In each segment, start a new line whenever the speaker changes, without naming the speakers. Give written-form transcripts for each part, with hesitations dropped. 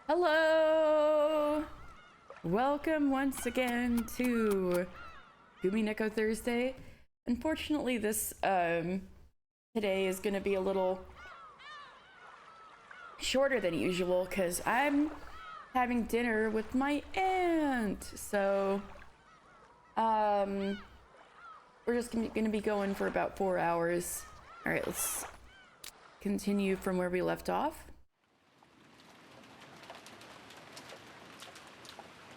Hello! Welcome once again to Umineko Thursday. Unfortunately, this today is gonna be a little shorter than usual because I'm having dinner with my aunt. So we're just gonna be going for about 4 hours. All right, let's continue from where we left off.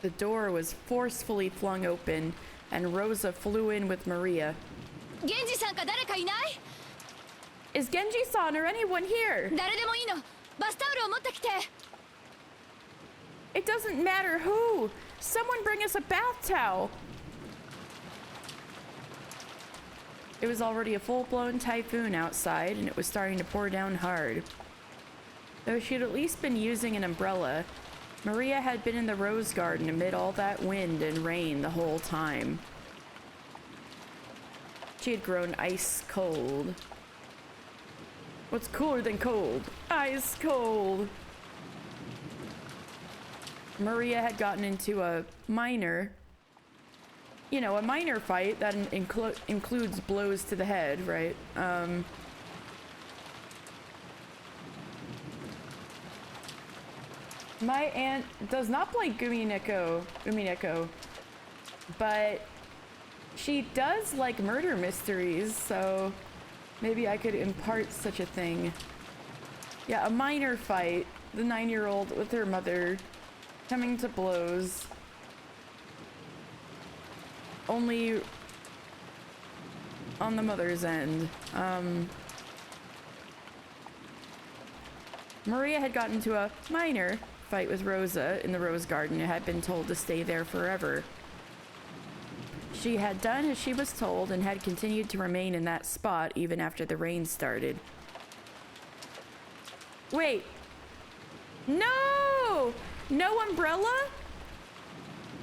The door was forcefully flung open, and Rosa flew in with Maria.
Genji-san ka dareka inai?
Is Genji-san or anyone here?
Daredemo ii no. Bath towel o motte kite.
It doesn't matter who. Someone bring us a bath towel. It was already a full-blown typhoon outside, and it was starting to pour down hard. Though she'd at least been using an umbrella, Maria had been in the rose garden amid all that wind and rain the whole time. She had grown ice cold. What's cooler than cold? Ice cold! Maria had gotten into a minor fight that includes blows to the head, right? My aunt does not play Umineko, but she does like murder mysteries, so maybe I could impart such a thing. Yeah, a minor fight. The 9-year-old with her mother coming to blows. Only on the mother's end. Maria had gotten into a minor fight with Rosa in the rose garden and had been told to stay there forever. She had done as she was told and had continued to remain in that spot even after the rain started. Wait. No! No umbrella?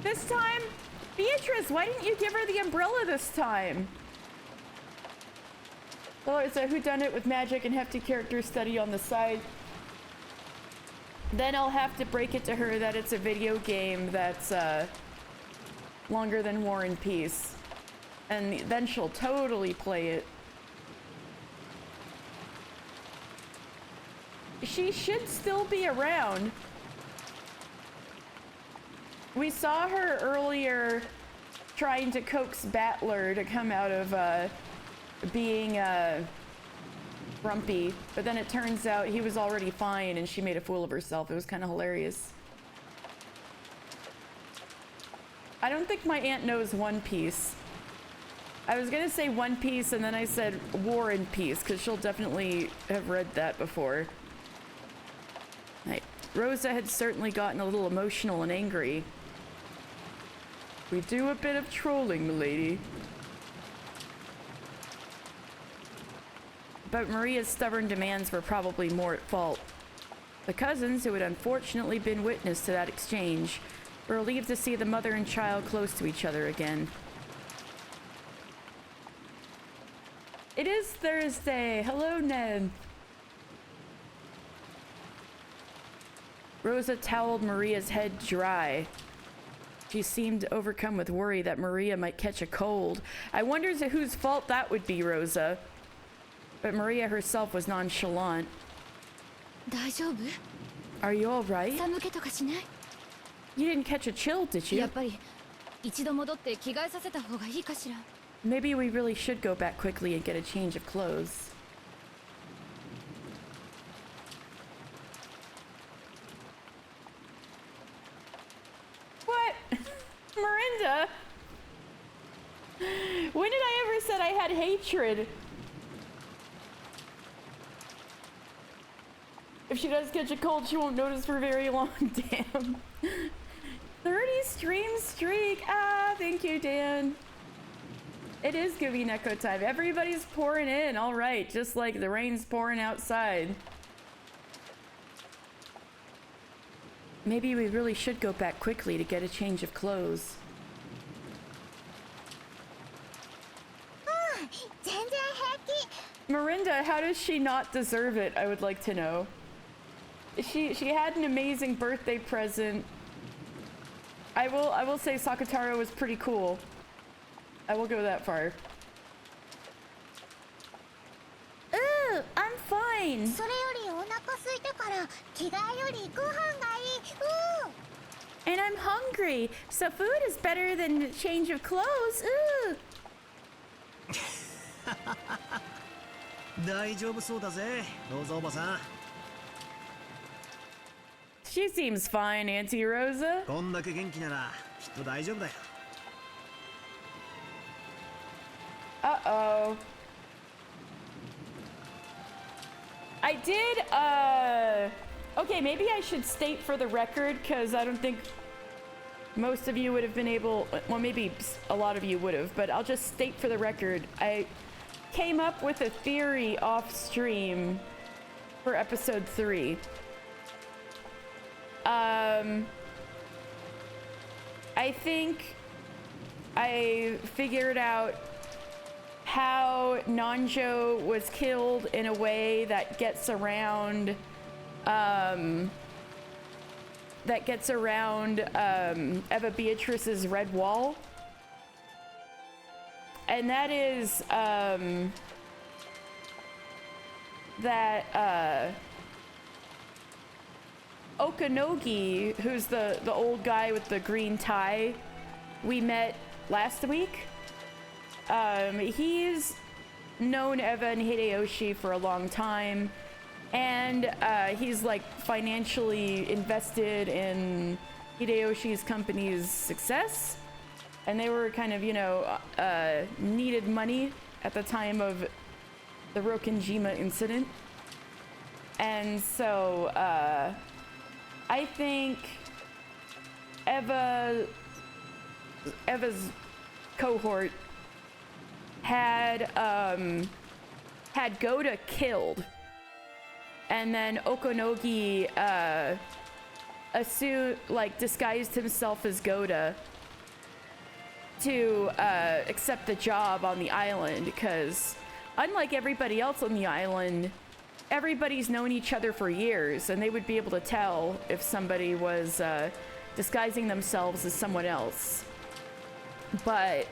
This time? Beatrice, why didn't you give her the umbrella this time? Well, it's a whodunit with magic and hefty character study on the side. Then I'll have to break it to her that it's a video game that's longer than War and Peace. And then she'll totally play it. She should still be around. We saw her earlier trying to coax Battler to come out of being grumpy, but then it turns out he was already fine and she made a fool of herself. It was kind of hilarious. I don't think my aunt knows One Piece. I was gonna say One Piece and then I said War and Peace because she'll definitely have read that before. Right. Rosa had certainly gotten a little emotional and angry. We do a bit of trolling, milady. But Maria's stubborn demands were probably more at fault. The cousins, who had unfortunately been witness to that exchange, were relieved to see the mother and child close to each other again. It is Thursday. Hello, Ned. Rosa toweled Maria's head dry. She seemed overcome with worry that Maria might catch a cold. I wondered whose fault that would be, Rosa. But Maria herself was nonchalant.
大丈夫？
Are you all right?
寒気とかしない？
You didn't catch a chill, did
や
you?
っぱり一度戻って着替えさせた方がいいかしら。
Maybe we really should go back quickly and get a change of clothes. What? Miranda? When did I ever said I had hatred? If she does catch a cold, she won't notice for very long. Damn. 30 stream streak. Ah, thank you, Dan. It is Umineko time. Everybody's pouring in. All right, just like the rain's pouring outside. Maybe we really should go back quickly to get a change of clothes. Miranda, how does she not deserve it? I would like to know. She had an amazing birthday present. I will say Sakataro was pretty cool. I will go that far. Ooh, I'm fine.
それよりお腹空いたから着替えよりご飯がいい。
And I'm hungry, so food is better than a change of clothes. Ooh.
大丈夫そうだぜ。どうぞおばさん。
She seems fine, Auntie Rosa.
こんだけ元気ならきっと大丈夫だよ。
Uh-oh. I did, okay, maybe I should state for the record, because I don't think most of you would have been able, well, maybe a lot of you would have, but I'll just state for the record, I came up with a theory off stream for episode 3. I think I figured out how Nanjo was killed in a way that gets around Eva Beatrice's red wall. And that is that Okanogi, who's the old guy with the green tie we met last week, he's known Eva and Hideyoshi for a long time, and he's like financially invested in Hideyoshi's company's success, and they were kind of, you know, needed money at the time of the Rokenjima incident. And so I think Eva's cohort had Goda killed, and then Okonogi disguised himself as Goda to accept the job on the island, because unlike everybody else on the island, everybody's known each other for years, and they would be able to tell if somebody was disguising themselves as someone else. But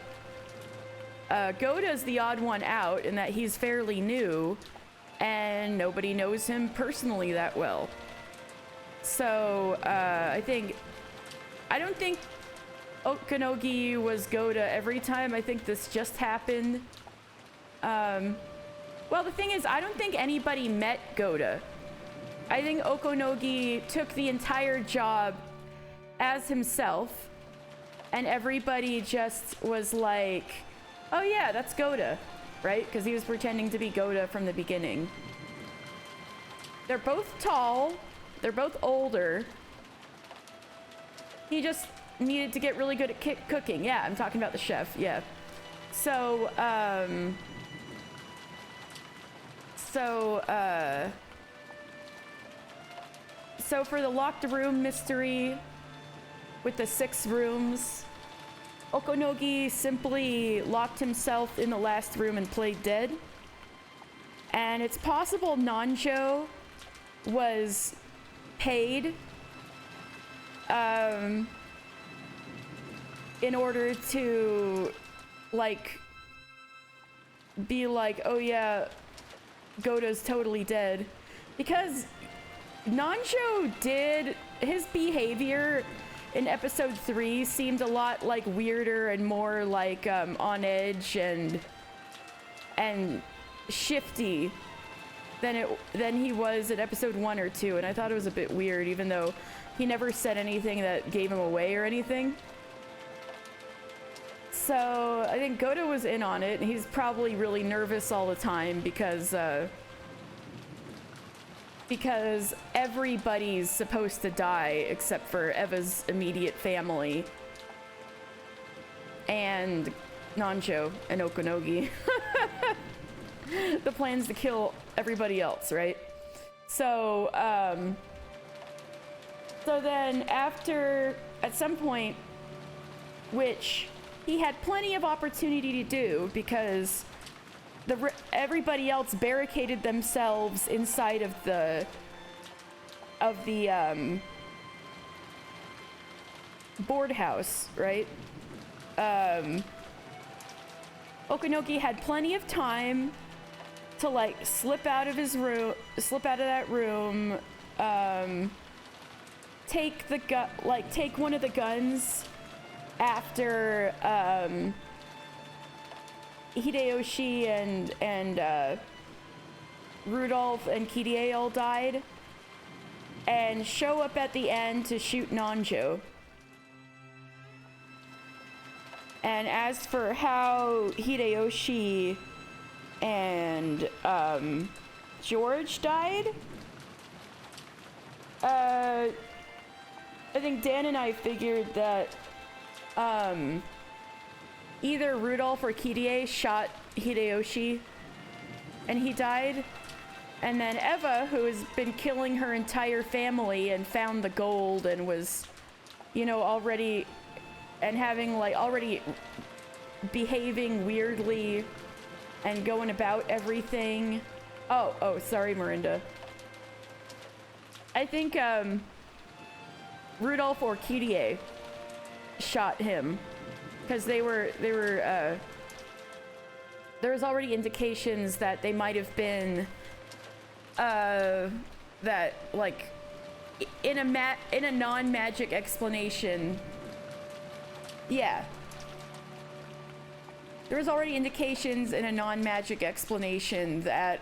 Goda's the odd one out in that he's fairly new, and nobody knows him personally that well. So I don't think Okanogi was Goda every time. I think this just happened. Well, the thing is, I don't think anybody met Goda. I think Okonogi took the entire job as himself, and everybody just was like, oh yeah, that's Goda, right? Because he was pretending to be Goda from the beginning. They're both tall. They're both older. He just needed to get really good at cooking. Yeah, I'm talking about the chef. Yeah. So, so for the locked room mystery with the 6 rooms, Okonogi simply locked himself in the last room and played dead. And it's possible Nanjo was paid in order to like be like, oh yeah, Goda's totally dead, because Nanjo did, his behavior in episode 3 seemed a lot like weirder and more like on edge and shifty than he was in episode 1 or 2, and I thought it was a bit weird, even though he never said anything that gave him away or anything. So I think Goda was in on it, and he's probably really nervous all the time because everybody's supposed to die except for Eva's immediate family and Nanjo and Okonogi. The plan's to kill everybody else, right? So, so then after, at some point, which he had plenty of opportunity to do because everybody else barricaded themselves inside of the board house, right? Okanogi had plenty of time to like slip out of that room, take one of the guns after Hideyoshi and Rudolph and Kirie all died, and show up at the end to shoot Nanjo. And as for how Hideyoshi and George died, I think Dan and I figured that either Rudolph or Kirie shot Hideyoshi and he died, and then Eva, who has been killing her entire family and found the gold and was, you know, already behaving weirdly and going about everything. Oh, sorry, Miranda. I think Rudolph or Kirie shot him because there was already indications that they might have been that like in a non-magic explanation. Yeah. There was already indications in a non-magic explanation that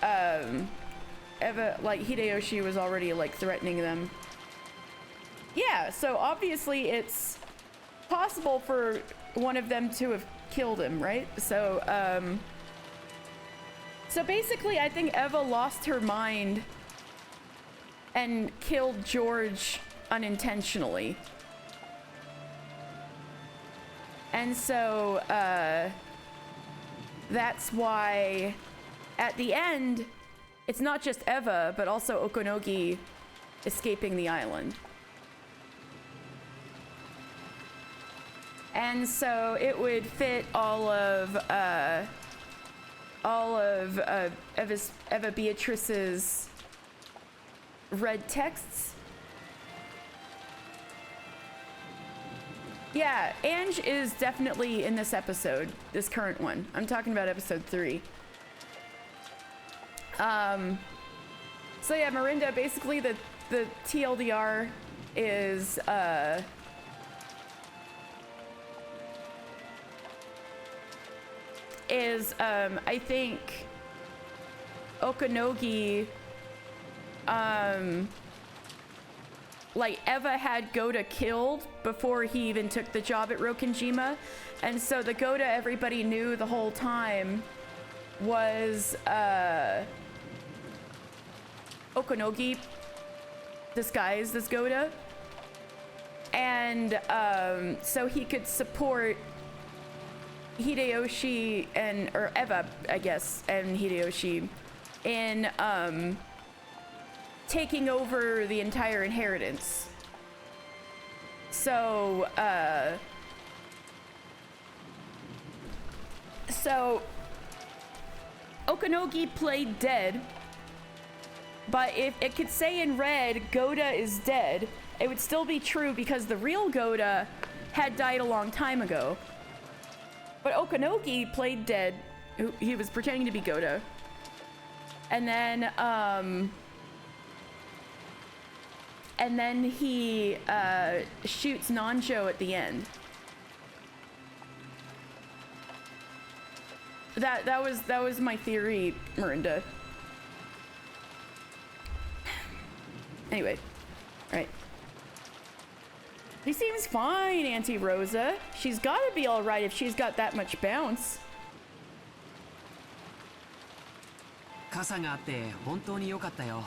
Eva, like Hideyoshi, was already like threatening them. Yeah, so obviously it's possible for one of them to have killed him, right? So so basically I think Eva lost her mind and killed George unintentionally. And so that's why at the end it's not just Eva but also Okonogi escaping the island. And so it would fit all of Eva Beatrice's red texts. Yeah, Ange is definitely in this episode, this current one. I'm talking about episode 3. So yeah, Marinda, basically the TLDR is I think Okanogi, like Eva had Goda killed before he even took the job at Rokinjima, and so the Goda everybody knew the whole time was Okanogi disguised as Goda, and so he could support Hideyoshi or Eva, I guess, and Hideyoshi in taking over the entire inheritance. So Okanogi played dead, but if it could say in red Goda is dead, it would still be true because the real Goda had died a long time ago. But Okanogi played dead. He was pretending to be Goda. And then he shoots Nanjo at the end. That was my theory, Marinda. Anyway, right. He seems fine, Auntie Rosa. She's gotta be alright if she's got that much bounce.
傘があって本当に良かったよ。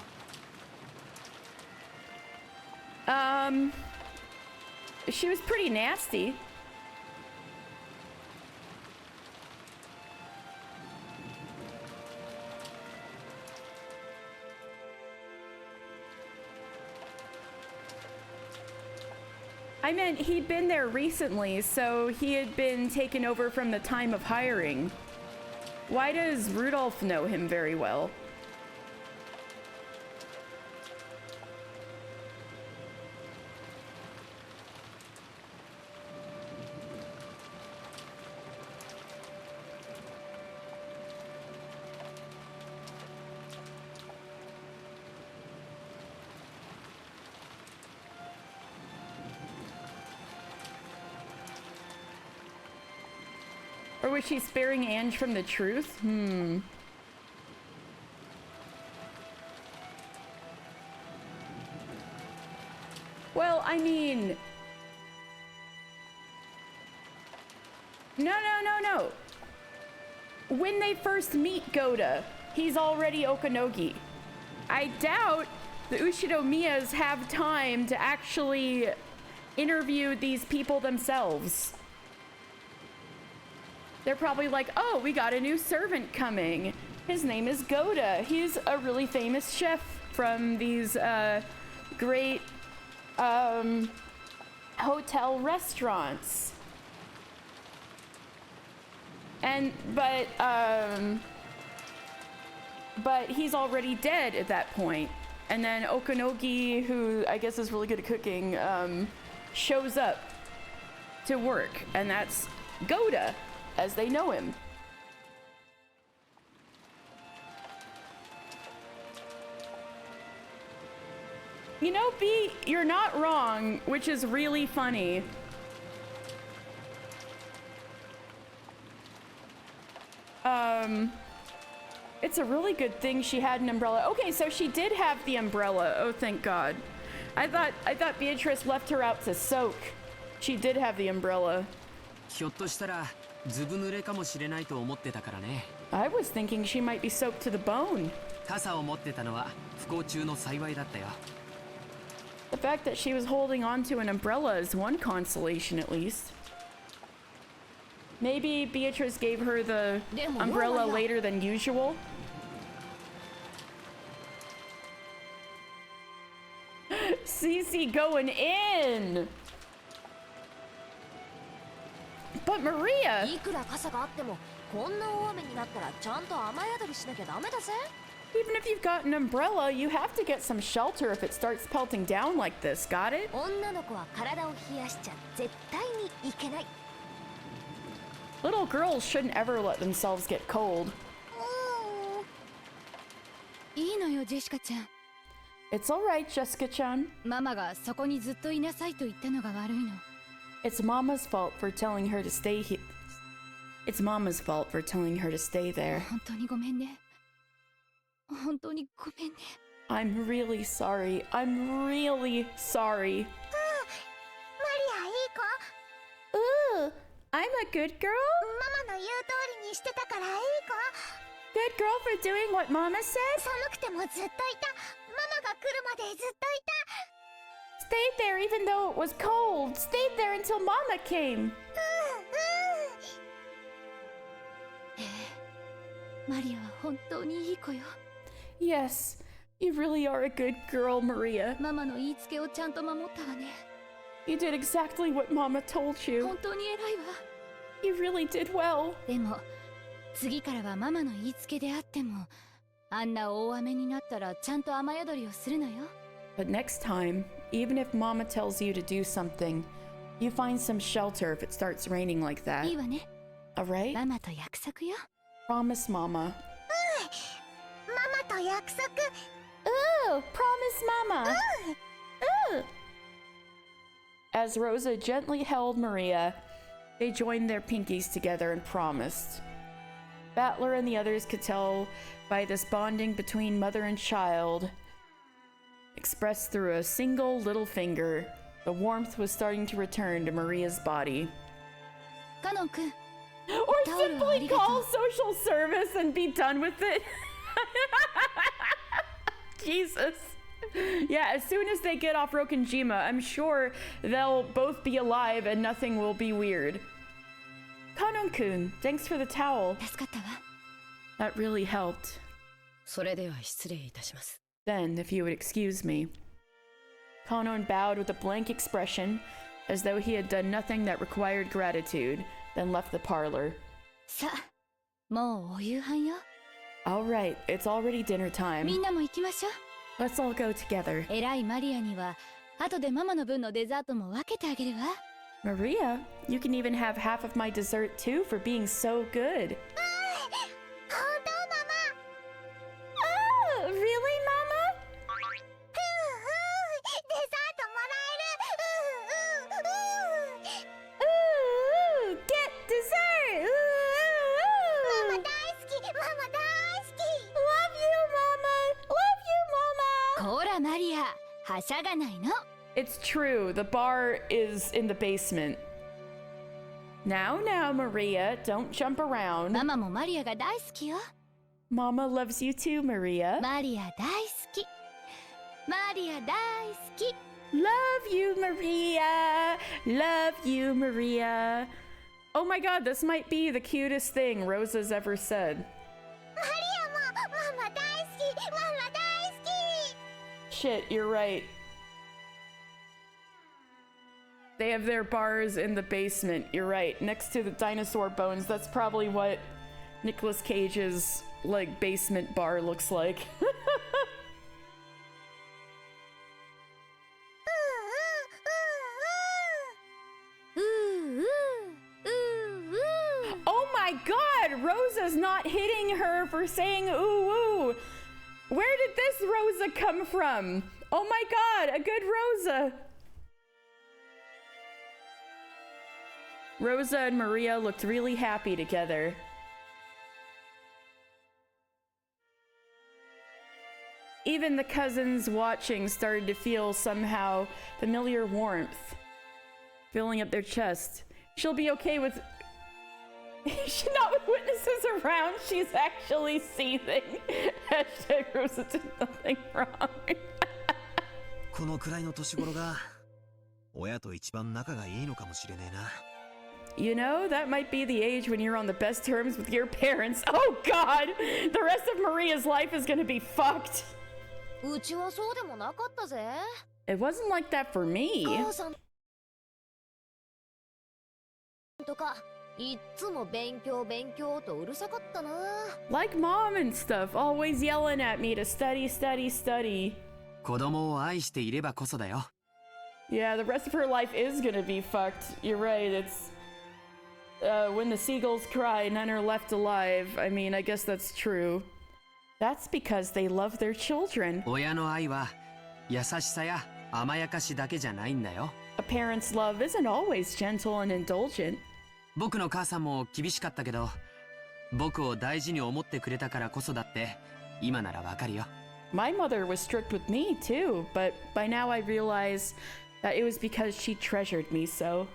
She was pretty nasty. I meant he'd been there recently, so he had been taken over from the time of hiring. Why does Rudolph know him very well? Or was she sparing Ange from the truth? Well, I mean... No. When they first meet Goda, he's already Okanogi. I doubt the Ushido-miyas have time to actually interview these people themselves. They're probably like, oh, we got a new servant coming. His name is Goda. He's a really famous chef from these great hotel restaurants. But he's already dead at that point. And then Okanogi, who I guess is really good at cooking, shows up to work, and that's Goda, as they know him. You know, B, you're not wrong, which is really funny. It's a really good thing she had an umbrella. Okay, so she did have the umbrella. Oh, thank God. I thought Beatrice left her out to soak. She did have the umbrella.
ひょっとしたらずぶ濡れかもしれないと思ってたからね。
I was thinking she might be soaked to the bone.
傘を持ってたのは不幸中の幸いだったよ。
The fact that she was holding onto an umbrella is one consolation, at least. Maybe Beatrice gave her the umbrella later than usual. Cece going in! But Maria!
いくら傘があってもこんな大雨になったらちゃんと雨宿りしなきゃダメだぜ。
Even if you've got an umbrella, you have to get some shelter if it starts pelting down like this. Got it?
女の子は体を冷やしちゃ絶対にいけない。
Little girls shouldn't ever let themselves get cold.
ジェシカちゃん。
It's alright, Jessica-chan.
ママがそこにずっといなさいと言ったのが悪いの。
It's Mama's fault for telling her to stay here. It's Mama's fault for telling her to stay there.
本当にごめんね。本当にごめんね。
I'm really sorry. I'm really sorry.
マリアいい子
Ooh, I'm a good girl?
ママの言う通りにしてたからいい子
Good girl for doing what Mama said?
寒くてもずっといたママが来るまでずっといた
Stayed there even though it was cold. Stayed there until Mama came.
マリアは本当にいい子よ。
Yes, you really are a good girl, Maria.
ママの言いつけをちゃんと守ったわね。
You did exactly what Mama told you.
本当に偉いわ。
You really did well.
でも次からはママの言いつけであっても、あんな大雨になったらちゃんと雨宿りをするのよ。
But next time, even if Mama tells you to do something, you find some shelter if it starts raining like that.
いいわね。
Alright?
ママと約束よ。
Promise, Mama.
ママと約束
Ooh, promise, Mama. Ooh. As Rosa gently held Maria, they joined their pinkies together and promised. Battler and the others could tell by this bonding between mother and child, expressed through a single little finger, the warmth was starting to return to Maria's body.
カノン君、
Or simply call social service and be done with it. Jesus. Yeah, as soon as they get off Rokenjima, I'm sure they'll both be alive and nothing will be weird. Kanon-kun, thanks for the towel.
助かったわ。
That really helped.
それでは失礼いたします。
Then, if you would excuse me. Kanon bowed with a blank expression, as though he had done nothing that required gratitude, then left the parlor.
さあ、もうお夕飯よ。
All right, it's already dinner time.
みんなも行きましょう。
Let's all go together.
偉いマリアには後でママの分のデザートも分けてあげるわ。
Maria, you can even have half of my dessert too for being so good.
本当ママ
Oh, really, Mama?
デザートもらえる
Ooh, get dessert! Ooh,
ママ
ooh, ooh.
大好きママ大好き
Love you, Mama! Love you, Mama!
こらマリア、はしゃがないの。
It's true, the bar is in the basement. Now, Maria, don't jump around.
ママもマリアが大好きよ。
Mama loves you too, Maria.
マリア大好き。マリア大好き。
Love you, Maria. Love you, Maria. Oh my god, this might be the cutest thing Rosa's ever said.
マリアもママ大好きママ大好き
Shit, you're right. They have their bars in the basement. You're right. Next to the dinosaur bones. That's probably what Nicolas Cage's like basement bar looks like. Oh my god! Rosa's not hitting her for saying ooh ooh. Where did this Rosa come from? Oh my god, a good Rosa. Rosa and Maria looked really happy together. Even the cousins watching started to feel somehow familiar warmth filling up their chest. She'll be okay with... She's not with witnesses around, she's actually seething. Hashtag Rosa did nothing wrong.
このくらいの年頃が親と一番仲がいいのかもしれねえな。
You know, that might be the age when you're on the best terms with your parents. Oh god! The rest of Maria's life is gonna be fucked.
うちはそうでもなかったぜ。
It wasn't like that for me.
母さんとかいっつも勉強勉強とうるさかったな。
Like mom and stuff, always yelling at me to study, study, study.
子供を愛していればこそだよ。
Yeah, the rest of her life is gonna be fucked. You're right, it's... when the seagulls cry, none are left alive. I mean, I guess that's true. That's because they love their children.
親の愛は優しさや甘やかしだけじゃないんだよ。
A parent's love isn't always gentle and indulgent.
僕の母さんも厳しかったけど、僕を大事に思ってくれたからこそだって今ならわかるよ。
My mother was strict with me too, but by now I realize that it was because she treasured me so.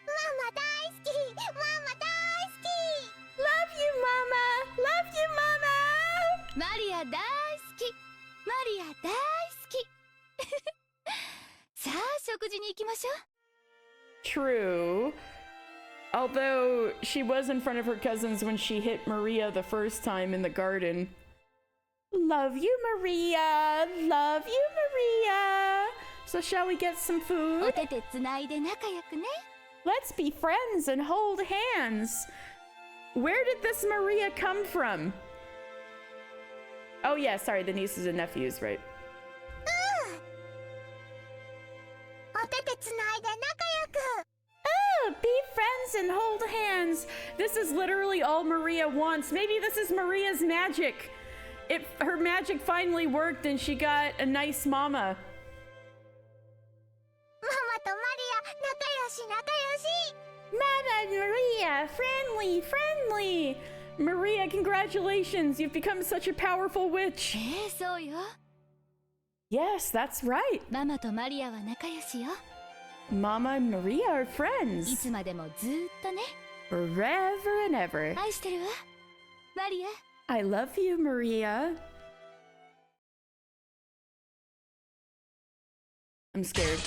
Mama 大好きママ大好き
Love you, Mama! Love you, Mama!
マリア大好きマリア大好きさあ食事に行きましょう。
True. Although she was in front of her cousins when she hit Maria the first time in the garden. Love you, Maria! Love you, Maria! So shall we get some
お
food?
手手つないで仲良くね。
Let's be friends and hold hands. Where did this Maria come from? Oh yeah, sorry, the nieces and nephews, right?
お手手つないで仲良く
Oh, be friends and hold hands. This is literally all Maria wants. Maybe this is Maria's magic. Her magic finally worked and she got a nice mama.
ママとマリア仲良し仲良し
Mama Maria, friendly, friendly. Maria, congratulations. You've become such a powerful witch.
そうよ。
Yes, that's right.
ママとマリアは仲良しよ。
Mama and Maria are
い
friends
つまでもずーっとね。
forever and ever.
愛してるわ。マリア。
I love you, Maria. I'm scared.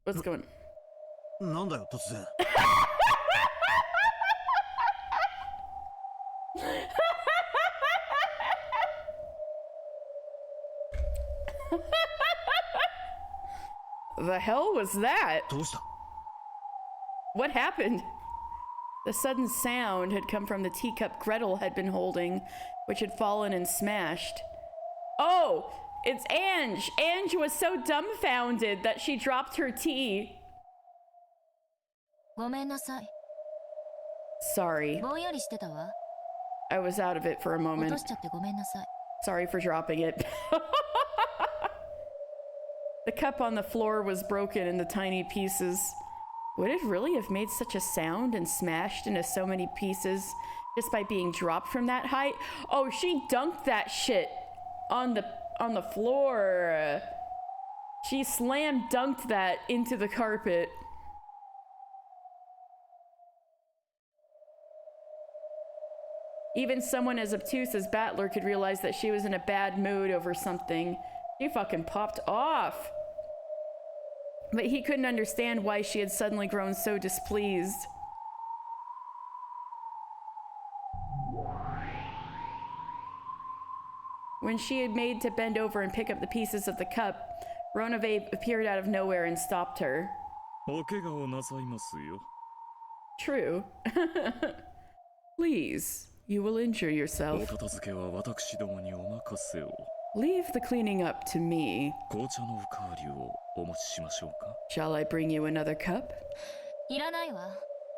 What's going on?
なんだよ突然。
The hell was that?
どうした？
What happened? The sudden sound had come from the teacup Gretel had been holding, which had fallen and smashed. Oh, it's Ange. Ange was so dumbfounded that she dropped her tea.
ごめんなさい。
Sorry,
ぼんやりしてたわ。
I was out of it for a
落
moment.
としちゃってごめんなさい。
Sorry for dropping it. The cup on the floor was broken into tiny pieces. Would it really have made such a sound and smashed into so many pieces just by being dropped from that height? Oh, she dunked that shit on the floor. She slam dunked that into the carpet. Even someone as obtuse as Battler could realize that she was in a bad mood over something. She fucking popped off. But he couldn't understand why she had suddenly grown so displeased. When she had made to bend over and pick up the pieces of the cup, Ronove appeared out of nowhere and stopped her.
お怪我をなさいますよ。
True. Please, you will injure
お
yourself.
片付けは私どもにお任せを。
Leave the cleaning up to me.
紅茶のおかわりをお持ちしましょうか。
Shall I bring you another cup?
いらないわ。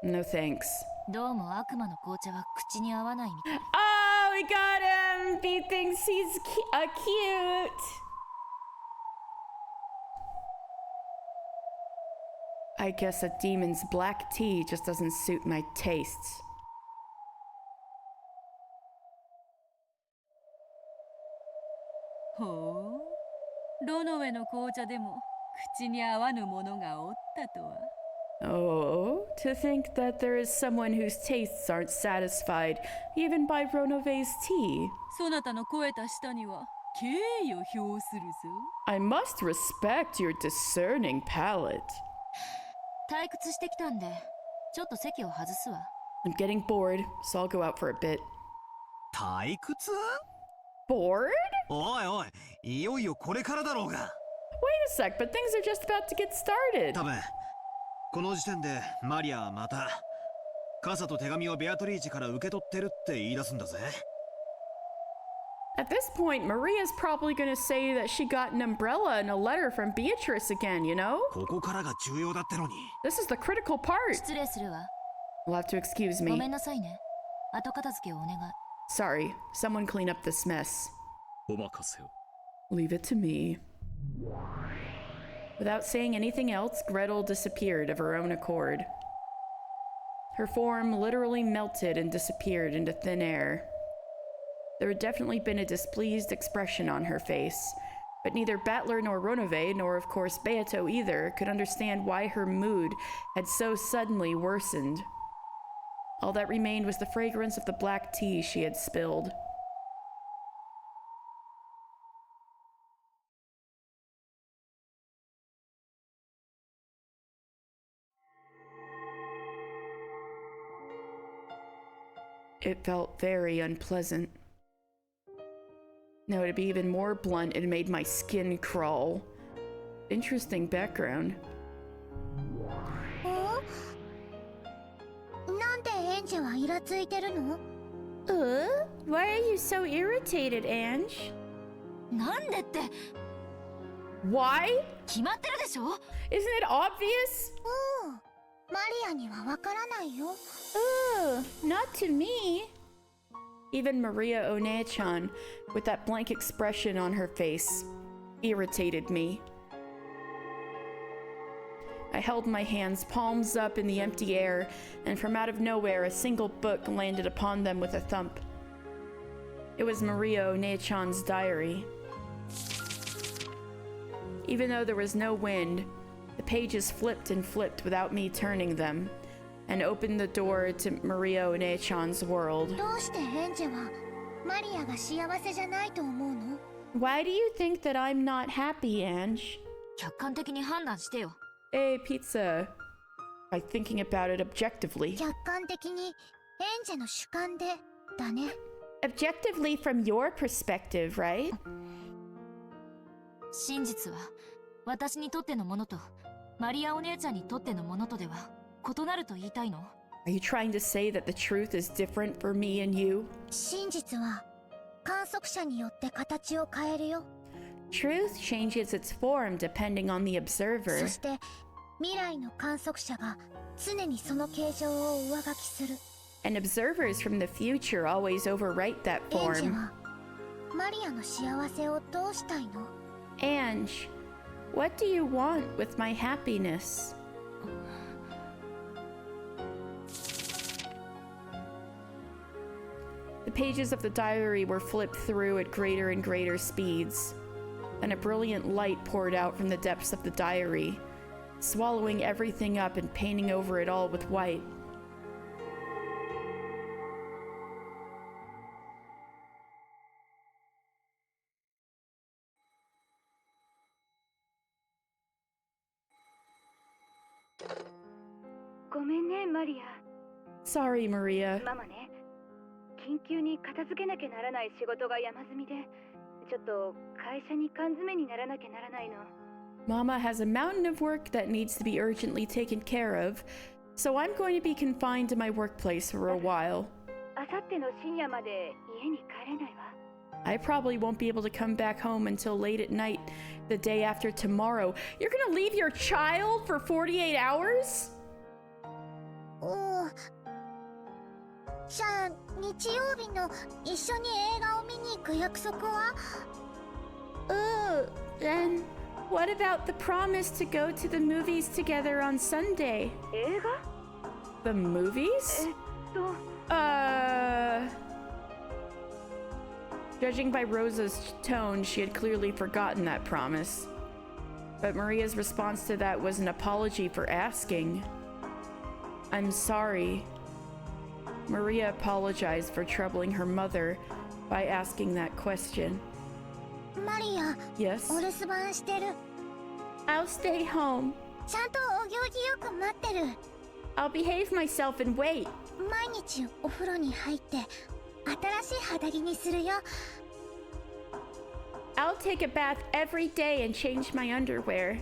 No thanks.
どうも悪魔の紅茶は口に合わないみたい。
Oh, we got him! B thinks he's cute. I guess a demon's black tea just doesn't suit my tastes.
ほう、ロノウェの紅茶でも口に合わぬものがおったとは。
Oh, to think that there is someone whose tastes aren't satisfied even by Ronove's tea.
そなたの肥えた舌には敬意を表するぞ。
I must respect your discerning palate.
退屈してきたんで、ちょっと席を外すわ。
I'm getting bored, so I'll go out for a bit.
退屈？
Bored?
おいおい、いよいよこれからだろうが。
Wait a sec, but things are just about to get started.
多分この時点でマリアはまた傘と手紙をベアトリーチェから受け取ってるって言い出すんだぜ。
At this point, Maria's probably gonna say that she got an umbrella and a letter from Beatrice again, you know?
ここからが重要だってのに。
This is the critical part.
失礼するわ。
You'll have to excuse
ご
me.
めんなさいね。後片付けをお願い。
Sorry, someone clean up this mess.
お任せを。
Leave it to me. Without saying anything else, Gretel disappeared of her own accord. Her form literally melted and disappeared into thin air. There had definitely been a displeased expression on her face, but neither Battler nor Ronove, nor of course Beato either, could understand why her mood had so suddenly worsened. All that remained was the fragrance of the black tea she had spilled. It felt very unpleasant. Now, to be even more blunt, it made my skin crawl. Interesting background.
なんでエンジェはイラついてるの？
Why are you so irritated, Ange?
なんでって
Why?
決まってるでしょ。
Isn't it obvious?
マリアにはわからないよ。
Not to me. Even Maria One-chan, with that blank expression on her face, irritated me. I held my hands palms up in the empty air, and from out of nowhere a single book landed upon them with a thump. It was Maria One-chan's diary. Even though there was no wind, the pages flipped and flipped without me turning them, and opened the door to Maria One-chan's world.
どうしてエンジェはマリアが幸せじゃないと思うの？
Why do you think that I'm not happy, Ange?
客観的に判断してよ。
Hey, pizza. By thinking about it objectively.
客観的にエンジェの主観でだね。
Objectively from your perspective, right?
真実は私にとってのものとマリアお姉ちゃんにとってのものとでは異なると言いたいの？
Are you trying to say that the truth is different for me and you?
真実は観測者によって形を変えるよ。
Truth changes its form depending on the
そ
observer.
して未来の観測者が常にその形状を上書きする。
And observers from the future always overwrite that
エンジェ
form.
はマリアの幸せをどうしたいの？
Ange, what do you want with my happiness? The pages of the diary were flipped through at greater and greater speeds, and a brilliant light poured out from the depths of the diary, swallowing everything up and painting over it all with white. Sorry, Maria.
ママね、緊急に片付けなきゃならない仕事が山積みで、ちょっと会社に缶詰にならなきゃならないの。
Mama has a mountain of work that needs to be urgently taken care of, so I'm going to be confined to my workplace for a while.
あさっての深夜まで家に帰れないわ。
I probably won't be able to come back home until late at night the day after tomorrow. You're gonna leave your child for 48 hours?
じゃあ日曜日の一緒に映画を見に行く約束は？
Then what about the promise to go to the movies together on Sunday?
映画？
The movies? Judging by Rosa's tone, she had clearly forgotten that promise. But Maria's response to that was an apology for asking. I'm sorry. Maria apologized for troubling her mother by asking that question.
マリア、
Yes?
お留守番してる。
I'll stay home.
ちゃんとお行儀よく待ってる。
I'll behave myself and wait.
毎日お風呂に入って新しい肌着にするよ。
I'll take a bath every day and change my underwear.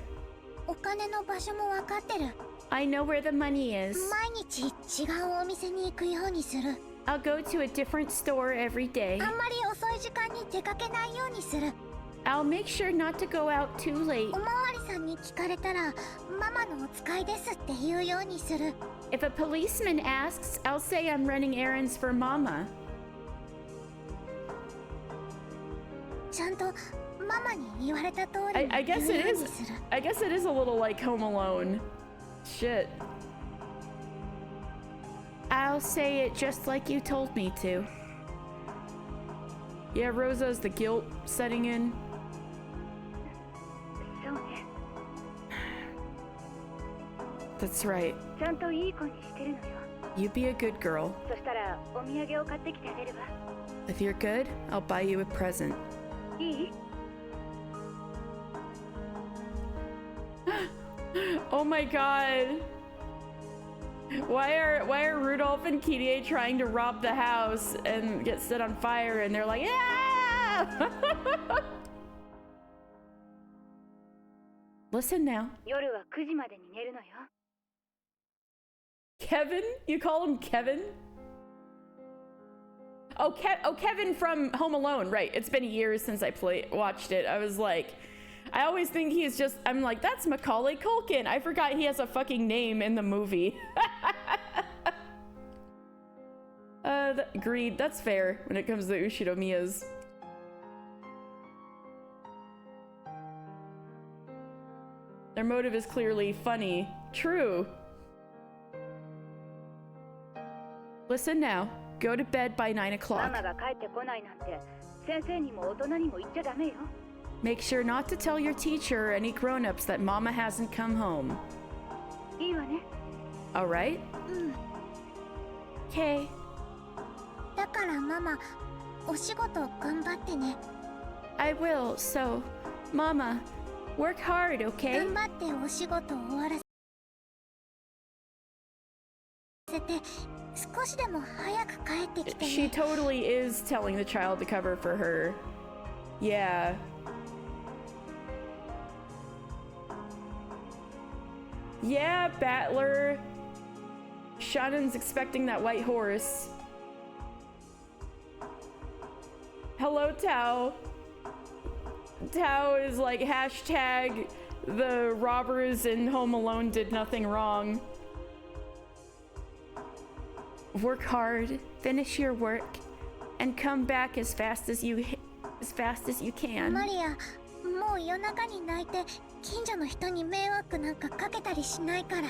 お金の場所もわかってる。
I know where the money is.
毎日違うお店に行くようにする。
I'll go to a different store every day.
あんまり遅いい時間に出かけないようにする。
I'll make sure not to go out too late.
おまわりさんに聞かれたらママのお使いですって言うようにする。
If a policeman asks, I'll say I'm running errands for Mama.
ちゃんとママに言われた通り
I
に
guess
言う
it
ように
is.
する。
I guess it is a little like Home Alone. Shit. I'll say it just like you told me to. Yeah, Rosa's the guilt setting in.
そうね。
That's right.
ちゃんといい子にしてるのよ。
You be a good girl.
そしたらお土産を買ってきてあげるわ。
If you're good, I'll buy you a present.
いい？
Oh my god. Why are Rudolph and Kirie trying to rob the house and get set on fire and they're like, yeah! Listen now.
夜は9時までに寝るのよ。
Kevin? You call him Kevin? Oh, Kevin from Home Alone, right. It's been years since I watched it. I was like, I always think he's just, I'm like, that's Macaulay Culkin. I forgot he has a fucking name in the movie. Agreed, that's fair when it comes to Ushidomiyas. Their motive is clearly funny. True. Listen now. Go to bed by 9
マ
o'clock.
マが帰ってこないなんて先生にも大人にも言っちゃダメよ。
Make sure not to tell your teacher or any grown-ups that Mama hasn't come home.
いいわね。
Alright?
うん。
Okay.
だからママ、お仕事頑張ってね。
I will, so... Mama, work hard, okay?
頑張ってお仕事を終わらせて、少しでも早く帰ってきて
She
ね。
totally is telling the child to cover for her. Yeah. Yeah, Battler. Shannon's expecting that white horse. Hello, Tao. Tao is like hashtag the robbers in Home Alone did nothing wrong. Work hard, finish your work, and come back as fast as you can.
マリア、もう夜中に泣いて近所の人に迷惑なんかかけたりしないから。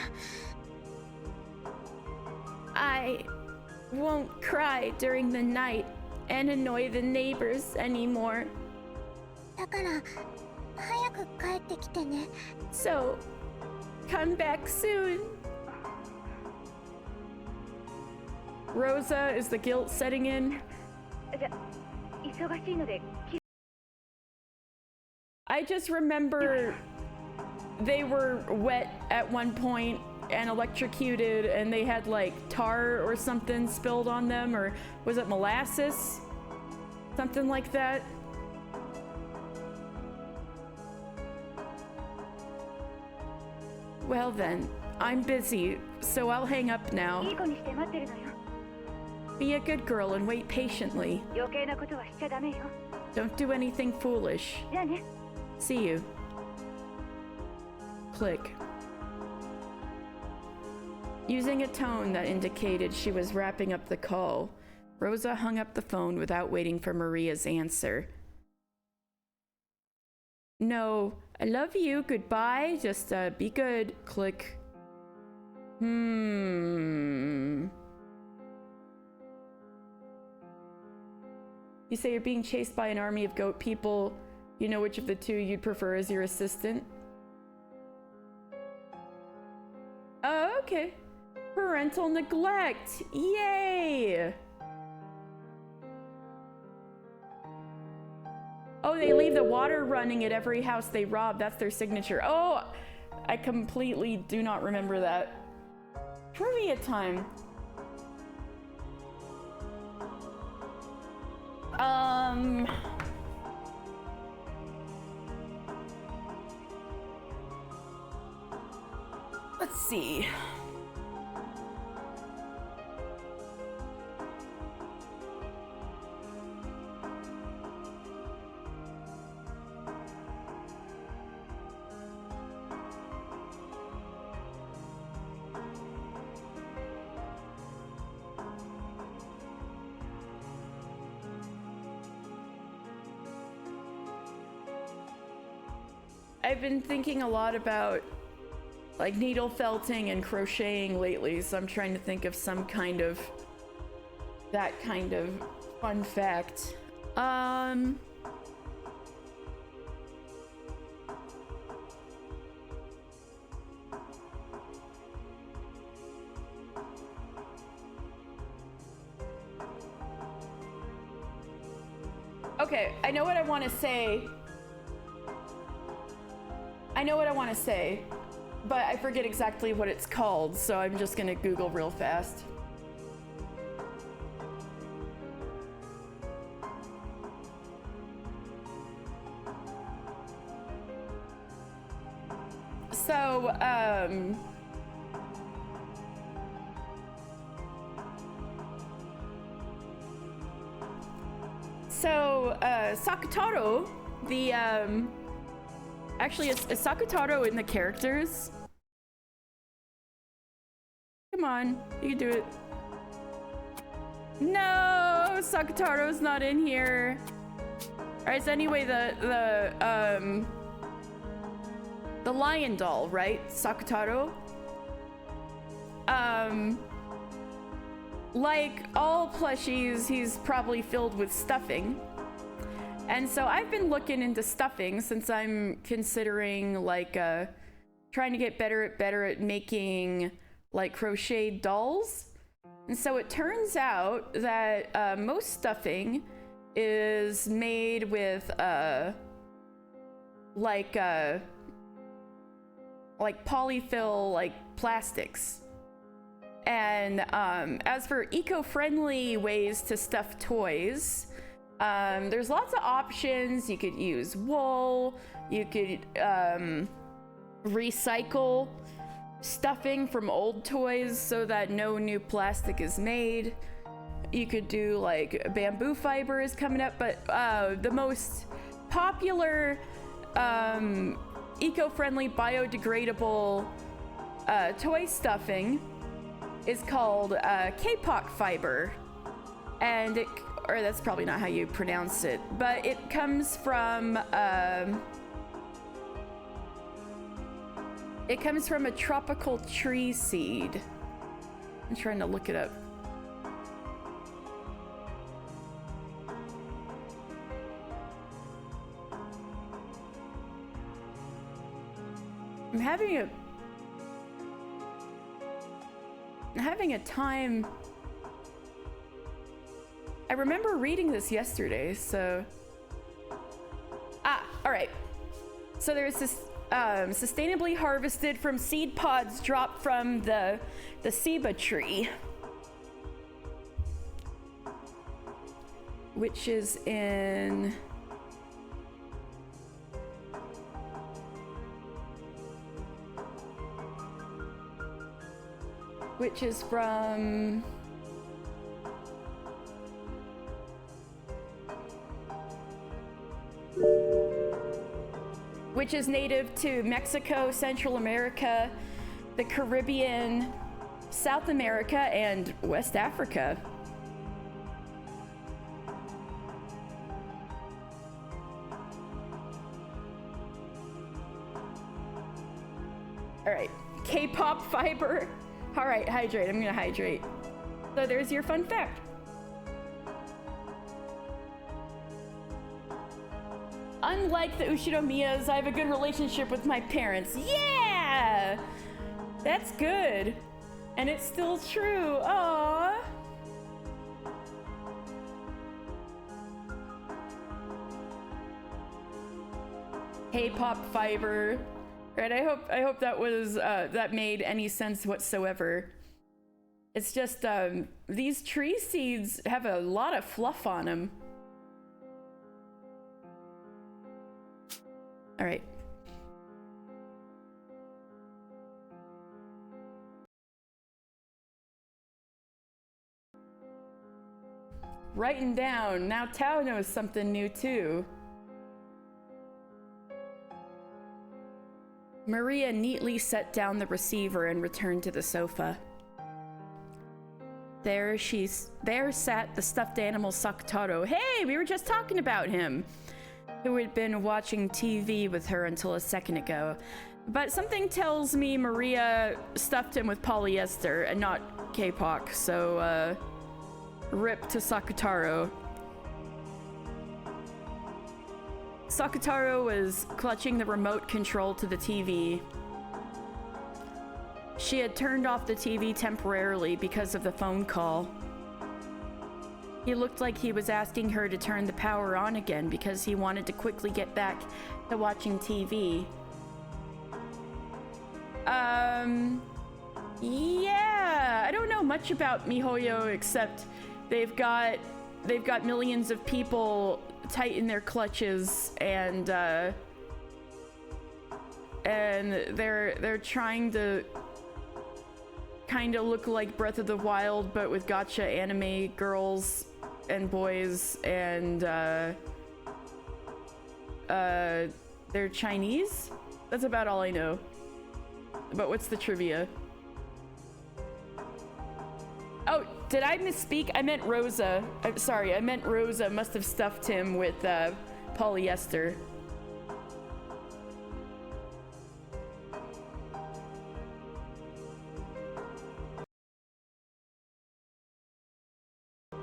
I won't cry during the night and annoy the neighbors anymore.
だから早く帰ってきてね。
So, come back soon. Rosa, is the guilt setting in?
じゃ、忙しいので。
I just remember they were wet at one point and electrocuted and they had like tar or something spilled on them, or was it molasses? Something like that. Well then, I'm busy, so I'll hang up
い
now.
い子にして待ってるのよ。
Be a good girl and wait patiently.
余計なことはしちゃダメよ。
Don't do anything foolish.
じゃあね。
See you. Click. Using a tone that indicated she was wrapping up the call, Rosa hung up the phone without waiting for Maria's answer. No, I love you, goodbye, just be good. Click. You say you're being chased by an army of goat people. You know which of the two you'd prefer as your assistant? Oh, okay. Parental neglect! Yay! Oh, they leave the water running at every house they rob. That's their signature. Oh, I completely do not remember that. Trivia time. Let's see. I've been thinking a lot about like needle felting and crocheting lately, so I'm trying to think of some kind of that kind of fun fact. Okay, I know what I want to say. But I forget exactly what it's called, so I'm just gonna Google real fast. So, Sakutaro, the, actually, is Sakutaro in the characters? Come on, you can do it. No, Sakutaro's not in here. Alright, so anyway, the lion doll, right? Sakutaro? Like all plushies, he's probably filled with stuffing. And so I've been looking into stuffing since I'm considering like trying to get better at making like crocheted dolls. And so it turns out that most stuffing is made with like polyfill like plastics. And as for eco-friendly ways to stuff toys, there's lots of options. You could use wool, you could recycle stuffing from old toys so that no new plastic is made. You could do like bamboo fiber is coming up, but the most popular eco-friendly biodegradable toy stuffing is called K-pop fiber, and or that's probably not how you pronounce it, but it comes from a tropical tree seed. I'm trying to look it up. I'm having a time. I remember reading this yesterday, so all right. So there's this sustainably harvested from seed pods dropped from the ceiba tree, which is in which is from which is native to Mexico, Central America, the Caribbean, South America, and West Africa. All right, K-pop fiber. All right, hydrate. I'm gonna hydrate. So there's your fun fact. Unlike the Ushinomiyas, I have a good relationship with my parents. Yeah! That's good. And it's still true. Aww. K-pop fiber. Right, I hope that was that made any sense whatsoever. It's just these tree seeds have a lot of fluff on them. All right. Writing down. Now Tao knows something new too. Maria neatly set down the receiver and returned to the sofa. There sat the stuffed animal Sakutaro. Hey, we were just talking about him. who had been watching TV with her until a second ago. But something tells me Maria stuffed him with polyester and not K-pop, so rip to Sakutaro. Sakutaro was clutching the remote control to the TV. She had turned off the TV temporarily because of the phone call. He looked like he was asking her to turn the power on again because he wanted to quickly get back to watching TV. Yeah, I don't know much about MiHoYo except they've got millions of people tight in their clutches, and they're trying to kind of look like Breath of the Wild but with gacha anime girls and boys, and they're Chinese. That's about all I know. But what's the trivia? Oh, did I misspeak? I meant Rosa. I'm sorry, I meant Rosa must have stuffed him with polyester.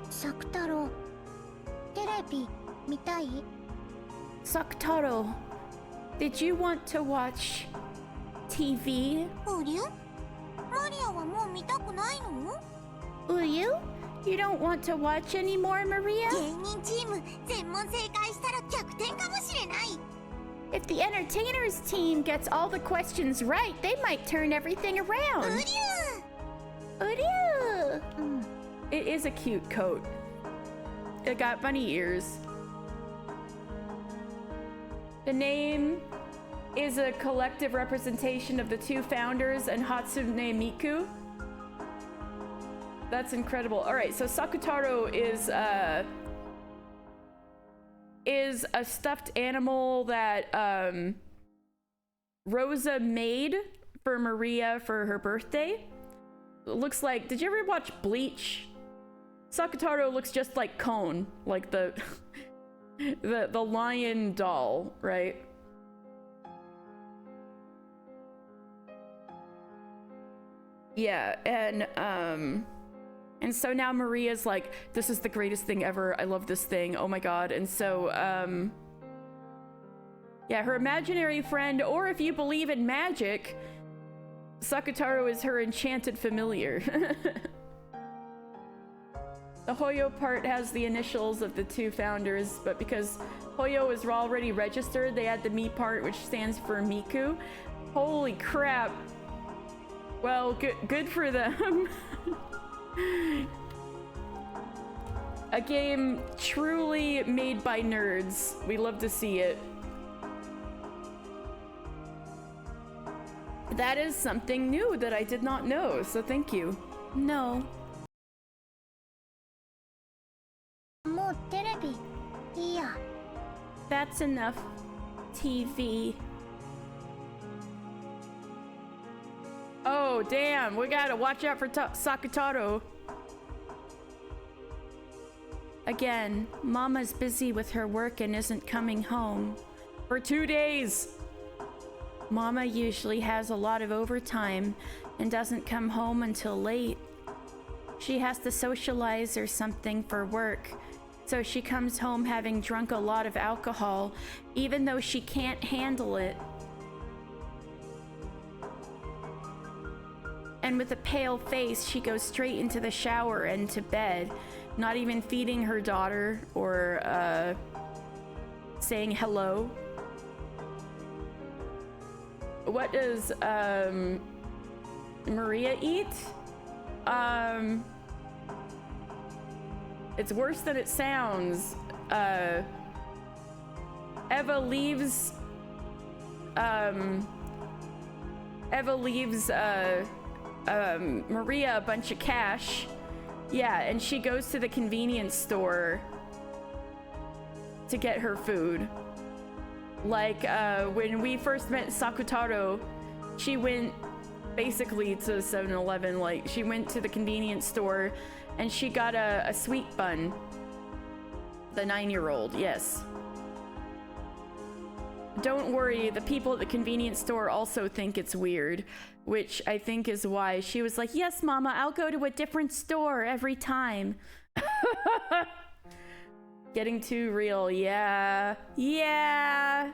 Sakutaro, テレビ見たい?
Sakutaro, did you want to watch TV?
うりゅ? マリアはもう見たくないの?
Will you? You don't want to watch anymore, Maria?
芸人チーム全問正解したら逆転かもしれない.
If the entertainers team gets all the questions right, they might turn everything around.
うりゅ!
Uryu! It is a cute coat. It got bunny ears. The name is a collective representation of the two founders and Hatsune Miku. That's incredible. All right, so Sakutaro is a stuffed animal that Rosa made for Maria for her birthday. It looks like, did you ever watch Bleach? Sakutaro looks just like Cone, like the the lion doll, right? Yeah, and so now Maria's like, this is the greatest thing ever. I love this thing. Oh my god. And so yeah, her imaginary friend, or if you believe in magic, Sakutaro is her enchanted familiar. The Hoyo part has the initials of the two founders, but because Hoyo is already registered, they add the Mi part, which stands for Miku. Holy crap. Well, good for them. A game truly made by nerds. We love to see it. That is something new that I did not know, so thank you. No.
もうテレビいいや.
That's enough. TV. Oh, damn. We gotta watch out for Sakutaro. Again, Mama's busy with her work and isn't coming home. For 2 days. Mama usually has a lot of overtime and doesn't come home until late. She has to socialize or something for work, so she comes home having drunk a lot of alcohol, even though she can't handle it. And with a pale face, she goes straight into the shower and to bed, not even feeding her daughter or saying hello. What does Maria eat? It's worse than it sounds. Eva leaves Maria a bunch of cash. Yeah, and she goes to the convenience store to get her food. Like, when we first met Sakutaro, she went basically to 7-Eleven. Like, she went to the convenience store and she got a sweet bun. The 9-year-old, yes. Don't worry, the people at the convenience store also think it's weird, which I think is why she was like, yes, Mama, I'll go to a different store every time. Getting too real, yeah. Yeah.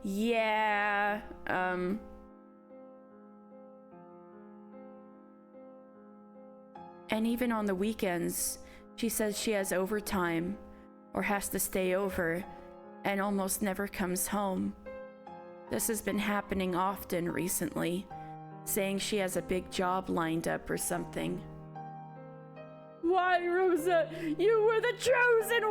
Yeah. And even on the weekends, she says she has overtime or has to stay over and almost never comes home. This has been happening often recently, saying she has a big job lined up or something. Why, Rosa? You were the chosen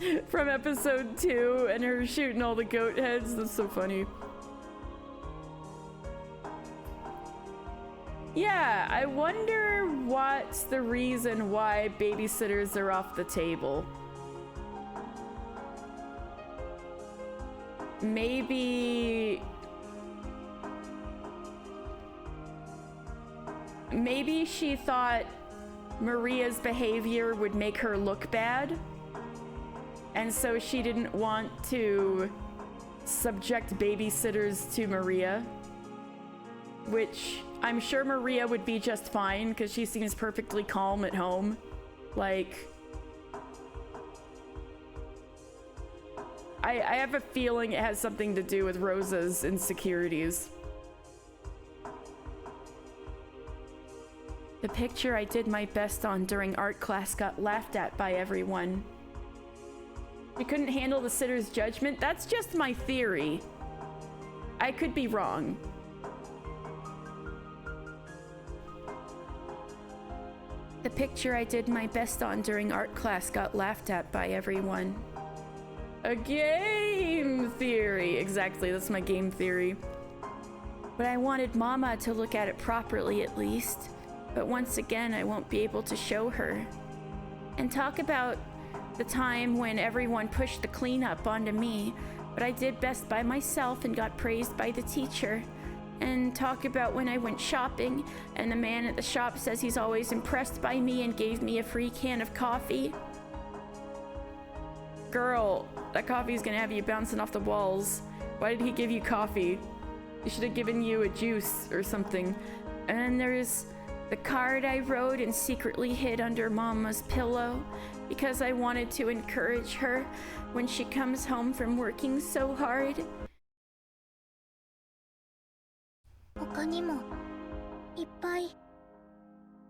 one! From episode 2 and her shooting all the goat heads. That's so funny. Yeah, I wonder what's the reason why babysitters are off the table. Maybe she thought Maria's behavior would make her look bad, and so she didn't want to subject babysitters to Maria, which I'm sure Maria would be just fine because she seems perfectly calm at home. Like, I have a feeling it has something to do with Rosa's insecurities. The picture I did my best on during art class got laughed at by everyone. You couldn't handle the sitter's judgment? That's just my theory. I could be wrong. The picture I did my best on during art class got laughed at by everyone. A game theory. Exactly, that's my game theory. But I wanted Mama to look at it properly at least. But once again, I won't be able to show her. And talk about the time when everyone pushed the cleanup onto me, but I did best by myself and got praised by the teacher. And talk about when I went shopping and the man at the shop says he's always impressed by me and gave me a free can of coffee. Girl, that coffee's gonna have you bouncing off the walls. Why did he give you coffee? He should have given you a juice or something. And then there's the card I wrote and secretly hid under Mama's pillow because I wanted to encourage her when she comes home from working so hard.
他にもいっぱい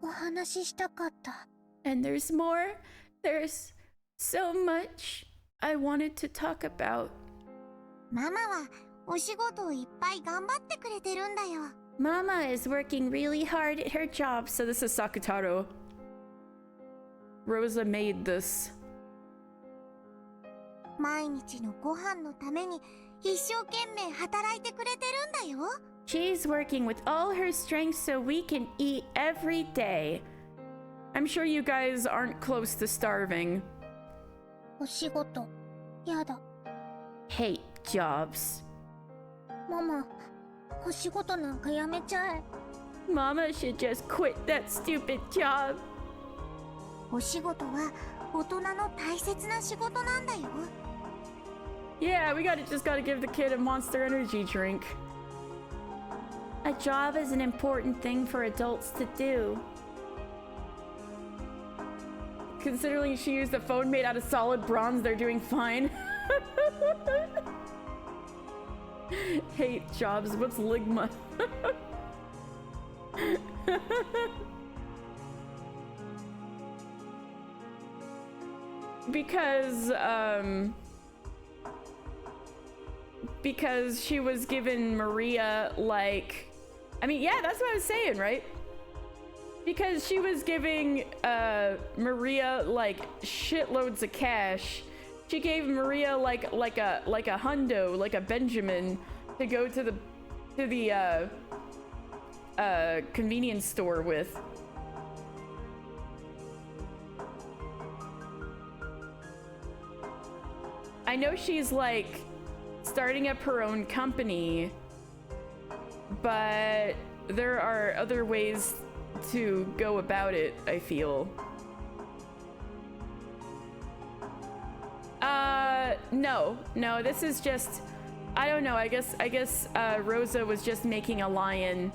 お話ししたかった。
And there's more. There's so much I wanted to talk about.
ママはお仕事をいっぱい頑張ってくれてるんだよ。
Mama is working really hard at her job. So this is Sakutaro. Rosa made this.
毎日のご飯のために一生懸命働いてくれてるんだよ。
She's working with all her strength so we can eat every day. I'm sure you guys aren't close to starving.
お仕事やだ。
Hate jobs.
ママ、お仕事なんかやめちゃえ。
Mama should just quit that stupid job.
お仕事は大人の大切な仕事なんだよ。
Yeah, we just gotta give the kid a Monster Energy drink. A job is an important thing for adults to do. Considering she used a phone made out of solid bronze, they're doing fine. Hate jobs. What's Ligma? Because she was given Maria, like... I mean, yeah, that's what I was saying, right? Because she was giving Maria, like, shitloads of cash. She gave Maria, like a hundo, like a Benjamin, to go to the convenience store with. I know she's, like, starting up her own company, but there are other ways to go about it, I feel. No, this is just, I don't know, I guess Rosa was just making a lion.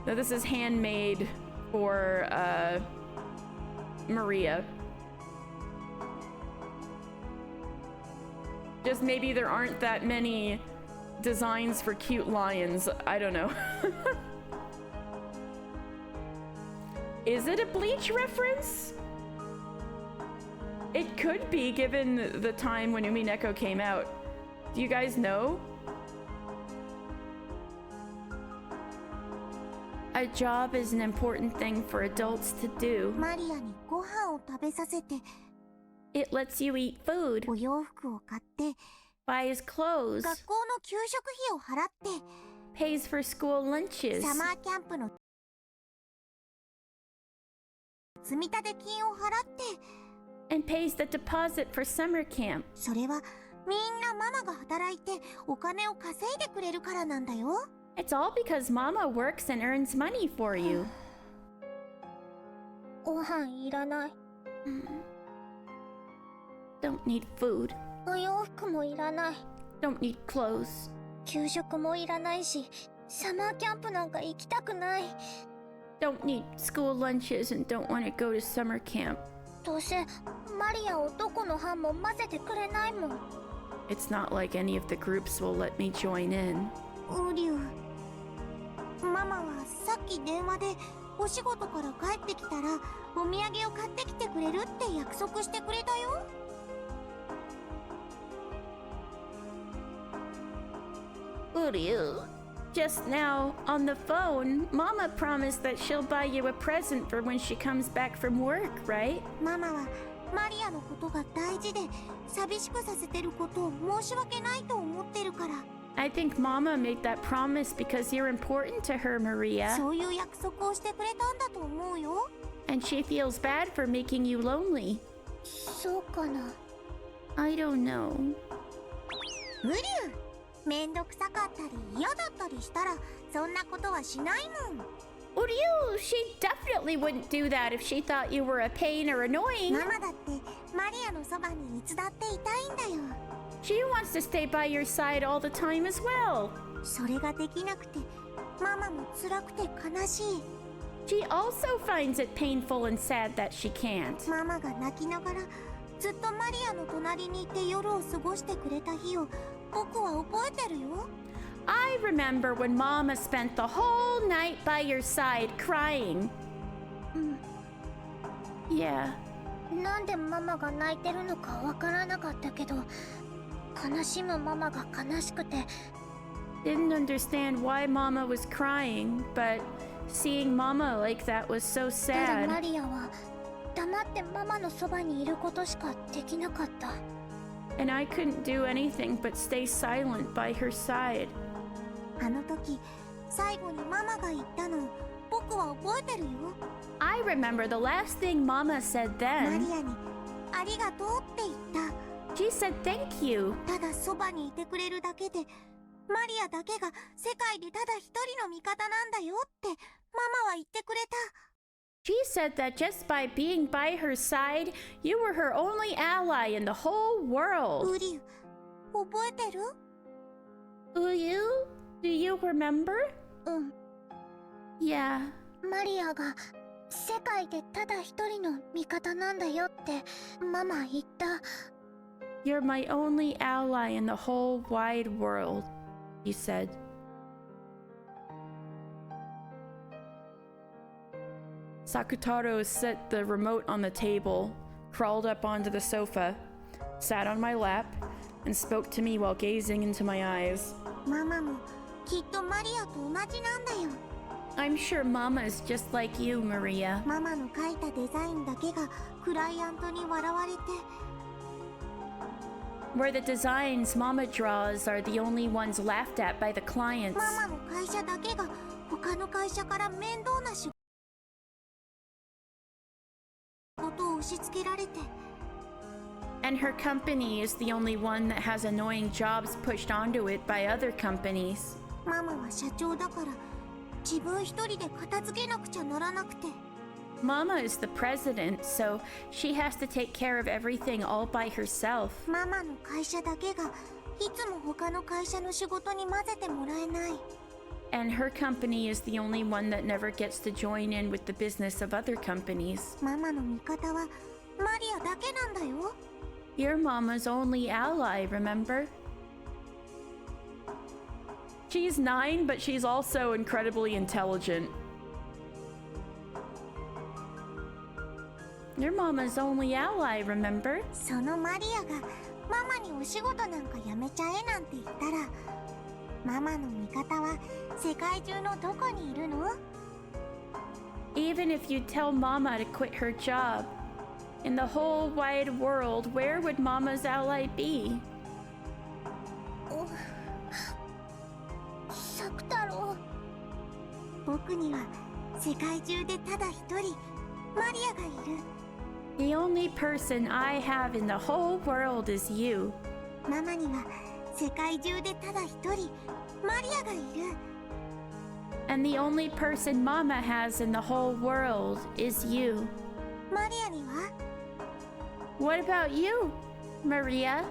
No, this is handmade for Maria. Just maybe there aren't that many designs for cute lions. I don't know. Is it a Bleach reference? It could be, given the time when Umineko came out. Do you guys know? A job is an important thing for adults to do.
マリアにご飯を食べさせて
It lets you eat food,
お洋服を買って
buys clothes,
学校の給食費を払って
pays for school lunches,
サマーキャンプの積立金を払って
and pays the deposit for summer camp.
それはみんなママが働いてお金を稼いでくれるからなんだよ
It's all because Mama works and earns money for you.
ご飯いらない
Don't need food.
お洋服もいらない
Don't need clothes.
給食もいらないしサマーキャンプなんか行きたくない
Don't need school lunches and don't want to go to summer camp.
どうせマリアをどこの班も混ぜてくれないもん
It's not like any of the groups will let me join in.
ウリュウママはさっき電話でお仕事から帰ってきたらお土産を買ってきてくれるって約束してくれたよ
Uryu, just now, on the phone, Mama promised that she'll buy you a present for when she comes back from work, right?
ママはマリアのことが大事で寂しくさせてることを申し訳ないと思ってるから
I think Mama made that promise because you're important to her, Maria.
そういう約束をしてくれたんだと思うよ
And she feels bad for making you lonely.
そうかな
I don't know.
ウリュウめんどくさかったり嫌だったりしたらそんなことはしないもん
Uryu, she definitely wouldn't do that if she thought you were a pain or annoying.
ママだってマリアのそばにいつだっていたいんだよ
She wants to stay by your side all the time as well.
それができなくてママも辛くて悲しい
She also finds it painful and sad that she can't.
ママが泣きながらずっとマリアの隣にいて夜を過ごしてくれた日を僕は覚えてるよ
I remember when Mama spent the whole night by your side crying. Yeah.
なんでママが泣いてるのかわからなかったけど悲しむママが悲しくて
Didn't understand why Mama was crying, but seeing Mama like that was so
ただマ
sad.
リアは黙ってママのそばにいることしかできなかった
And I couldn't do anything but stay silent by her side.
あの時最後にママが言ったの僕は覚えてるよ
I remember the last thing Mama said
マ
then.
リアにありがとうって言った
She said thank you.
ただそばにいてくれるだけでマリアだけが世界でただ一人の味方なんだよってママは言ってくれた
She said that just by being by her side, you were her only ally in the whole world.
ウリュウ覚えてる
Uyu, do you remember?
うん
Yeah.
マリアが世界でただ一人の味方なんだよってママ言った
You're my only ally in the whole wide world, he said. Sakutaro set the remote on the table, crawled up onto the sofa, sat on my lap, and spoke to me while gazing into my eyes.
ママもきっとマリアと同じなんだよ
I'm sure Mama is just like you, Maria.
ママの描いたデザインだけがクライアントに笑われて
Where the designs Mama draws are the only ones laughed at by the clients.
ママの会社だけが他の会社から面倒な仕事を押し付けられて
And her company is the only one that has annoying jobs pushed onto it by other companies.
ママは社長だから自分一人で片付けなくちゃならなくて
Mama is the president, so she has to take care of everything all by herself.
ママの会社だけがいつも他の会社の仕事に混ぜてもらえない。
And her company is the only one that never gets to join in with the business of other companies.
ママの味方はマリアだけなんだよ。
Your mama's only ally, remember? She's 9, but she's also incredibly intelligent. Your mama's only ally, remember?
そのマリアがママにお仕事なんかやめちゃえなんて言ったら、ママの味方は世界中のどこにいるの？
Even if you tell Mama to quit her job, in the whole wide world, where would Mama's ally be?
作太郎。僕には世界中でただ一人マリアがいる。
The only person I have in the whole world is you.
ママには世界中でただ一人マリアがいる。
And the only person Mama has in the whole world is you.
マリアには
What about you, Maria?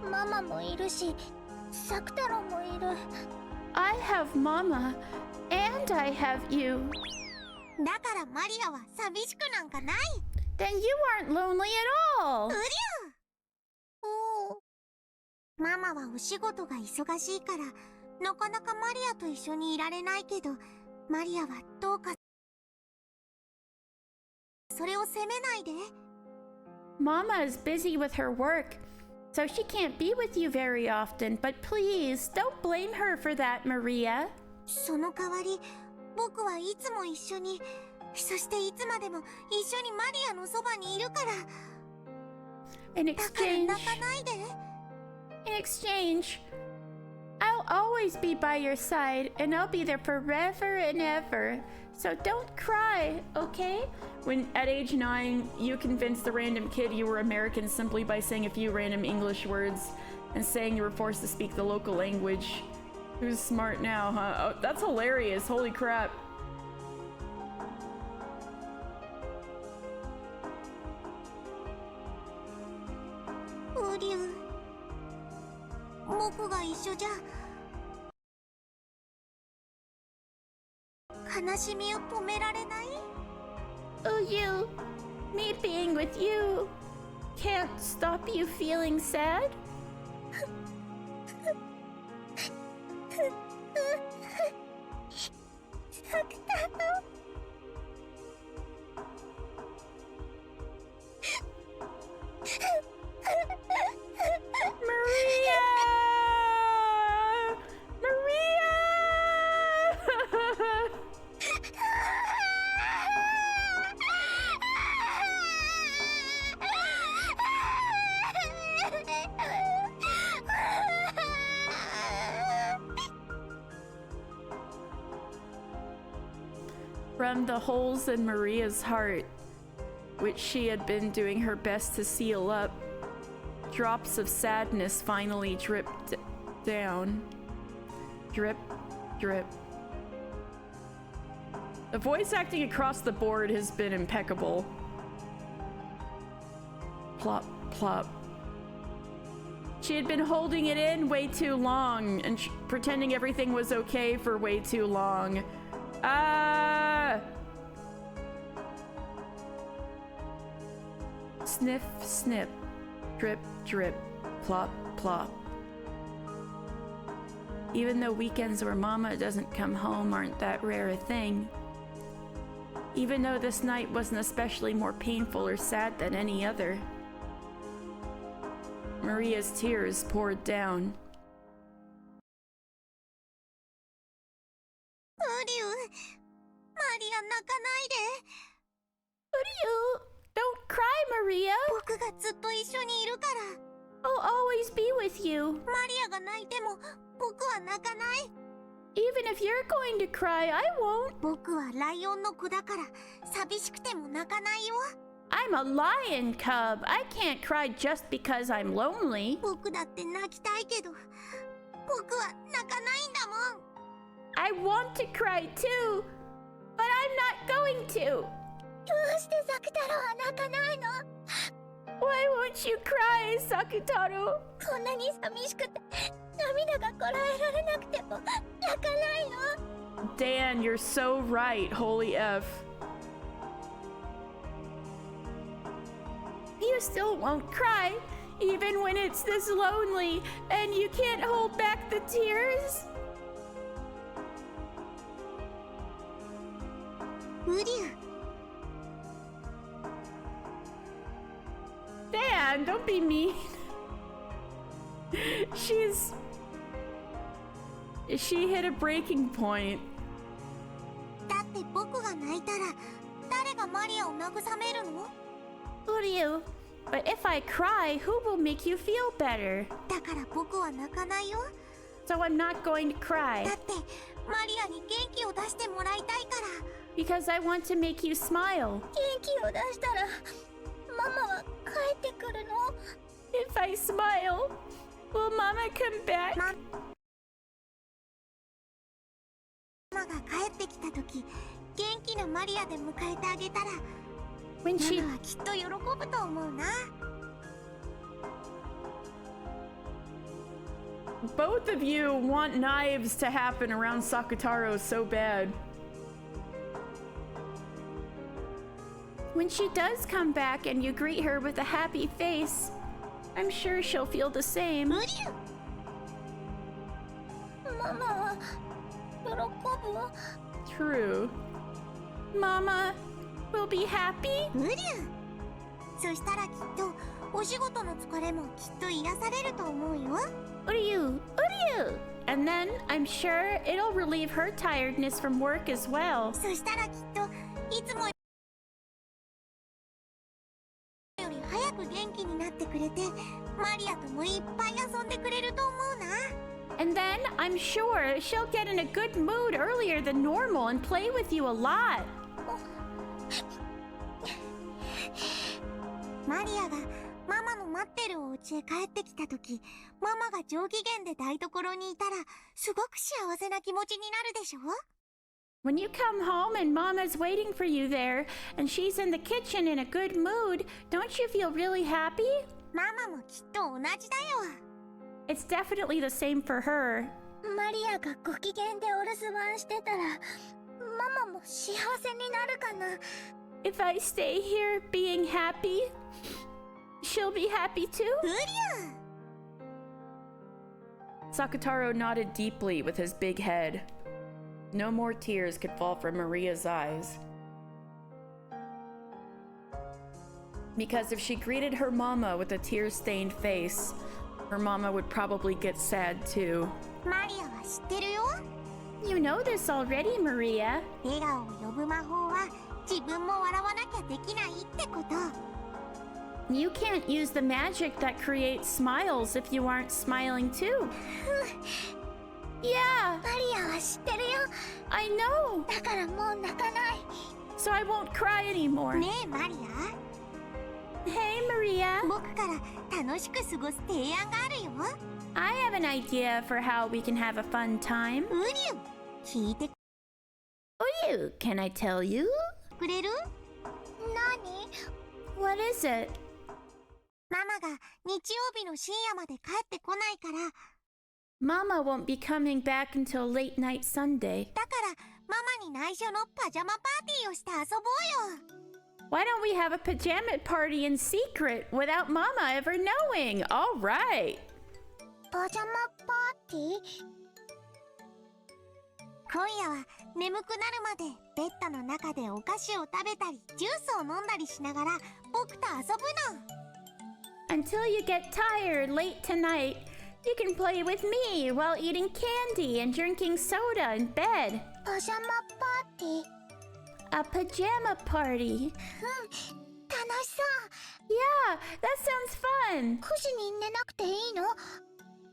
ママもいるし、作太郎もいる。
I have Mama, and I have you.
だからマリアは寂しくなんかない。
Then you aren't lonely at all.
うりゃ。おお。ママはお仕事が忙しいから、なかなかマリアと一緒にいられないけど、マリアはどうかそれを責めないで。
Mama is busy with her work, so she can't be with you very often, but please don't blame her for that, Maria.
その代わり、僕はいつも一緒に、そしていつまでも一緒にマリアのそばにいるから。
In
だから
exchange,
泣かないで。
in exchange, I'll always be by your side, and I'll be there forever and ever. So don't cry, okay? When at age 9, you convinced the random kid you were American simply by saying a few random English words and saying you were forced to speak the local language. Who's smart now, huh? Oh, that's hilarious. Holy crap.
Uryu, 僕が一緒じゃ悲しみを止められない？
Oh, you. Me being with you can't stop you feeling sad? Maria! Maria! From the holes in Maria's heart, which she had been doing her best to seal up, drops of sadness finally dripped down. Drip, drip. The voice acting across the board has been impeccable. Plop, plop. She had been holding it in way too long and pretending everything was okay for way too long. Ah! Sniff, snip. Drip, drip. Plop, plop. Even though weekends where Mama doesn't come home aren't that rare a thing. Even though this night wasn't especially more painful or sad than any other. Maria's tears poured down.
Uryu, マリア泣かないで。
Uryu, don't cry, Maria.
僕がずっと一緒にいるから。
I'll always be with you.
マリアが泣いても僕は泣かない。
Even if you're going to cry, I won't.
僕はライオンの子だから寂しくても泣かないよ。
I'm a lion cub. I can't cry just because I'm lonely.
僕だって泣きたいけど、僕は泣かないんだもん。
I want to cry too, but I'm not going to.
どうしてサクタロウは泣かないの？
Why won't you cry, Sakutaro?
こんなに寂しくて涙がこらえられなくても泣かないの？
Dan, you're so right, holy F. You still won't cry, even when it's this lonely, and you can't hold back the tears?
ウリュウ
Dan, don't be mean. She hit a breaking point.
だって僕が泣いたら誰がマリアを慰めるの？
Uryu, but if I cry, who will make you feel better?
だから僕は泣かないよ。
So I'm not going to cry
だってマリアに元気を出してもらいたいから。
because I want to make you smile.
元気を出したらママは帰ってくるの？
If I smile, will Mama come back?
ママが帰ってきた時元気なマリアで迎えてあげたら
When
マ
she
マはきっと喜ぶと思うな。
Both of you want knives to happen around Sakutaro so bad. When she does come back and you greet her with a happy face, I'm sure she'll feel the same.
ウリュウママは喜ぶ？
True. Mama will be happy?
ウリュウそしたらきっとお仕事の疲れもきっと癒されると思うよ。
Uryu, Uryu! And then I'm sure it'll relieve her tiredness from work as well.
そしたらきっといつもより早く元気になってくれてマリアともいっぱい遊んでくれると思うな。
And then I'm sure she'll get in a good mood earlier than normal and play with you a lot.
マリアがママの待ってるお家へ帰ってきた時ママが上機嫌で台所にいたらすごく幸せな気持ちになるでしょ？
When you come home and Mama's waiting for you there, and she's in the kitchen in a good mood, don't you feel really happy?
ママもきっと同じだよ。
It's definitely the same for her.
マリアがご機嫌でお留守番してたらママも幸せになるかな。
If I stay here being happy, she'll be happy too?
ウリュウ
Sakutaro nodded deeply with his big head. No more tears could fall from Maria's eyes. Because if she greeted her mama with a tear-stained face, her mama would probably get sad too.
マリアは知ってるよ。
You know this already, Maria.
笑顔を呼ぶ魔法は自分も笑わなきゃできないってこと。
You can't use the magic that creates smiles if you aren't smiling too. Yeah,
マリアは知ってるよ。
I know.
だからもう泣かない。
So I won't cry anymore.
ねえマリ
Hey, Maria.
ア、僕から楽しく過ごす提案があるよ。
I have an idea for how we can have a fun time.
ウリュウ聞いて
Uryu, can I tell you?
くれる？何？
What is it?
ママが日曜日の深夜まで帰ってこないから、
Mama won't be coming back until late night Sunday.
だからママに内緒のパジャマパーティーをして遊ぼうよ。
Why don't we have a pajama party in secret without Mama ever knowing? All right.
パジャマパーティー？今夜は眠くなるまでベッドの中でお菓子を食べたりジュースを飲んだりしながら僕と遊ぶの。
Until you get tired late tonight, you can play with me while eating candy and drinking soda in bed.
パジャマパーティー？
A pajama party.
楽しそう。
Yeah, that sounds fun.
9時に寝なくていいの？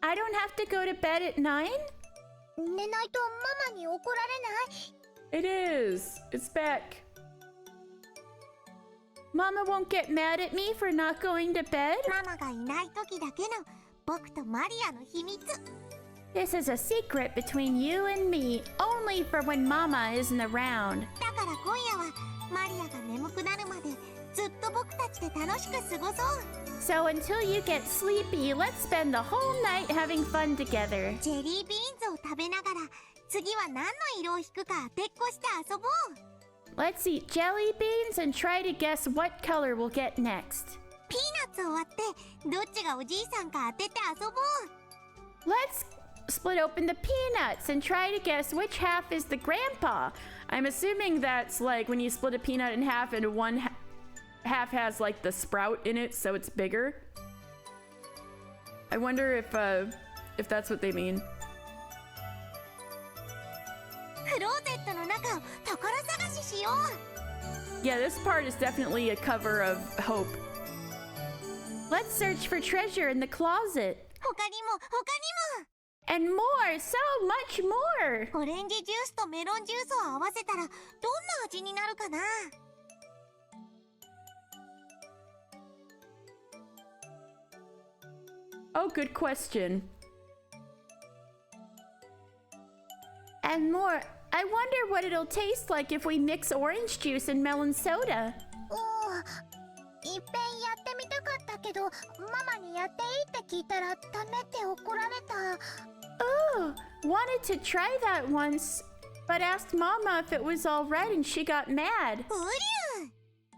I don't have to go to bed at 9?
寝ないとママに怒られない？
It is. It's back. Mama won't get mad at me for not going to bed?
ママがいない時だけの僕とマリアの秘密。
This is a secret between you and me, only for when Mama isn't around.
だから今夜はマリアが眠くなるまでずっと僕たちで楽しく過ごそう。
So until you get sleepy, let's spend the whole night having fun together.
ジェリービーンズを食べながら次は何の色を引くか当てっこして遊ぼう。
Let's eat jelly beans and try to guess what color we'll get next.
ピーナッツを割ってどっちがおじいさんか当てて遊ぼう。
Let's split open the peanuts and try to guess which half is the grandpa. I'm assuming that's like when you split a peanut in half and one half has like the sprout in it, so it's bigger. I wonder if that's what they mean.
クローゼットの中を宝探ししよう。
Yeah, this part is definitely a cover of Hope.
Let's search for treasure in the closet.
他にも他にも。
And more, so much more.
オレンジジュースとメロンジュースを合わせたらどんな味になるかな。
Oh, good question.
And more. I wonder what it'll taste like if we mix orange juice and melon soda.
いっぺんやってみたかったけどママにやっていいって聞いたらダメって怒られた。
Ooh, wanted to try that once, but asked Mama if it was all right and she got mad.
うりゅう。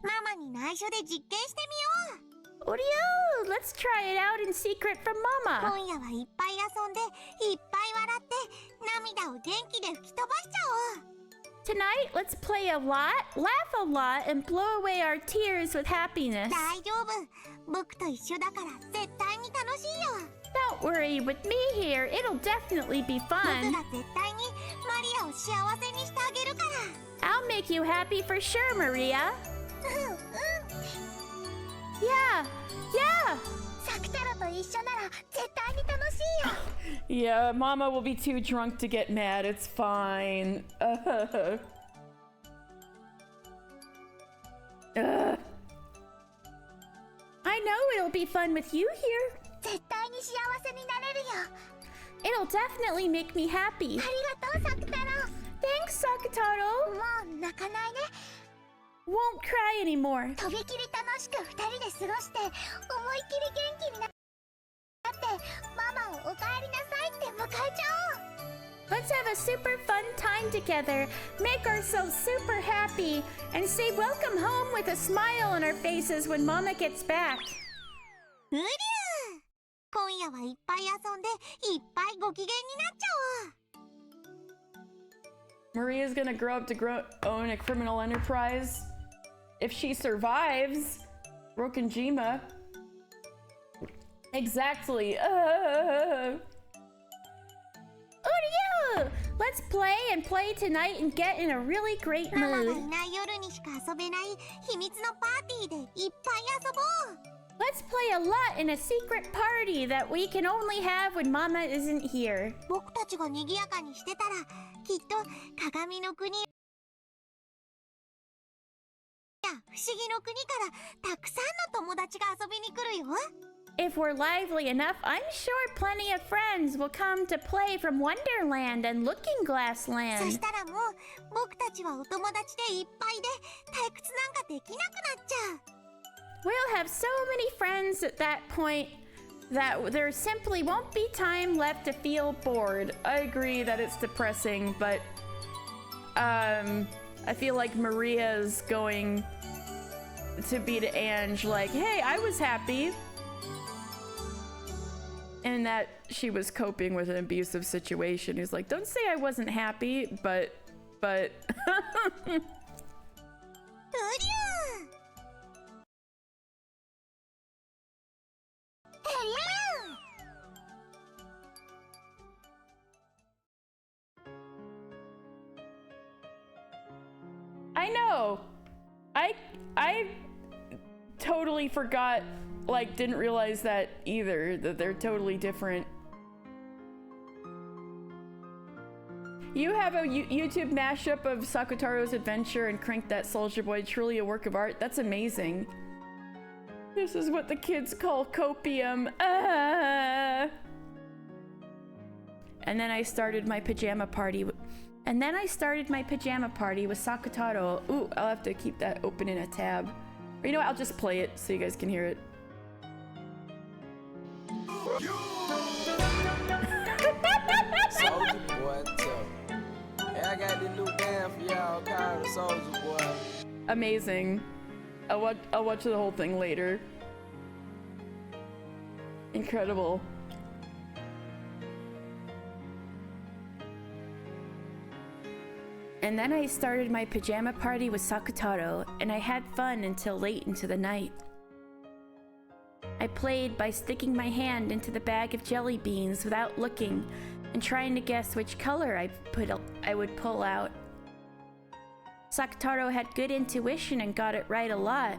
ママに内緒で実験してみよう。
Uryu, let's try it out in secret from Mama.
今夜はいっぱい遊んでいっぱい笑って涙を元気で吹き飛ばしちゃおう。
Tonight, let's play a lot, laugh a lot, and blow away our tears with happiness.
大丈夫。僕と一緒だから絶対に楽しいよ。
Don't worry, with me here, it'll definitely be
僕
fun.
が絶対にマリアを幸せにしてあげるから。
I'll make you happy for sure, Maria.
うんうん。
Yeah, yeah.
サクタロと一緒なら絶対に楽しいよ。
Yeah, Mama will be too drunk to get mad. It's fine.
I know it'll be fun with you here.
絶対に幸せになれるよ。
It'll definitely make me happy.
ありがとうサクタロ。
Thanks, Sakataro.
もう泣かないね。
Won't cry anymore.
とびきり楽しく二人で過ごして思いっきり元気になってママをおかえりなさいって迎えちゃおう。
Let's have a super fun time together, make ourselves super happy, and say welcome home with a smile on our faces when Mama gets back.
うりゅう。今夜はいっぱい遊んでいっぱいご機嫌になっちゃおう。
Maria's gonna grow up to own a criminal enterprise. If she survives Rokonjima. Exactly.
Uryu! Let's play and play tonight and get in a really great
ママがい
mood.
ない夜にしか遊べない秘密のパーティーでいっぱい遊ぼう。
Let's play a lot in a secret party that we can only have when Mama isn't here.
僕たちが賑やかにしてたらきっと鏡の国や不思議の国からたくさんの友達が遊びに来るよ。
If we're lively enough, I'm sure plenty of friends will come to play from Wonderland and Looking Glass
そ
Land.
したらもう僕たちはお友達でいっぱいで退屈なんかできなくなっちゃう。
We'll have so many friends at that point that there simply won't be time left to feel
Bored. I agree that it's depressing, but I feel like Maria's going to be to Ange like, hey, I was happy. And that she was coping with an abusive situation. He's like, don't say I wasn't happy, but
うりゅう。
I know. I totally forgot, like didn't realize that either, that they're totally different. You have a YouTube mashup of Sakutaro's adventure and Crank That Soldier Boy, truly a work of art. That's amazing. This is what the kids call copium.
And then I started my pajama party with Sakutaro. Ooh, I'll have to keep that open in a tab. Or you know what, I'll just play it so you guys can hear it.
Soldier boy, hey, I got this new band for y'all called Soldier Boy.
Amazing. I'll watch the whole thing later. Incredible. And then I started my pajama party with Sakutaro, and I had fun until late into the night. I played by sticking my hand into the bag of jelly beans without looking and trying to guess which color I would pull out. Sakutaro had good intuition and got it right a lot.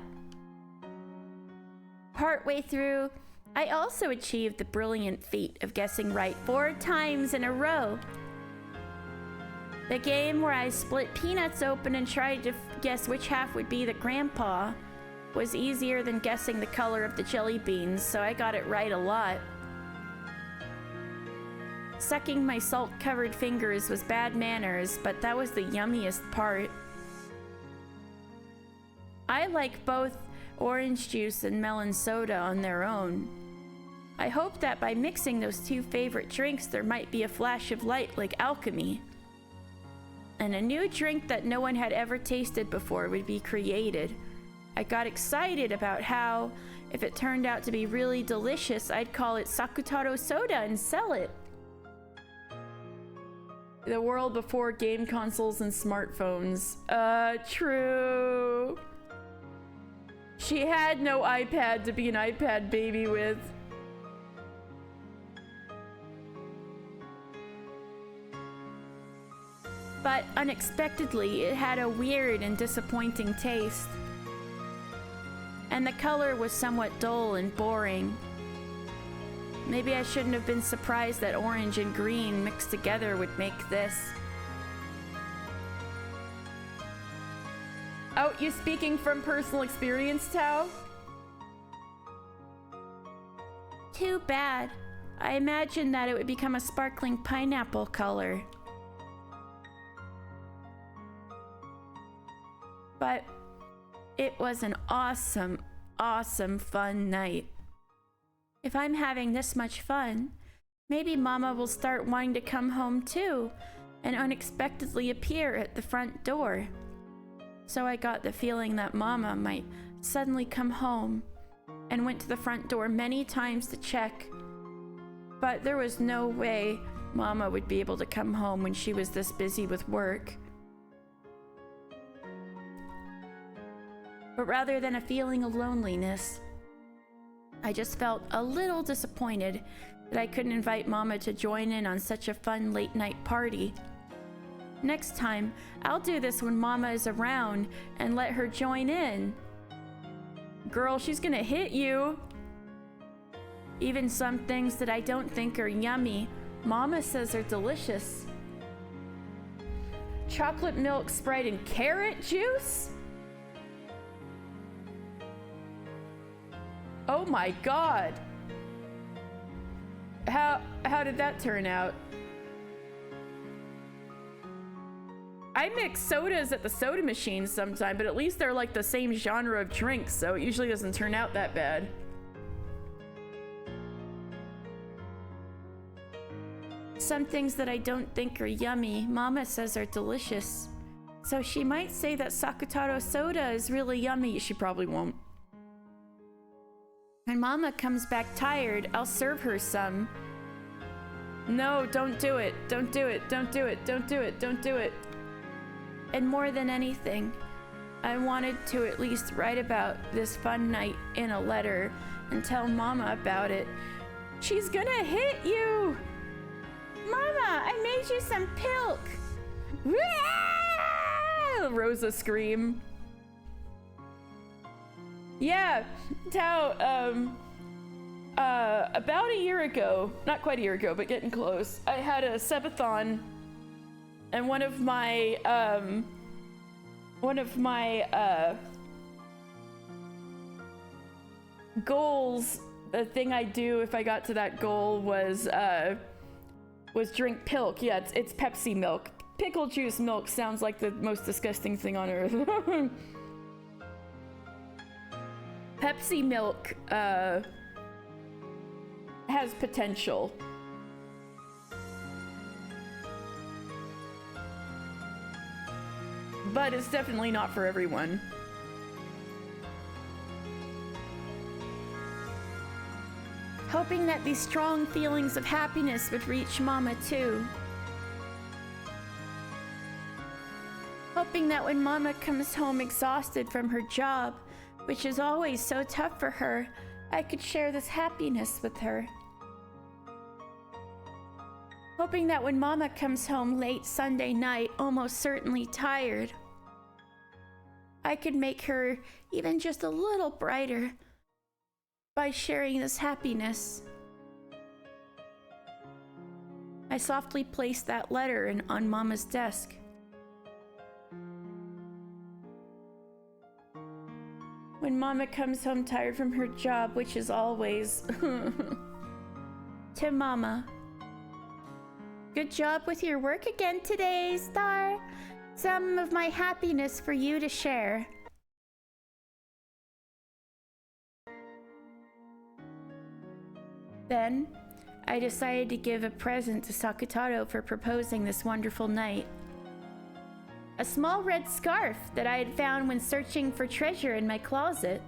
Partway through, I also achieved the brilliant feat of guessing right 4 times in a row. The game where I split peanuts open and tried to guess which half would be the grandpa was easier than guessing the color of the jelly beans, so I got it right a lot. Sucking my salt-covered fingers was bad manners, but that was the yummiest part. I like both orange juice and melon soda on their own. I hope that by mixing those 2 favorite drinks there might be a flash of light like alchemy. And a new drink that no one had ever tasted before would be created. I got excited about how, if it turned out to be really delicious, I'd call it Sakutaro Soda and sell it. The world before game consoles and smartphones. True. She had no iPad to be an iPad baby with. But unexpectedly, it had a weird and disappointing taste. And the color was somewhat dull and boring. Maybe I shouldn't have been surprised that orange and green mixed together would make this. Oh, you speaking from personal experience, Tao? Too bad. I imagined that it would become a sparkling pineapple color. But it was an awesome, awesome fun night. If I'm having this much fun, maybe Mama will start wanting to come home too and unexpectedly appear at the front door. So I got the feeling that Mama might suddenly come home and went to the front door many times to check. But there was no way Mama would be able to come home when she was this busy with work. But rather than a feeling of loneliness, I just felt a little disappointed that I couldn't invite Mama to join in on such a fun late night party. Next time, I'll do this when Mama is around and let her join in. Girl, she's gonna hit you. Even some things that I don't think are yummy, Mama says are delicious. Chocolate milk Sprite and carrot juice? Oh my god. How did that turn out? I mix sodas at the soda machine sometime, but at least they're like the same genre of drinks, so it usually doesn't turn out that bad. Some things that I don't think are yummy, Mama says are delicious. So she might say that Sakutaro soda is really yummy. She probably won't. When Mama comes back tired, I'll serve her some. No, don't do it. Don't do it. Don't do it. Don't do it. Don't do it. And more than anything, I wanted to at least write about this fun night in a letter and tell Mama about it. She's gonna hit you! Mama, I made you some pilk! Rosa scream. Yeah, Tao, about a year ago, not quite a year ago, but getting close, I had a subathon, and one of my goals, the thing I'd do if I got to that goal was
was drink pilk. Yeah, it's Pepsi milk. Pickle juice milk sounds like the most disgusting thing on earth. Pepsi milk has potential. But it's definitely not for everyone.
Hoping that these strong feelings of happiness would reach Mama too. Hoping that when Mama comes home exhausted from her job, which is always so tough for her, I could share this happiness with her. Hoping that when Mama comes home late Sunday night, almost certainly tired, I could make her even just a little brighter by sharing this happiness. I softly placed that letter on Mama's desk. When Mama comes home tired from her job, which is always to Mama. Good job with your work again today, Star. Some of my happiness for you to share. Then, I decided to give a present to Sakutaro for proposing this wonderful night. A small red scarf that I had found when searching for treasure in my closet.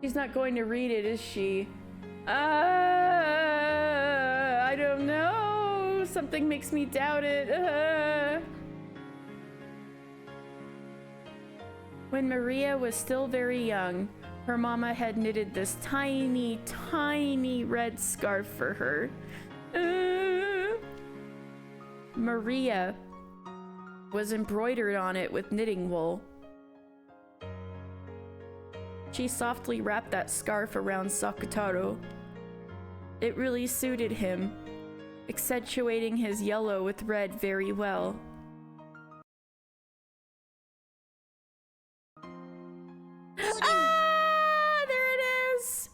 She's not going to read it, is she? I don't know. Something makes me doubt it. When Maria was still very young, her mama had knitted this tiny, tiny red scarf for her. Maria was embroidered on it with knitting wool. She softly wrapped that scarf around Sakutaro. It really suited him, accentuating his yellow with red very well. Ah, there it is!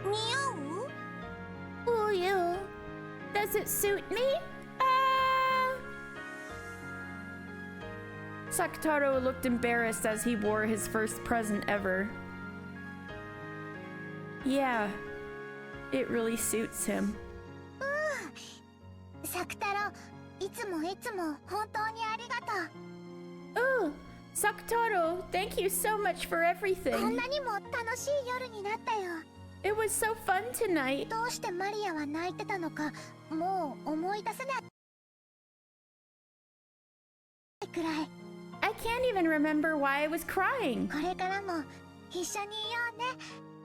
Meow?
Oh, you. Does it suit me?
Sakutaro looked embarrassed as he wore his first present ever. Yeah, it really suits him.
サクタロ、いつも本当にありがとう。
Oh, Sakutaro, thank you so much for
こん
everything.
なにも楽しい夜になったよ。
It was so fun tonight.
どうしてマリアは泣いてたのか、もう思い出せないくらい。
I can't even remember why I was crying.
これからも一緒にいようね。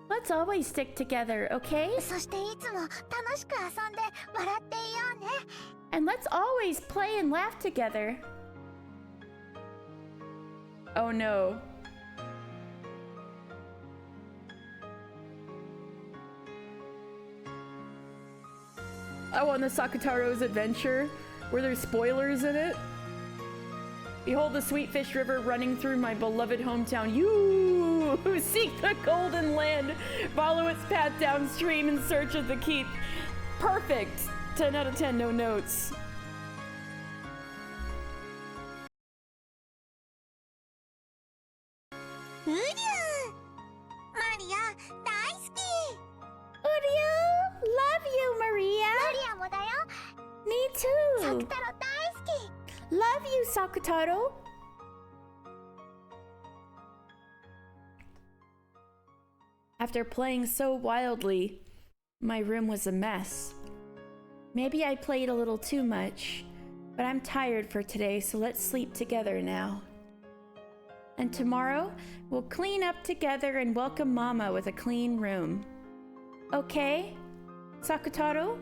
Let's always stick together, okay?
そしていつも楽しく遊んで笑っていようね。
And let's always play and laugh together.
Oh no. I want the Sakutaro's adventure where there's spoilers in it. Behold the sweet fish river running through my beloved hometown. You who seek the golden land, follow its path downstream in search of the keep. Perfect. 10 out of 10, no notes.
Uryu! Maria, 大好き!
Uryu, love you, Maria.
マリアもだよ。
Me
サ
too.
クタロ大好き。
Love you, Sakutaro.
After playing so wildly, my room was a mess.
Maybe I played a little too much, but I'm tired for today, so let's sleep together now. And tomorrow, we'll clean up together and welcome Mama with a clean room. Okay? Sakutaro?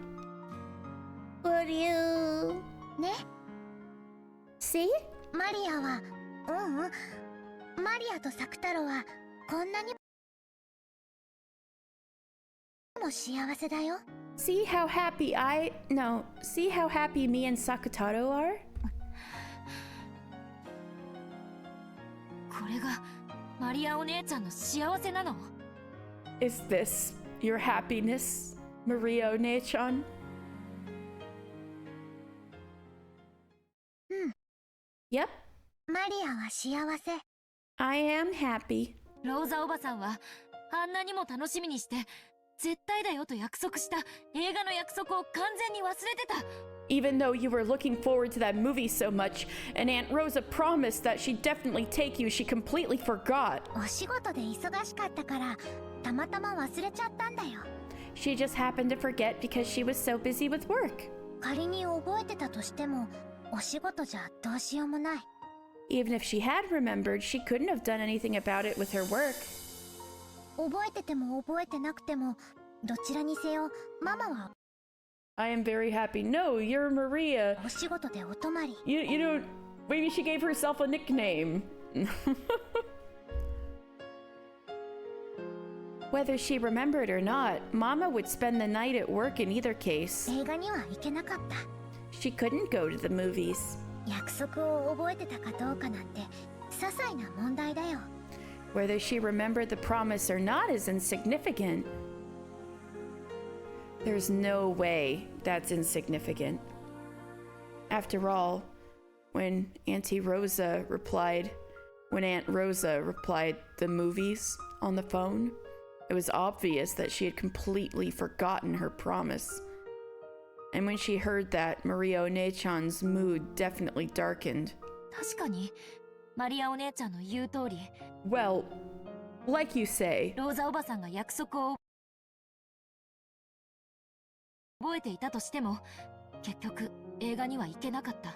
Uryu. ね。
See?
マリアは、マリアとサクタロはこんなにも幸せだよ。
See how happy see how happy me and Sakutaro are?
これがマリアお姉ちゃんの幸せなの？
Is this your happiness, Maria Onechan? Yep,
マリアは幸せ。
I am happy.
ローザおばさんはあんなにも楽しみにして絶対だよと約束した映画の約束を完全に忘れてた。
Even though you were looking forward to that movie so much, and Aunt Rosa promised that she'd definitely take you, she completely forgot.
お仕事で忙しかったからたまたま忘れちゃったんだよ。
She just happened to forget because she was so busy with work.
仮に覚えてたとしてもお仕事じゃどうしようもない。
Even if she had remembered, she couldn't have done anything about it with her work.
覚えてても覚えてなくてもどちらにせよママは
I am very happy. No, you're Maria.
お仕事でお泊まり。
You don't... Maybe she gave herself a nickname. Whether she remembered or not, Mama would spend the night at work in either case.
映画には行けなかった。
She couldn't go to the movies.
約束を覚えてたかどうかなんて些細な問題だよ。
Whether she remembered the promise or not is insignificant. There's no way that's insignificant. After all, when Aunt Rosa replied the movies on the phone, it was obvious that she had completely forgotten her promise. And when she heard that, Maria Onechan's mood definitely darkened.
確かにマリアお姉ちゃんの言う通り、
Well, like you say,
ローザおばさんが約束を覚えていたとしても結局映画には行けなかった。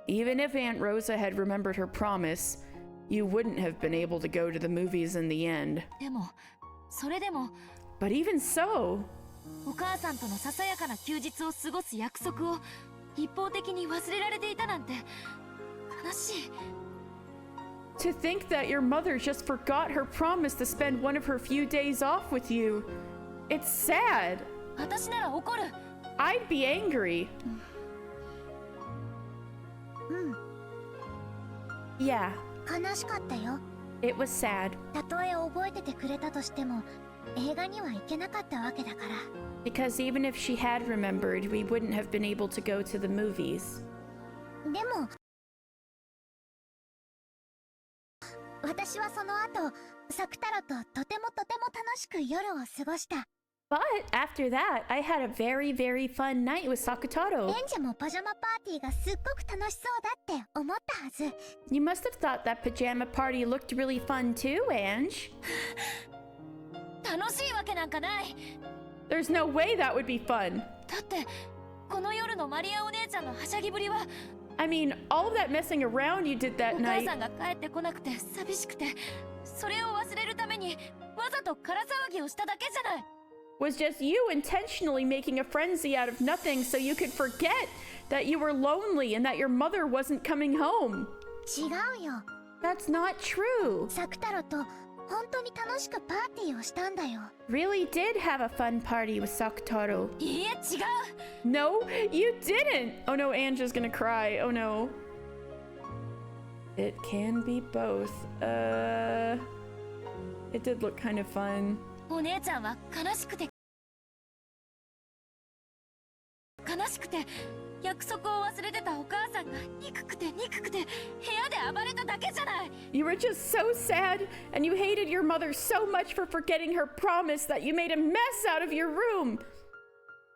even if Aunt Rosa had remembered her promise, you wouldn't have been able to go to the movies in the end.
でもそれでも
But even so,
お母さんとのささやかな休日を過ごす約束を一方的に忘れられていたなんて悲しい。
to think that your mother just forgot her promise to spend one of her few days off with you, it's sad.
私なら怒る。
I'd be angry.
うん。
Yeah,
悲しかったよ。
it was sad.
たとえ覚えててくれたとしても映画には行けなかったわけだから。
Because even if she had remembered, we wouldn't have been able to go to the movies.
でも私はその後サク太郎ととても楽しく夜を過ごした。
But after that, I had a very, very fun night with Sakutaro.
レンジャもパジャマパーティーがすっごく楽しそうだって思ったはず。
You must have thought that pajama party looked really fun too, Ange.
楽しいわけなんかない。
There's no way that would be fun.
だってこの夜のマリアお姉ちゃんのはしゃぎぶりは
I mean, all of that messing around you did that
お母
night
さんが帰ってこなくて寂しくてそれを忘れるためにわざと空騒ぎをしただけじゃない。
was just you intentionally making a frenzy out of nothing so you could forget that you were lonely and that your mother wasn't coming home.
違うよ。
That's not true.
サク太郎と本当に楽しくパーティーをしたんだよ。
Really did have a fun party with Sakutaro.
いいえ違う。
No, you didn't. Oh no, Ange's gonna cry. Oh no. It can be both. It did look kind of fun.
お姉ちゃんは悲しくて約束を忘れてたお母さんが憎くて部屋で暴れただけじゃない。
You were just so sad, and you hated your mother so much for forgetting her promise that you made a mess out of your room.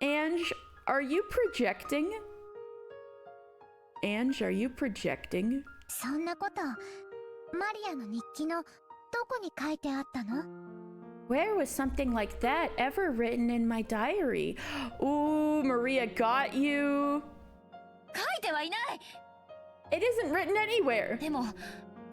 Ange, are you projecting? Ange, are you projecting?
そんなことマリアの日記のどこに書いてあったの？
Where was something like that ever written in my diary? Ooh, Maria got you.
書いてはいない。
It isn't written anywhere.
でも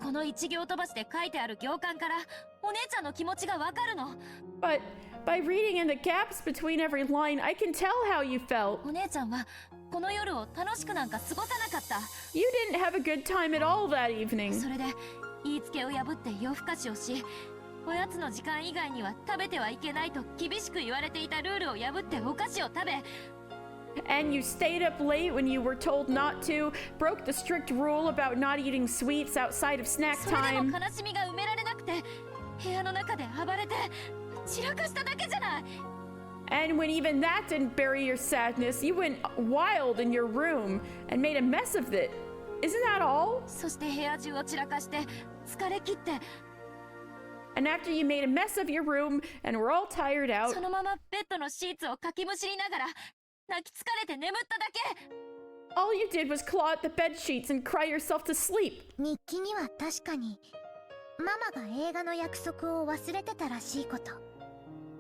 この一行飛ばしで書いてある行間からお姉ちゃんの気持ちがわかるの。
But by reading in the gaps between every line, I can tell how you felt.
お姉ちゃんはこの夜を楽しくなんか過ごさなかった。
You didn't have a good time at all that evening.
それで言いつけを破って夜更かしをし、おやつの時間以外には食べてはいけないと厳しく言われていたルールを破ってお菓子を食べ、
And you stayed up late when you were told not to, broke the strict rule about not eating sweets outside of snack
それでも
time.
悲しみが埋められなくてって部屋の中で暴れて散らかしただけじゃない。
And when even that didn't bury your sadness, you went wild in your room and made a mess of it. Isn't that all?
そして部屋中を散らかして疲れ切って
And after you made a mess of your room and were all tired out,
そのままベッドのシーツをかきむしりながら泣き疲れて眠っただけ。
all you did was claw at the bed sheets and cry yourself to sleep.
日記には確かにママが映画の約束を忘れてたらしいこと。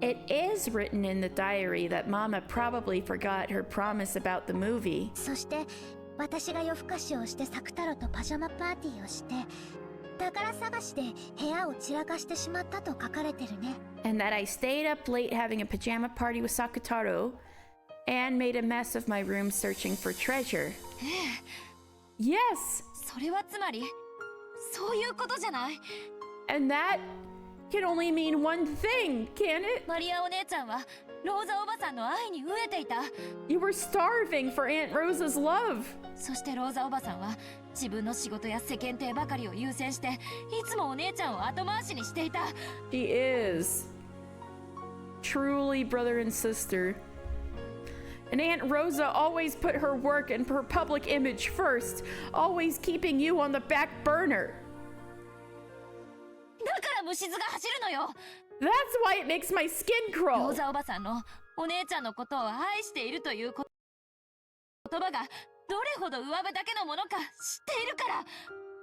It is written in the diary that Mama probably forgot her promise about the movie.
そして私が夜更かしをしてサク太郎とパジャマパーティーをして宝探しで部屋を散らかしてしまったと書かれてるね。
And that I stayed up late having a pajama party with Sakutaro and made a mess of my room searching for treasure. Yes!
それはつまりそういうことじゃない。
And that can only mean one thing, can it?
マリアお姉ちゃんはローザおばさんの愛に飢えていた。
You were starving for Aunt Rosa's love.
そしてローザおばさんは自分の仕事や世間体ばかりを優先していつもお姉ちゃんを後回しにしていた。
She is truly brother and sister. And Aunt Rosa always put her work and her public image first, always keeping you on the back burner.
だから虫唾が走るのよ。
That's why it makes my skin
ロ
crawl.
ーザおばさんのお姉ちゃんのことを愛しているという言葉がどれほど上辺だけのものか知っているから。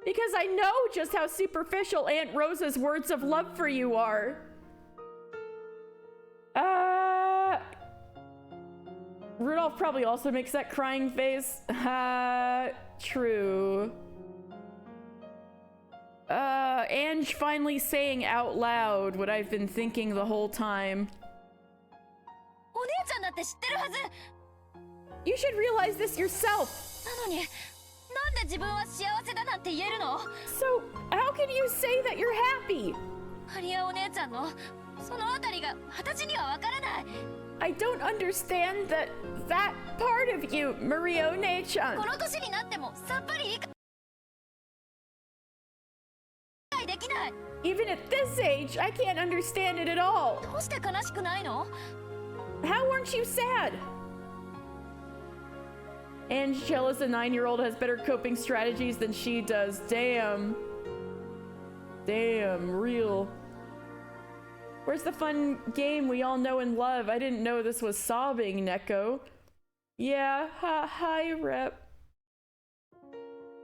Because I know just how superficial Aunt Rosa's words of love for you are. Rudolph probably also makes that crying face. True. Ange finally saying out loud what I've been thinking the whole time.
お姉ちゃんだって知ってるはず。
You should realize this yourself.
なのになんで自分は幸せだなんて言えるの？
So, how can you say that you're happy?
マリアお姉ちゃんのそのあたりが私にはわからない。
I don't understand that part of you, Maria One-chan.
この年になってもさっぱり理解できない。
Even at this age, I can't understand it at all.
どうして悲しくないの？
How weren't you sad? Angela, as a 9-year-old, has better coping strategies than she does. Damn. Damn, real. Where's the fun game we all know and love? I didn't know this was sobbing, Neko. Yeah, hi, Rep.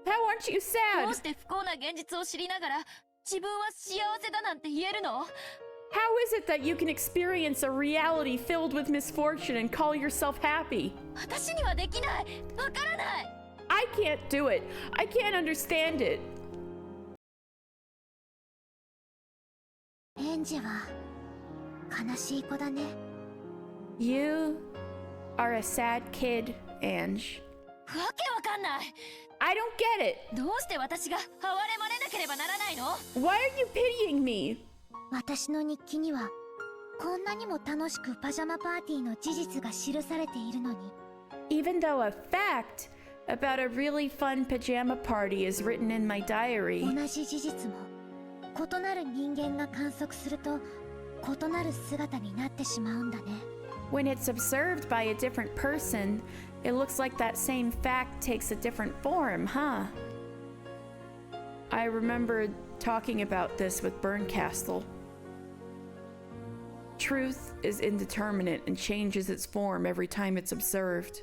How aren't you
ど
sad?
うして不幸な現実を知りながら自分は幸せだなんて言えるの？
How is it that you can experience a reality filled with misfortune and call yourself happy?
私にはできない。わからない。
I can't do it. I can't understand it.
エンジは悲しい子だね。
You are a sad kid, Ange.
わけわかんない。
I don't get it.
どうして私が哀れまれなければならないの？
Why are you pitying me?
私の日記にはこんなにも楽しくパジャマパーティーの事実が記されているのに。
Even though a fact about a really fun pajama party is written in my diary,
同じ事実も異なる人間が観測すると異なる姿になってしまうんだね。
when it's observed by a different person, it looks like that same fact takes a different form, huh? I remember talking about this with Berncastle. Truth is indeterminate and changes its form every time it's observed.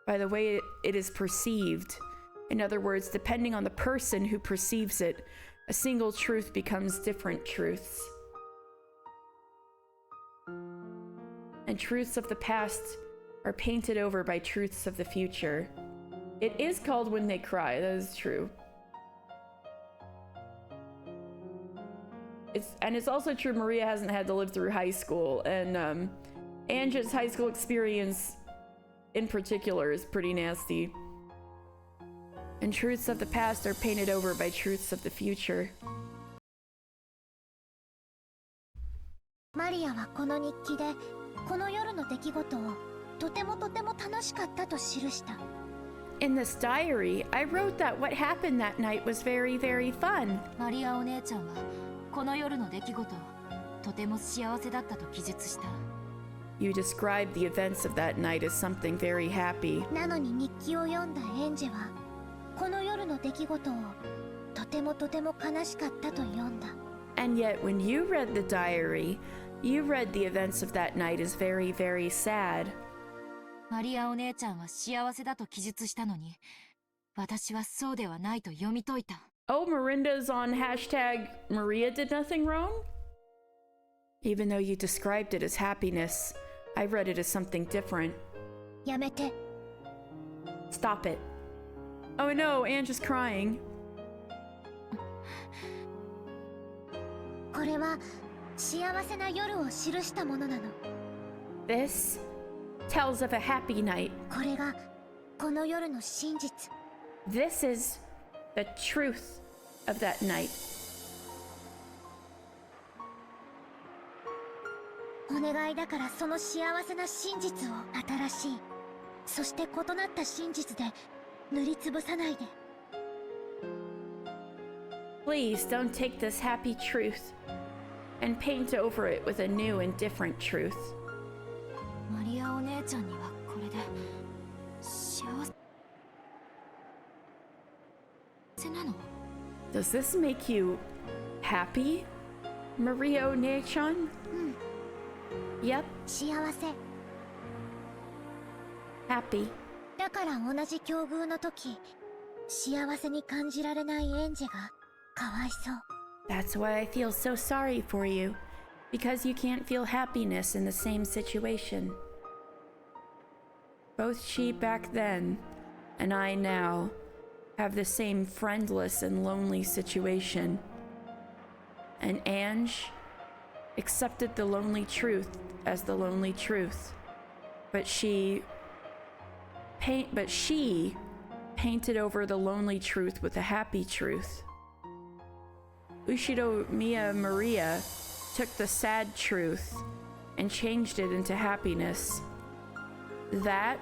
By the way it is perceived. In other words, depending on the person who perceives it, a single truth becomes different truths. And truths of the past are painted over by truths of the future. It is called When They Cry, that is true. It's also true Maria hasn't had to live through high school, and Anja's high school experience in particular is pretty nasty. And truths of the past are painted over by truths of the future.
マリアはこの日記でこの夜の出来事をとても楽しかったと記した。
In this diary, I wrote that what happened that night was very, very fun.
マリアお姉ちゃんはこの夜の出来事をとても幸せだったと記述した。
You described the events of that night as something very happy.
なのに日記を読んだエンジェはこの夜の出来事をとてもとても悲しかったと読んだ。
And yet, when you read the diary, you read the events of that night as very, very sad.
マリアお姉ちゃんは幸せだと記述したのに、私はそうではないと読み解いた。
Oh, Miranda's on hashtag Maria did nothing wrong? Even though you described it as happiness, I read it as something different.
やめて。
Stop it. Oh no, Ange is crying.
これは幸せな夜を記したものなの。
This tells of a happy night.
これがこの夜の真実。
This is the truth of that night.
お願いだからその幸せな真実を新しい、そして異なった真実で塗りつぶさないで。
Please don't take this happy truth and paint over it with a new and different truth.
マリアお姉ちゃんにはこれで幸せなの？
Does this make you happy, Maria Onechan?
うん。
Yep,
幸せ。
happy.
だから同じ境遇の時、幸せに感じられないエンジェがかわいそう。
That's why I feel so sorry for you, because you can't feel happiness in the same situation. Both she back then and I now have the same friendless and lonely situation. And Ange accepted the lonely truth as the lonely truth. But she painted over the lonely truth with a happy truth. Ushido Mia Maria took the sad truth and changed it into happiness. That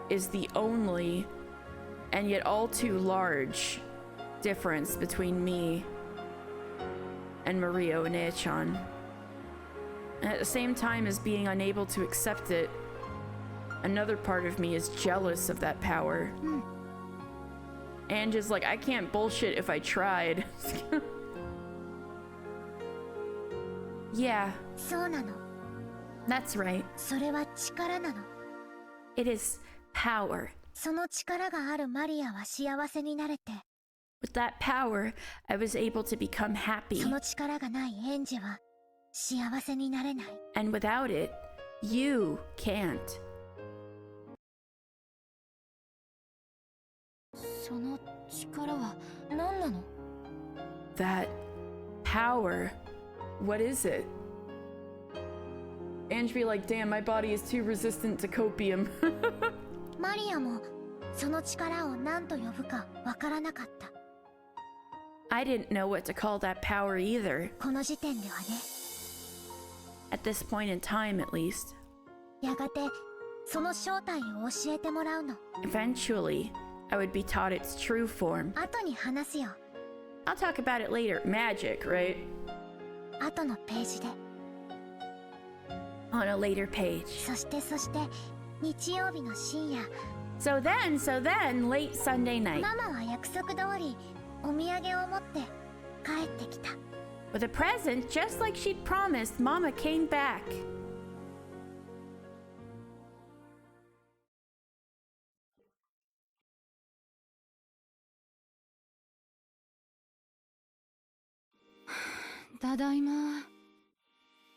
is the only and yet all too large difference between me and Maria Onechan. And at the same time as being unable to accept it, another part of me is jealous of that power. And just like, I can't bullshit if I tried. Yeah.
そうなの。
That's right.
それは力なの。
It is power.
その力があるマリアは幸せになれて、
With that power, I was able to become happy.
その力がないエンジェは幸せになれない。
And without it, you can't.
その力は何なの？
That power, what is it? Ange be like, damn, my body is too resistant to copium.
マリアもその力を何と呼ぶかわからなかった。
I didn't know what to call that power either.
この時点ではね。
At this point in time, at least.
やがてその正体を教えてもらうの。
Eventually, I would be taught its true form.
後に話すよ。
I'll talk about it later. Magic, right?
後のページで。
On a later page.
そして日曜日の深夜。
So then, late Sunday night.
ママは約束通りお土産を持って帰ってきた。
With a present, just like she'd promised, Mama came back.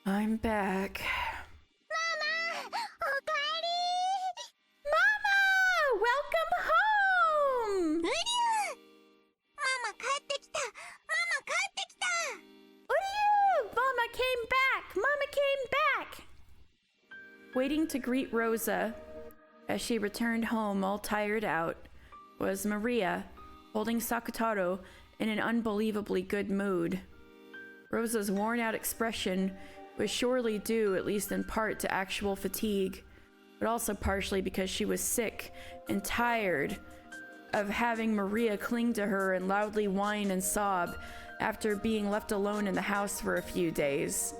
I'm back.
Mama! おかえり
Mama! Welcome home!
うりゅうママ帰ってきたママ帰ってきた
Uryu! Mama came back! Mama came back! Waiting to greet Rosa as she returned home all tired out was Maria, holding Sakutaro in an unbelievably good mood. Rosa's worn-out expression was surely due, at least in part, to actual fatigue, but also partially because she was sick and tired of having Maria cling to her and loudly whine and sob after being left alone in the house for a few days.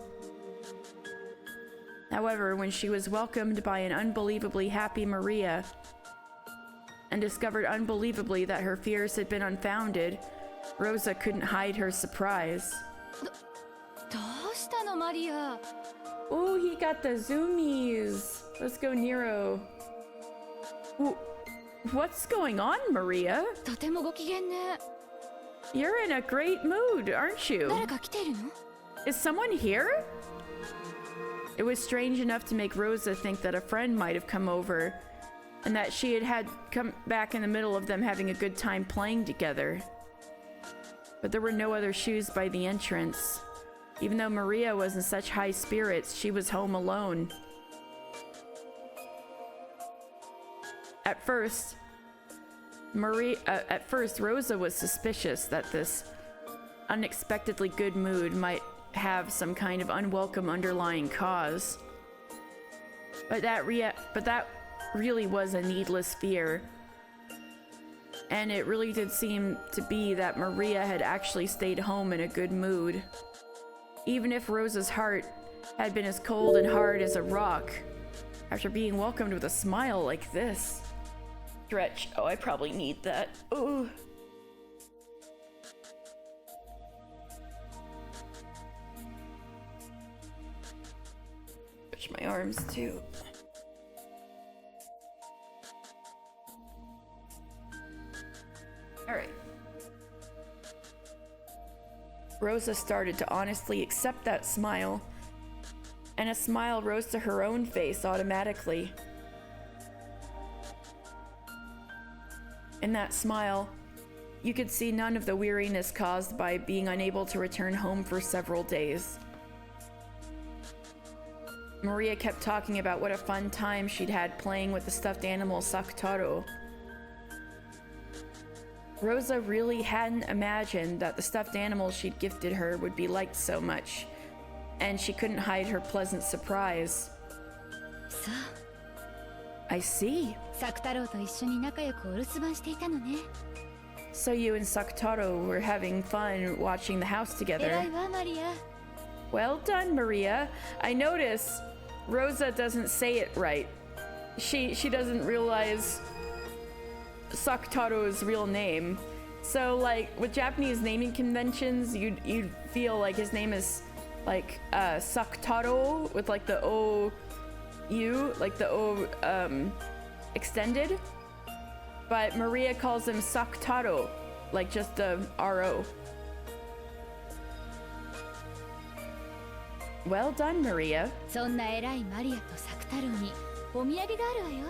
However, when she was welcomed by an unbelievably happy Maria and discovered unbelievably that her fears had been unfounded, Rosa couldn't hide her surprise.
どうしたのマリア
Oh, he got the zoomies. Let's go, Nero. Ooh, what's going on, Maria?
とてもご機嫌ね
You're in a great mood, aren't you?
誰か来てるの
Is someone here? It was strange enough to make Rosa think that a friend might have come over, and that she had come back in the middle of them having a good time playing together. But there were no other shoes by the entrance. Even though Maria was in such high spirits, she was home alone. At first, Rosa was suspicious that this unexpectedly good mood might have some kind of unwelcome underlying cause. But that really was a needless fear. And it really did seem to be that Maria had actually stayed home in a good mood. Even if Rosa's heart had been as cold and hard as a rock, after being welcomed with a smile like this. Stretch. Oh, I probably need that. Ooh. Stretch my arms too. All right. Rosa started to honestly accept that smile, and a smile rose to her own face automatically. In that smile, you could see none of the weariness caused by being unable to return home for several days. Maria kept talking about what a fun time she'd had playing with the stuffed animal Sakutaro. Rosa really hadn't imagined that the stuffed animal she'd gifted her would be liked so much, and she couldn't hide her pleasant surprise. I see.
サク太郎と一緒に仲良くお留守番していたのね
So you and Sakutaro were having fun watching the house
偉
together.
いわマリア
Well done, Maria. I notice Rosa doesn't say it right. She doesn't realize Sakutaro's real name. So like with Japanese naming conventions, you'd feel like his name is like Sakutaro with like the O U, like the O extended. But Maria calls him Sakutaro, like just the R-O. Well done, Maria.
そんな偉いマリアとサク太郎にお土産があるわよ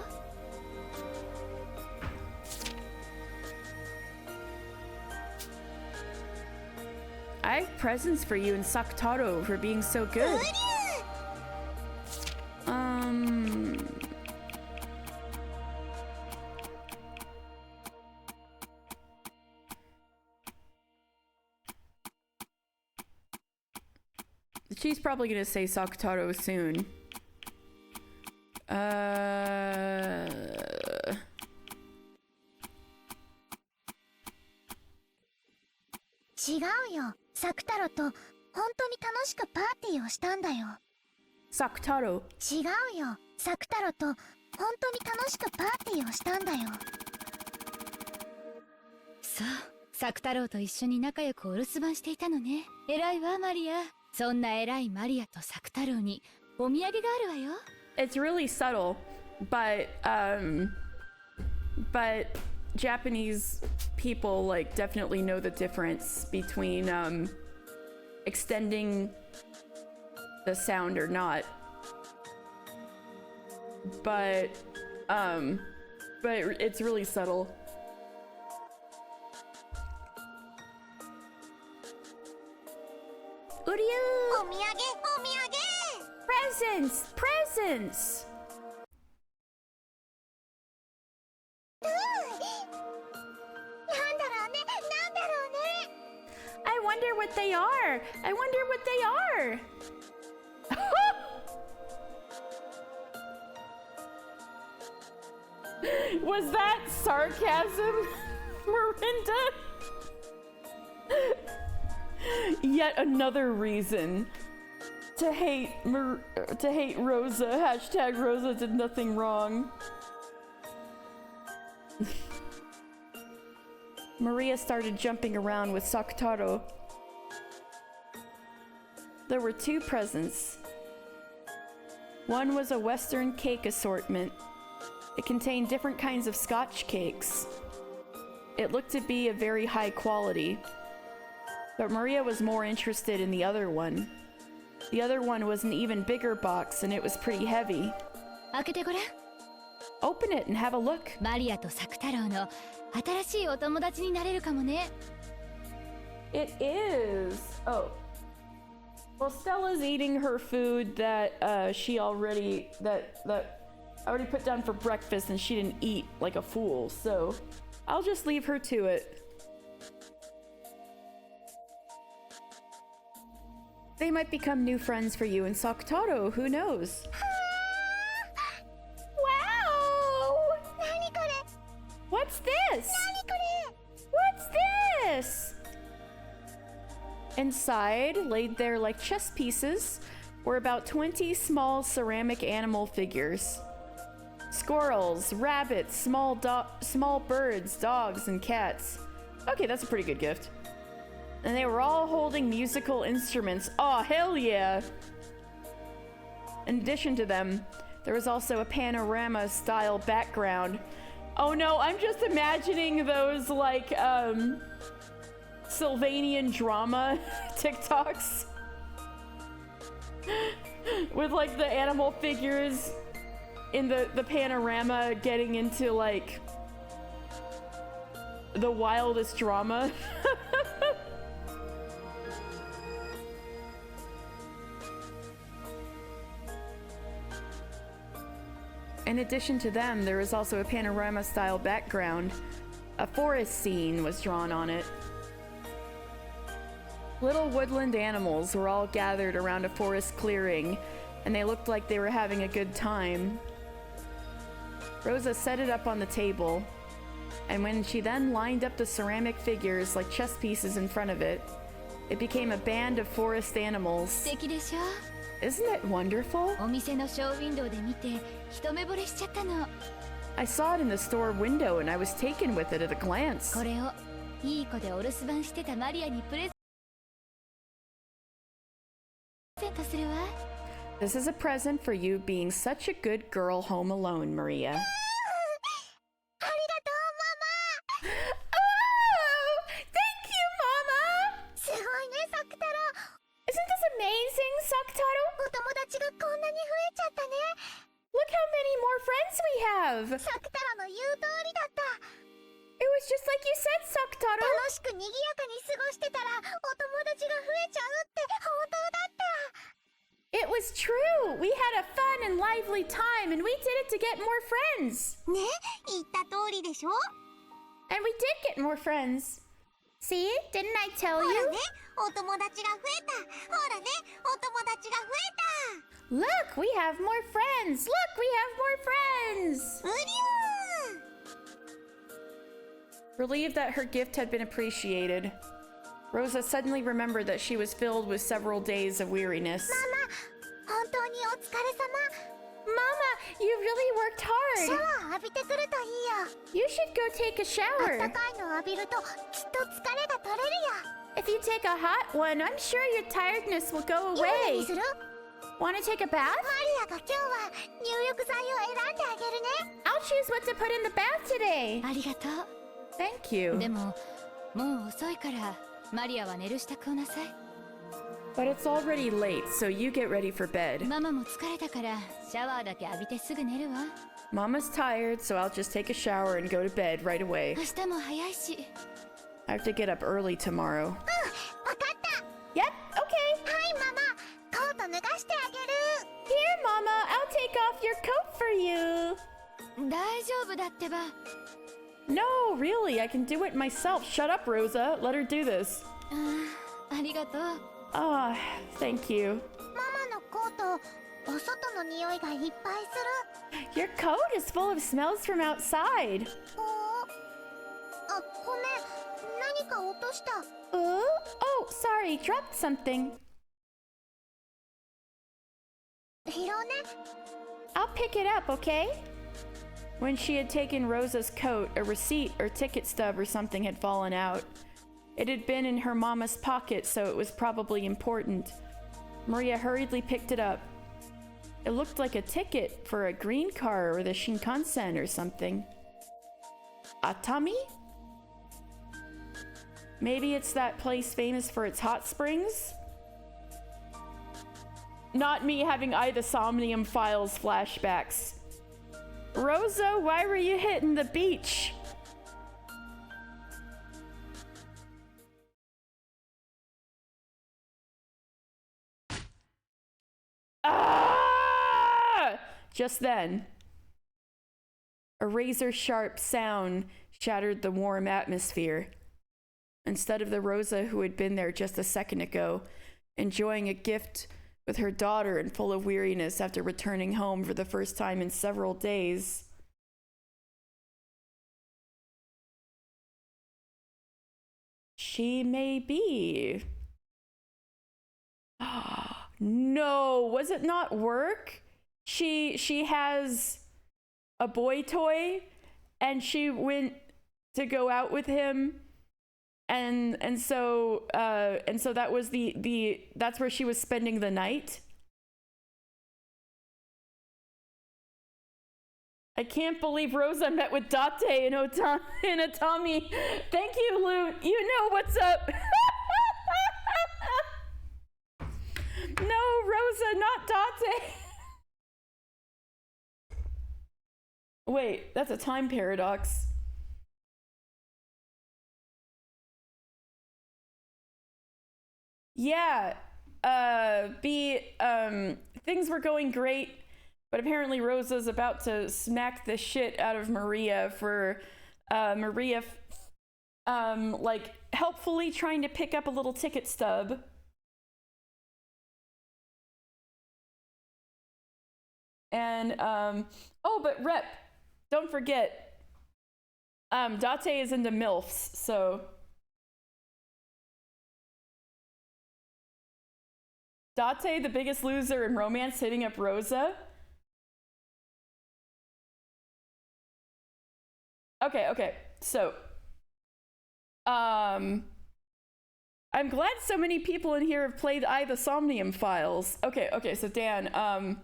I have presents for you and Sakutaro for being so good. She's probably gonna say Sakutaro soon.
違うよ。サク太郎と本当に楽しくパーティーをしたんだよ。
Sakutaro.
違うよ。サク太郎と本当に楽しくパーティーをしたんだよ。
そうサク太郎と一緒に仲良くお留守番していたのね偉いわマリアそんな偉いマリアとサク太郎にお土産があるわよ
It's really subtle, but Japanese people like definitely know the difference between extending the sound or not. But it's really subtle. Uryu!
お土産お土産
Presents! Presents!
なんだろうねなんだろうね
I wonder what they are! I wonder what they are! Was that sarcasm, Miranda? Yet another reason to hate Rosa. Hashtag Rosa did nothing wrong. Maria started jumping around with Sakutaro. There were 2 presents. One was a Western cake assortment. It contained different kinds of Scotch cakes. It looked to be of very high quality, but Maria was more interested in the other one. The other one was an even bigger box, and it was pretty heavy. Open it and have a look.
マリアとサク太郎の新しいお友達になれるかもね。
It is. Oh. Well, Stella's eating her food that she already that I already put down for breakfast, and she didn't eat like a fool. So I'll just leave her to it. They might become new friends for you and Sakutaro. Who knows? Wow! What's this? What's this? Inside, laid there like chess pieces, were about 20 small ceramic animal figures. Squirrels, rabbits, small birds, dogs, and cats. Okay, that's a pretty good gift. And they were all holding musical instruments. Oh, hell yeah! In addition to them, there was also a panorama-style background. Oh no, I'm just imagining those, like, Sylvanian drama TikToks. With, like, the animal figures in the panorama getting into, like, the wildest drama. In addition to them, there was also a panorama-style background. A forest scene was drawn on it. Little woodland animals were all gathered around a forest clearing, and they looked like they were having a good time. Rosa set it up on the table, and when she then lined up the ceramic figures like chess pieces in front of it, it became a band of forest animals. Isn't it wonderful?
お店のショーウィンドウで見て一目惚れしちゃったの。
I saw it in the store window and I was taken with it at a glance.
これをいい子でお留守番してたマリアにプレゼントするわ。
This is a present for you being such a good girl home alone, Maria.
ありがとう、ママ。
Oh! Thank you, Mama!
すごいね、サク太郎。
Isn't this amazing, Sakutaro?
お友達がこんなに増えちゃったね。
Look how many more friends we have!
サク太郎の言う通りだった。
It was just like you said, Sakutaro.
楽しく賑やかに過ごしてたら、お友達が増えちゃうって本当だった。
It was true! We had a fun and lively time, and we did it to get more friends!
ね、言った通りでしょ。
And we did get more friends. See? Didn't I tell
ほら
you?
ね、お友達が増えた。ほらね、お友達が増えた。
Look, we have more friends! Look, we have more friends!
うりゅー。
Relieved that her gift had been appreciated, Rosa suddenly remembered that she was filled with several days of weariness.
ママ、本当にお疲れ様。
Mama, you really worked
シャ
hard!
ワー浴びてくるといいよ。
You should go take a
あっ
shower!
たかいの浴びるときっと疲れが取れるよ。
If you take a hot one, I'm sure your tiredness will go
湯船に
away!
する？
Want to take a bath?
マリアが今日は入浴剤を選んであげるね。
I'll choose what to put in the bath today!
ありがとう。
Thank you.
でももう遅いからマリアは寝る支度をなさい。
But it's already late, so you get ready for bed.
ママも疲れたからシャワーだけ浴びてすぐ寝るわ。
Mama's tired, so I'll just take a shower and go to bed right away.
明日も早いし。
I have to get up early tomorrow.
わかった。
Yep, okay.
はいママ、コート脱がしてあげる。
Here, Mama, I'll take off your coat for you.
大丈夫だってば。
No, really, I can do it myself. Shut up, Rosa. Let her do this.
ありがとう。
Ah, thank you.
ママのコート、お外の匂いがいっぱいする。
Your coat is full of smells from outside.
あ、ごめん。何か落とした。
Ooh? Oh, sorry, dropped something.
拾うね。
I'll pick it up, okay? When she had taken Rosa's coat, a receipt or ticket stub or something had fallen out. It had been in her mama's pocket, so it was probably important. Maria hurriedly picked it up. It looked like a ticket for a green car or the Shinkansen or something. Atami? Maybe it's that place famous for its hot springs? Not me having either Somnium Files flashbacks. Rosa, why were you hitting the beach? Ah! Just then, a razor-sharp sound shattered the warm atmosphere. Instead of the Rosa who had been there just a second ago, enjoying a gift with her daughter and full of weariness after returning home for the first time in several days, she may be. No, was it not work? She has a boy toy and she went to go out with him, and so that was that's where she was spending the night. I can't believe Rosa met with Date and Atami. Thank you, Loot. You know what's up. No, Rosa, not Date. Wait, that's a time paradox. Yeah, things were going great, but apparently Rosa's about to smack the shit out of Maria for Maria like helpfully trying to pick up a little ticket stub. And oh, but Rep, don't forget, Date is into MILFs, so Date, the biggest loser in romance, hitting up Rosa. Okay, so I'm glad so many people in here have played the Somnium Files. Okay, so Dan,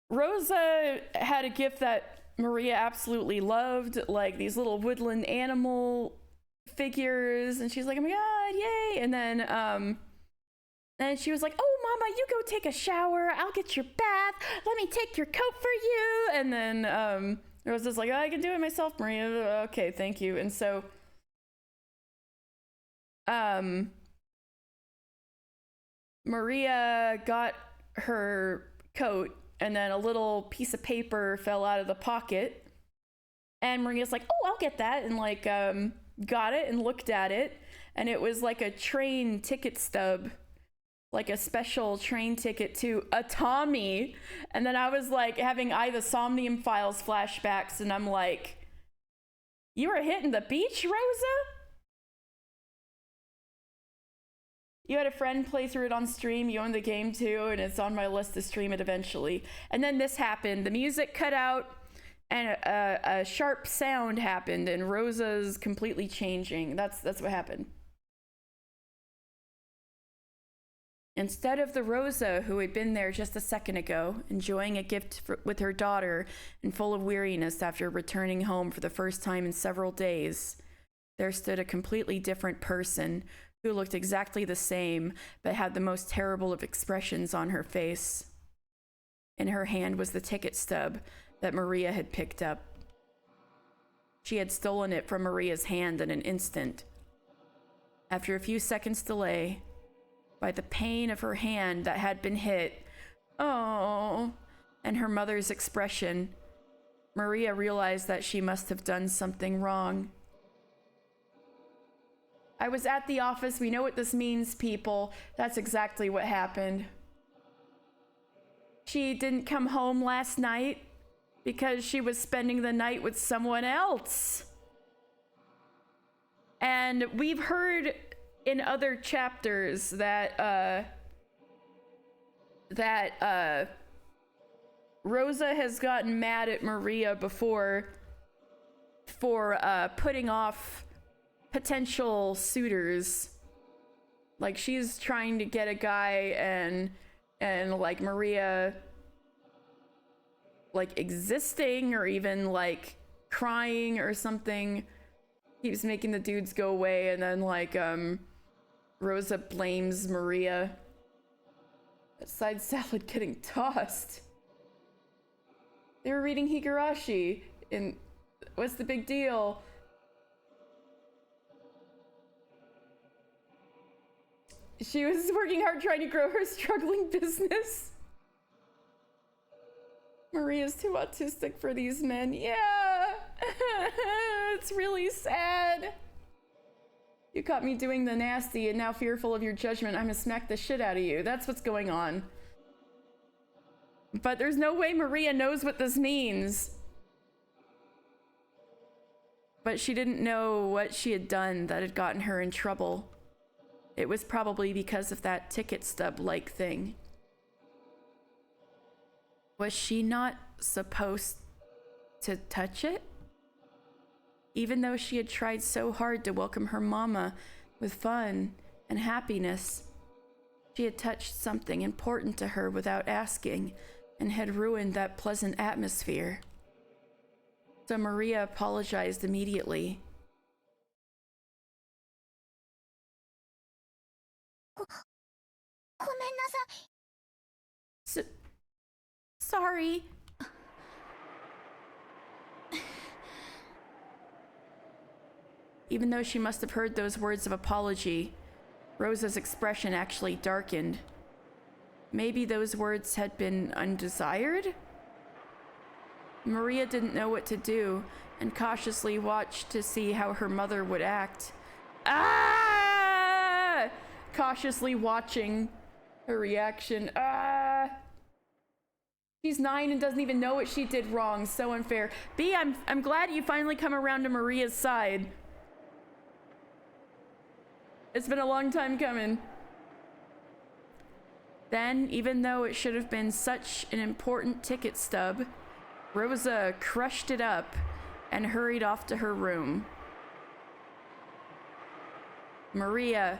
Rosa had a gift that Maria absolutely loved, like these little woodland animal figures, and she's like, oh my god, yay! And then she was like, oh mama, you go take a shower, I'll get your bath, let me take your coat for you. And then Rosa's like, oh, I can do it myself, Maria. Okay, thank you. And so Maria got her coat, and then a little piece of paper fell out of the pocket, and Maria's like, oh, I'll get that, and like got it and looked at it, and it was like a train ticket stub, like a special train ticket to Atami. And then I was like having the Somnium Files flashbacks, and I'm like, you were hitting the beach, Rosa? You had a friend play through it on stream, you own the game too, and it's on my list to stream it eventually. And then this happened, the music cut out, and a sharp sound happened, and Rosa's completely changing. That's what happened. Instead of the Rosa who had been there just a second ago, enjoying a gift with her daughter and full of weariness after returning home for the first time in several days, there stood a completely different person who looked exactly the same, but had the most terrible of expressions on her face. In her hand was the ticket stub that Maria had picked up. She had stolen it from Maria's hand in an instant. After a few seconds' delay, by the pain of her hand that had been hit, oh, and her mother's expression, Maria realized that she must have done something wrong. I was at the office. We know what this means, people. That's exactly what happened. she didn't come home last night because she was spending the night with someone else. And we've heard in other chapters that Rosa has gotten mad at Maria before for putting off potential suitors. Like, she's trying to get a guy and like Maria like existing or even like crying or something keeps making the dudes go away, and then like Rosa blames Maria. That side salad getting tossed. They were reading Higurashi and what's the big deal? She was working hard trying to grow her struggling business. Maria's too autistic for these men. Yeah. It's really sad. You caught me doing the nasty and now fearful of your judgment, I'm gonna smack the shit out of you. That's what's going on. But there's no way Maria knows what this means. But she didn't know what she had done that had gotten her in trouble. It was probably because of that ticket stub-like thing. Was she not supposed to touch it? Even though she had tried so hard to welcome her mama with fun and happiness, she had touched something important to her without asking and had ruined that pleasant atmosphere. So Maria apologized immediately. Sorry. Even though she must have heard those words of apology, Rosa's expression actually darkened. Maybe those words had been undesired? Maria didn't know what to do and cautiously watched to see how her mother would act. Ah! Cautiously watching her reaction. Ah! She's 9 and doesn't even know what she did wrong. So unfair. B, I'm glad you finally come around to Maria's side. It's been a long time coming. Then, even though it should have been such an important ticket stub, Rosa crushed it up and hurried off to her room. Maria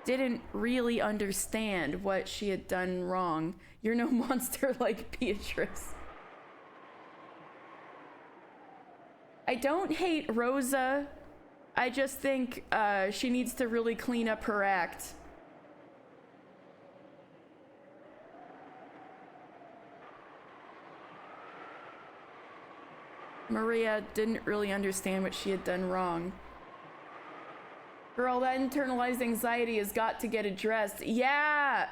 didn't really understand what she had done wrong. You're no monster like Beatrice. I don't hate Rosa. I just think she needs to really clean up her act. Maria didn't really understand what she had done wrong. Girl, that internalized anxiety has got to get addressed. Yeah!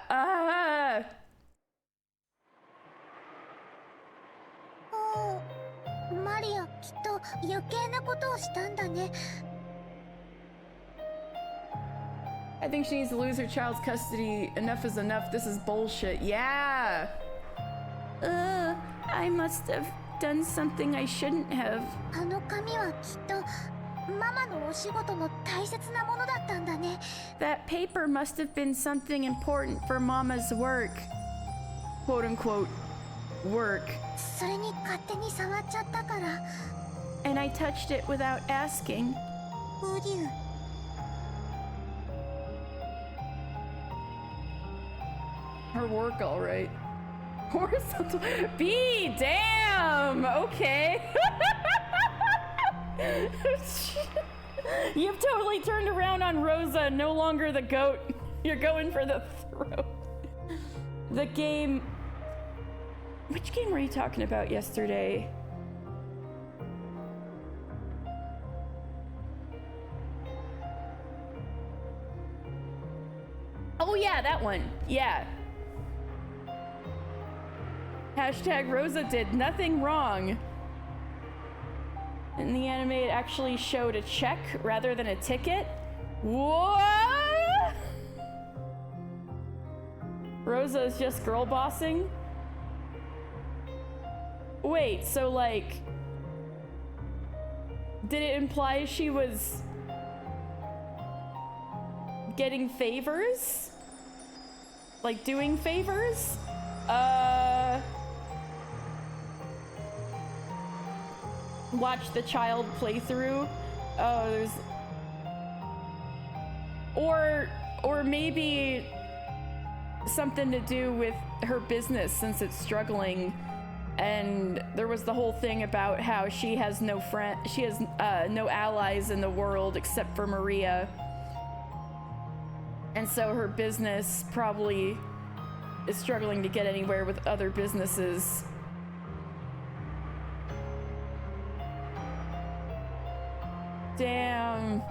Oh, Maria, きっと余計なことをしたんだね。
I think she needs to lose her child's custody. Enough is enough. This is bullshit. Yeah! I must have done something I shouldn't have.
あの紙はきっとママのお仕事の大切なものだったんだね。
That paper must have been something important for Mama's work. Quote unquote, work.
それに勝手に触っちゃったから。
And I touched it without asking.
ウリュウ。
Her work, all right. Horizontal. B, damn. Okay. You've totally turned around on Rosa. No longer the goat. You're going for the throat. The game. Which game were you talking about yesterday? Oh yeah, that one. Yeah. Hashtag Rosa did nothing wrong. In the anime, it actually showed a check rather than a ticket. What? Rosa is just girl bossing? Wait, so like, did it imply she was getting favors? Like doing favors? Watch the child playthrough. Oh, there's... Or maybe something to do with her business since it's struggling. And there was the whole thing about how she has no no allies in the world except for Maria. And so her business probably is struggling to get anywhere with other businesses. Damn.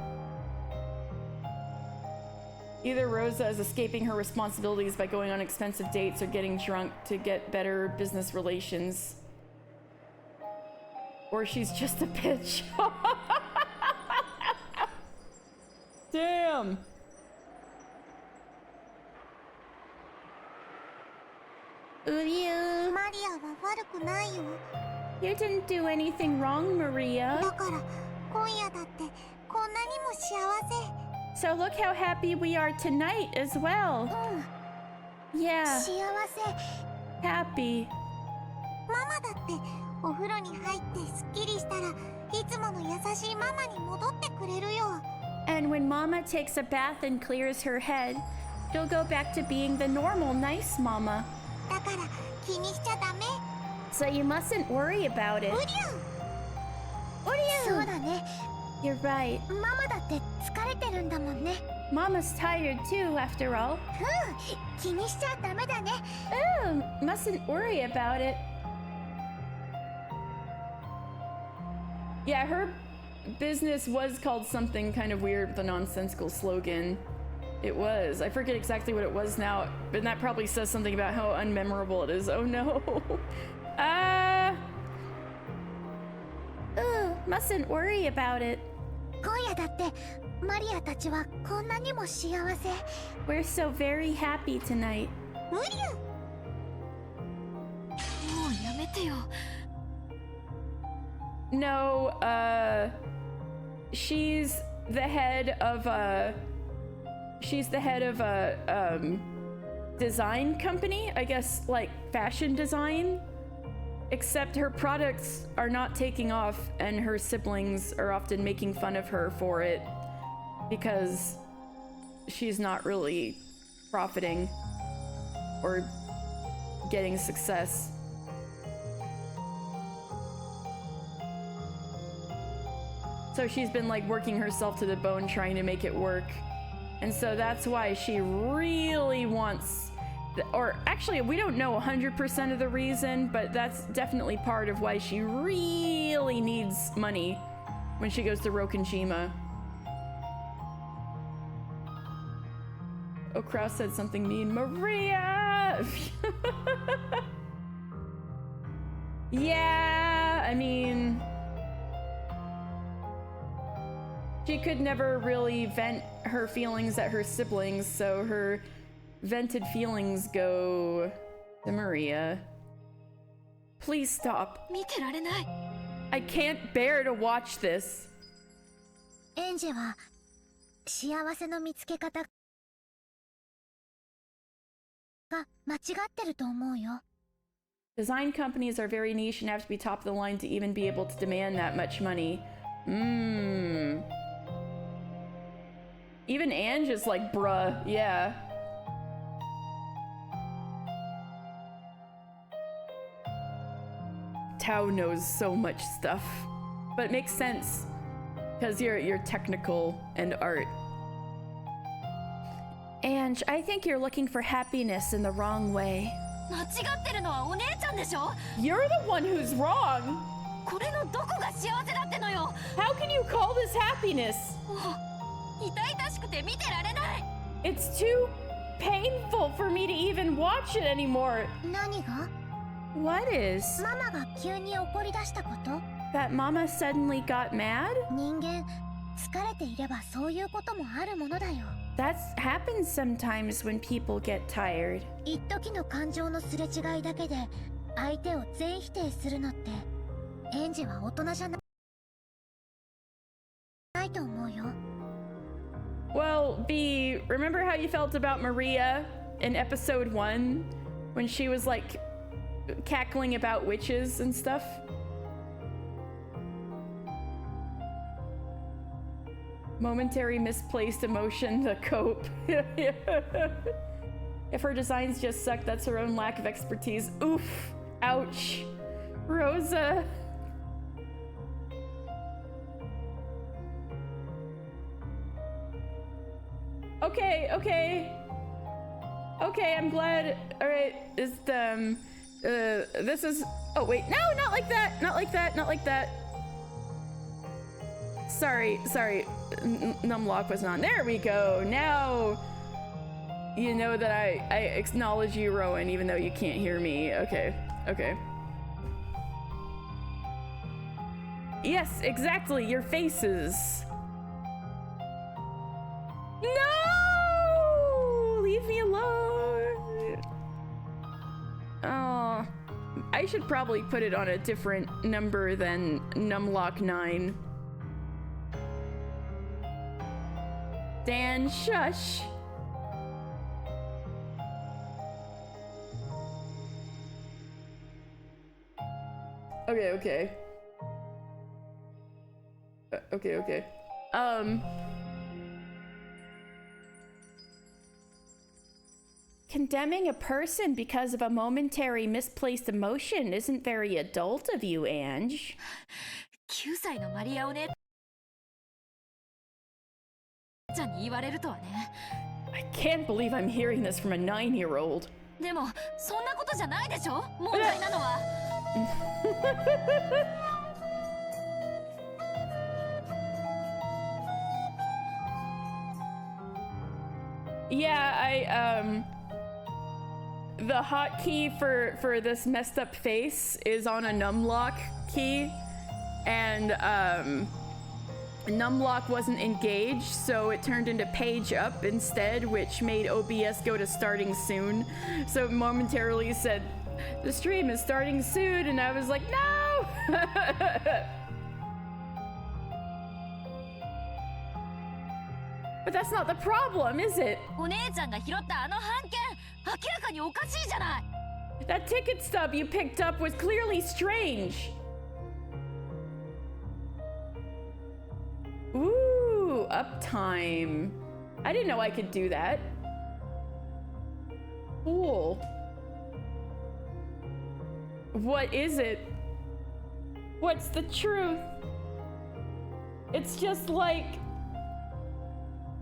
Either Rosa is escaping her responsibilities by going on expensive dates or getting drunk to get better business relations. Or she's just a bitch. Damn.
Maria は悪くないよ。
You didn't do anything wrong, Maria.
だから今夜だってこんなにも幸せ。
So look how happy we are tonight as well. Yeah.
幸せ。
Happy.
ママだってお風呂に入ってすっきりしたらいつもの優しいママに戻ってくれるよ。
And when Mama takes a bath and clears her head, she'll go back to being the normal, nice Mama.
だから気にしちゃダメ。
So you mustn't worry about it.
うりゅう。そうだね。
You're right.
ママだって疲れてるんだもんね。
Mama's tired too, after all.
気にしちゃダメだね。
Oh, mustn't worry about it. Yeah, her business was called something kind of weird with a nonsensical slogan. It was. I forget exactly what it was now, but that probably says something about how unmemorable it is. Oh no. Mustn't worry about it.
今夜だってマリアたちはこんなにも幸せ。
We're so very happy tonight.
うりゅう。
もうやめてよ。
No, she's the head of a design company, I guess, like fashion design. Except her products are not taking off, and her siblings are often making fun of her for it because she's not really profiting or getting success. So she's been like working herself to the bone trying to make it work. And so that's why she really wants, or actually we don't know 100% of the reason, but that's definitely part of why she really needs money when she goes to Rokonjima. Oh, Kraus said something mean. Maria! Yeah, I mean, she could never really vent her feelings at her siblings, so her vented feelings go to Maria. Please stop.
見てられない。
I can't bear to watch this.
エンジェは幸せの見つけ方が間違ってると思うよ。
Design companies are very niche and have to be top of the line to even be able to demand that much money. Even Ange is like, bruh, yeah. Tao knows so much stuff, but it makes sense because you're technical and art. Ange, I think you're looking for happiness in the wrong way.
間違ってるのはお姉ちゃんでしょ。
You're the one who's wrong.
これのどこが幸せだってのよ。
How can you call this happiness?
痛々しくて見てられない。
It's too painful for me to even watch it anymore.
何が？
What is?
ママが急に怒り出したこと？
That Mama suddenly got mad?
人間疲れていればそういうこともあるものだよ。
That happens sometimes when people get tired.
一時の感情のすれ違いだけで相手を全否定するのって園児は大人じゃないと思うよ。
Well, B, remember how you felt about Maria in episode 1 when she was like cackling about witches and stuff? Momentary misplaced emotion to cope. If her designs just suck, that's her own lack of expertise. Oof. Ouch. Rosa. Okay, I'm glad. Alright, this is, oh wait, no, not like that, not like that. Sorry, numlock was not, there we go, now you know that I acknowledge you, Rowan, even though you can't hear me, okay. Yes, exactly, your faces. No! Leave me alone. Oh, I should probably put it on a different number than numlock 9. Dan, shush. Okay. Okay. Condemning a person because of a momentary misplaced emotion isn't very adult of you, Ange.
9歳のマリアお姉ちゃんに言われるとはね。
I can't believe I'm hearing this from a 9-year-old.
でもそんなことじゃないでしょ。問題なのは。
Yeah, the hotkey for this messed up face is on a numlock key, and numlock wasn't engaged, so it turned into page up instead, which made OBS go to starting soon. So it momentarily said, the stream is starting soon, and I was like, no! But that's not the problem, is it?
お姉ちゃんが拾ったあの半券、明らかにおかしいじゃない。
That ticket stub you picked up was clearly strange. Ooh, uptime. I didn't know I could do that. Cool. What is it? What's the truth? It's just like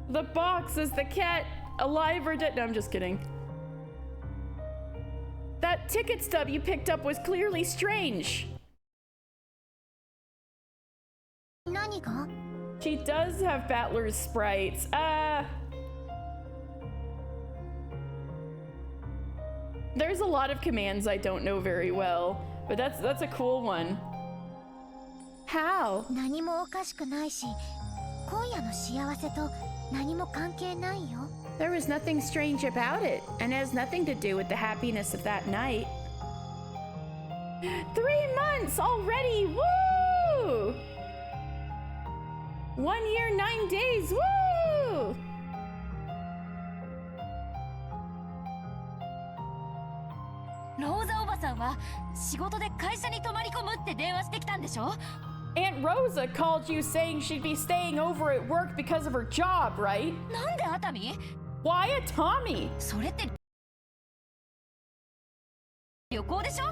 the box. Is the cat alive or dead? No, I'm just kidding. That ticket stub you picked up was clearly strange.
何が?
She does have Battler's sprites. There's a lot of commands I don't know very well, but that's a cool one. How?
何もおかしくないし、今夜の幸せと何も関係ないよ。
There was nothing strange about it, and has nothing to do with the happiness of that night. 3 months already! Woo! 1 year, 9 days! Woo!
ローザおばさんは仕事で会社に泊まり込むって電話してきたんでしょ。
Aunt Rosa called you saying she'd be staying over at work because of her job, right?
なんで熱海？
Why a Tommy?
それって旅行でしょ？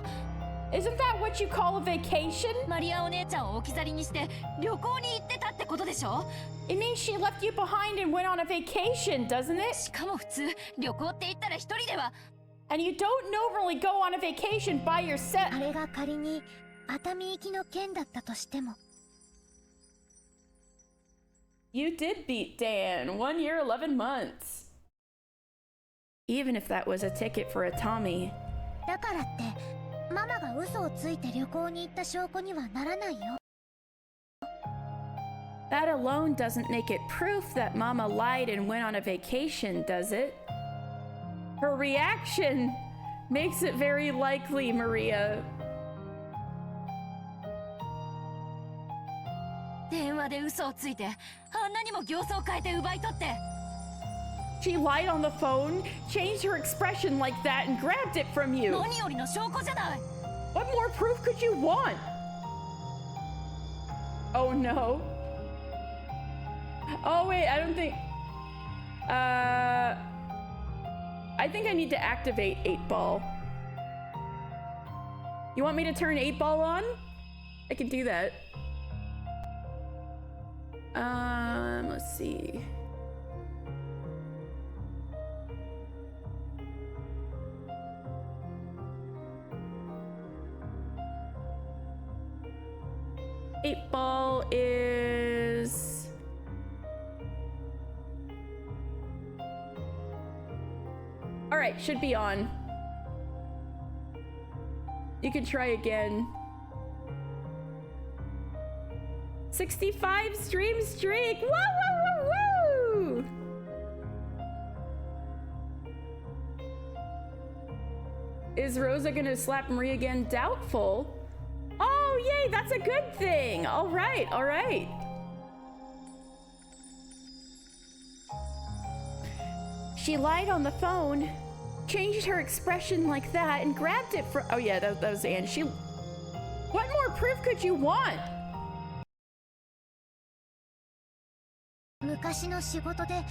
Isn't that what you call a vacation?
マリアお姉ちゃんを置き去りにして旅行に行ってたってことでしょ？
It means she left you behind and went on a vacation, doesn't it?
しかも普通旅行って言ったら一人では。
And you don't normally go on a vacation by yourself.
あれが仮に熱海行きの件だったとしても。
You did beat Dan. 1 year, 11 months. Even if that was a ticket for a Tommy.
だからってママが嘘をついて旅行に行った証拠にはならないよ。
That alone doesn't make it proof that Mama lied and went on a vacation, does it? Her reaction Makes it very likely, Maria.
電話で嘘をついて、あんなにも形相変えて奪い取って。
She lied on the phone, changed her expression like that, and grabbed it from you.
何よりの証拠じゃない。
What more proof could you want? Oh no. Oh wait, I don't think... I think I need to activate 8-ball. You want me to turn 8-ball on? I can do that. Let's see. Eight ball is... All right, should be on. You can try again. 65 stream streak! Woo, woo, woo, woo! Is Rosa gonna slap Maria again? Doubtful. Oh, yay, that's a good thing. All right, all right. She lied on the phone, changed her expression like that, and grabbed it from... Oh yeah, that was Anne. She... What more proof could you want?
昔の仕事で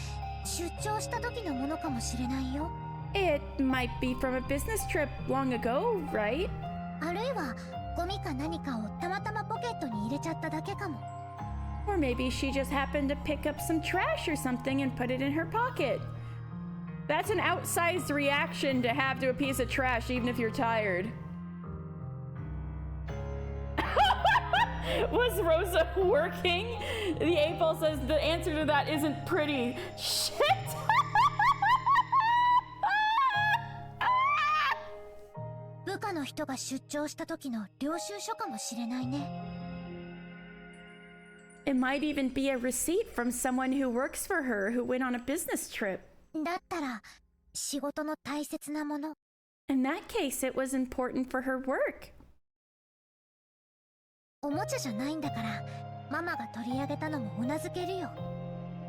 出張した時のものかもしれないよ。
It might be from a business trip long ago, right?
あるいはゴミか何かをたまたまポケットに入れちゃっただけかも。
Or maybe she just happened to pick up some trash or something and put it in her pocket. That's an outsized reaction to have to a piece of trash, even if you're tired. Was Rosa working? The 8-ball says the answer to that isn't pretty. Shit!
部下の人が出張した時の領収書かもしれないね。
It might even be a receipt from someone who works for her who went on a business trip.
だったら仕事の大切なもの。
In that case, it was important for her work.
おもちゃじゃないんだから、ママが取り上げたのもうなずけるよ。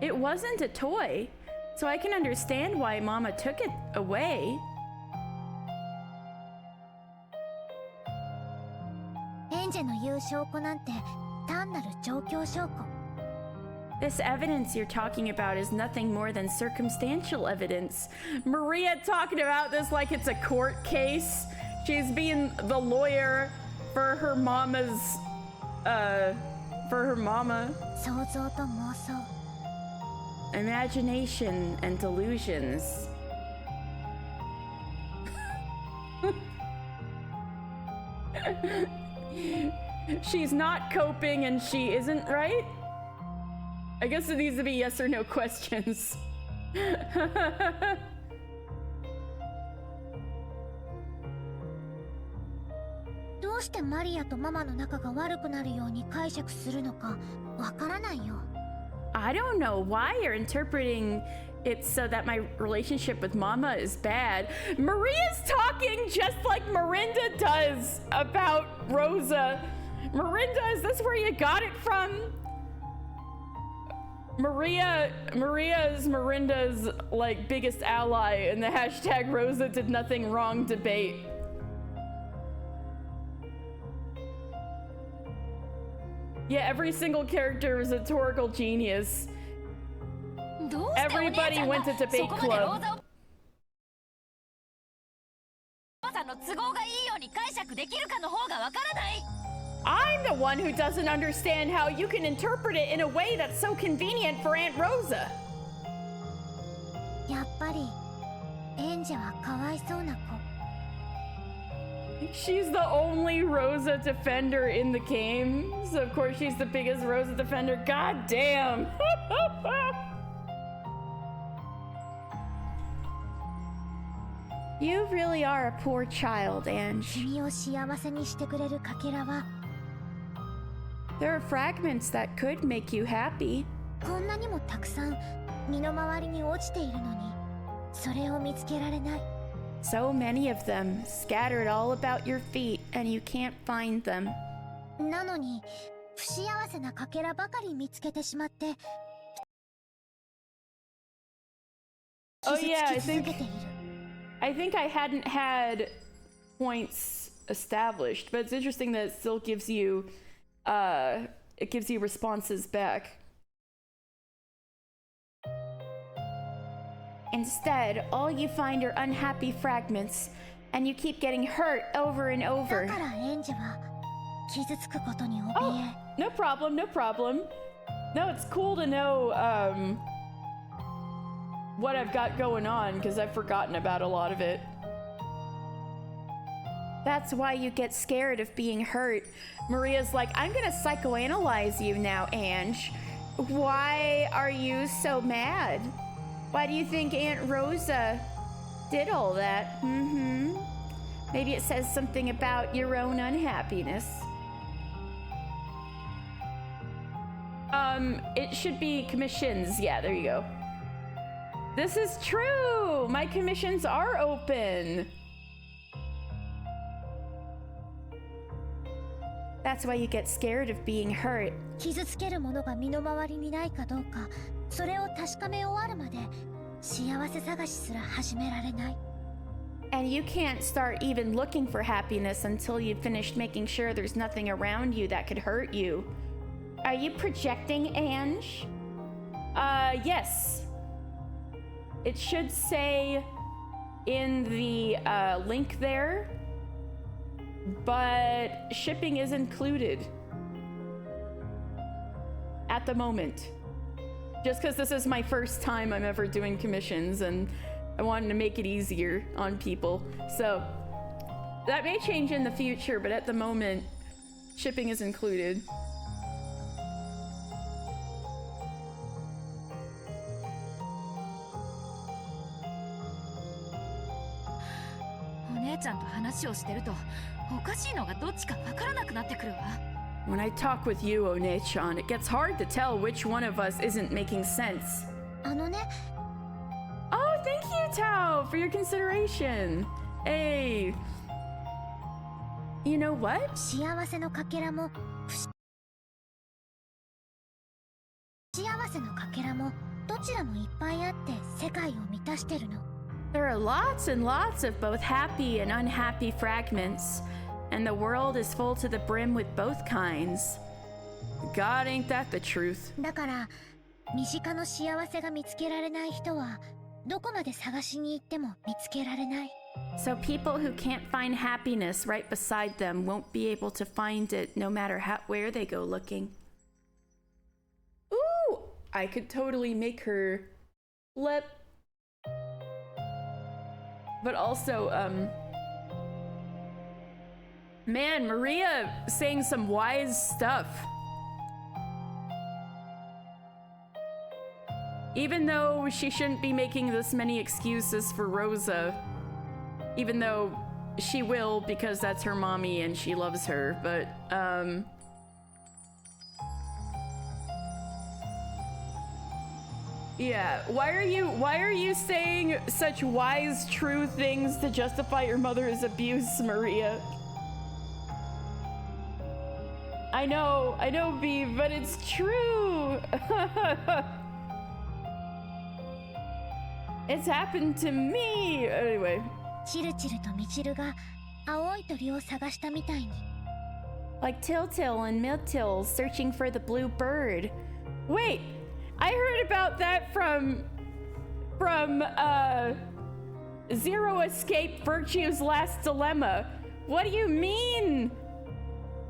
It wasn't a toy, so I can understand why Mama took it away.
エンジェの言う証拠なんて単なる状況証拠。
This evidence you're talking about is nothing more than circumstantial evidence. Maria talking about this like it's a court case. She's being the lawyer for her mama's, for her mama.
想像と妄想。
Imagination and delusions. She's not coping and she isn't, right? I guess it needs to be yes or no questions.
どうしてマリアとママの仲が悪くなるように解釈するのかわからないよ。
I don't know why you're interpreting it so that my relationship with Mama is bad. Maria's talking just like Mirinda does about Rosa. Mirinda, is this where you got it from? Maria is Mirinda's like biggest ally in the hashtag Rosa did nothing wrong debate. Yeah, every single character is a rhetorical genius. Everybody went to debate club. I'm the one who doesn't understand how you can interpret it in a way that's so convenient for Aunt Rosa.
やっぱりエンジェはかわいそうな子。
She's the only Rosa defender in the game, so of course she's the biggest Rosa defender. God damn. You really are a poor child, Ange.
君を幸せにしてくれるかけらは
There are fragments that could make you happy.
こんなにもたくさん身の回りに落ちているのにそれを見つけられない。
So many of them, scattered all about your feet, and you can't find them.
なのに不幸せなかけらばかり見つけてしまって
Oh yeah, I think I hadn't had points established, but it's interesting that it still gives you it gives you responses back. Instead, all you find are unhappy fragments, and you keep getting hurt over and over.
だからエンジは傷つくことに怯
Oh,
え
no problem, no problem. No, it's cool to know what I've got going on, because I've forgotten about a lot of it. That's why you get scared of being hurt. Maria's like, I'm gonna psychoanalyze you now, Ange. Why are you so mad? Why do you think Aunt Rosa did all that? Maybe it says something about your own unhappiness. It should be commissions. Yeah, there you go. This is true! My commissions are open! That's why you get scared of being hurt.
傷つけるものが身の回りにないかどうかそれを確かめ終わるまで幸せ探しすら始められない
And you can't start even looking for happiness until you've finished making sure there's nothing around you that could hurt you. Are you projecting, Ange? Yes. It should say in the link there, but shipping is included at the moment. Just because this is my first time I'm ever doing commissions and I wanted to make it easier on people. So that may change in the future, but at the moment, shipping is included. When I talk with you, One-chan, it gets hard to tell which one of us isn't making sense.
あのね
Oh, thank you, Tao, for your consideration. Hey. You know what?
幸せのかけらも幸せのかけらもどちらもいっぱいあって世界を満たしてるの
There are lots and lots of both happy and unhappy fragments, and the world is full to the brim with both kinds. God, ain't that the truth?
だから身近の幸せが見つけられない人はどこまで探しに行っても見つけられない
So people who can't find happiness right beside them won't be able to find it no matter where they go looking. Ooh! I could totally make her flip. But also, man, Maria saying some wise stuff. Even though she shouldn't be making this many excuses for Rosa, even though she will because that's her mommy and she loves her, but, yeah, why are you saying such wise, true things to justify your mother's abuse, Maria? I know, B, but it's true! It's happened to me! Anyway.
チルチルとミチルが青い鳥を探したみたいに
Like Tiltil and Miltil searching for the blue bird. Wait! I heard about that from Zero Escape Virtue's Last Dilemma. What do you mean?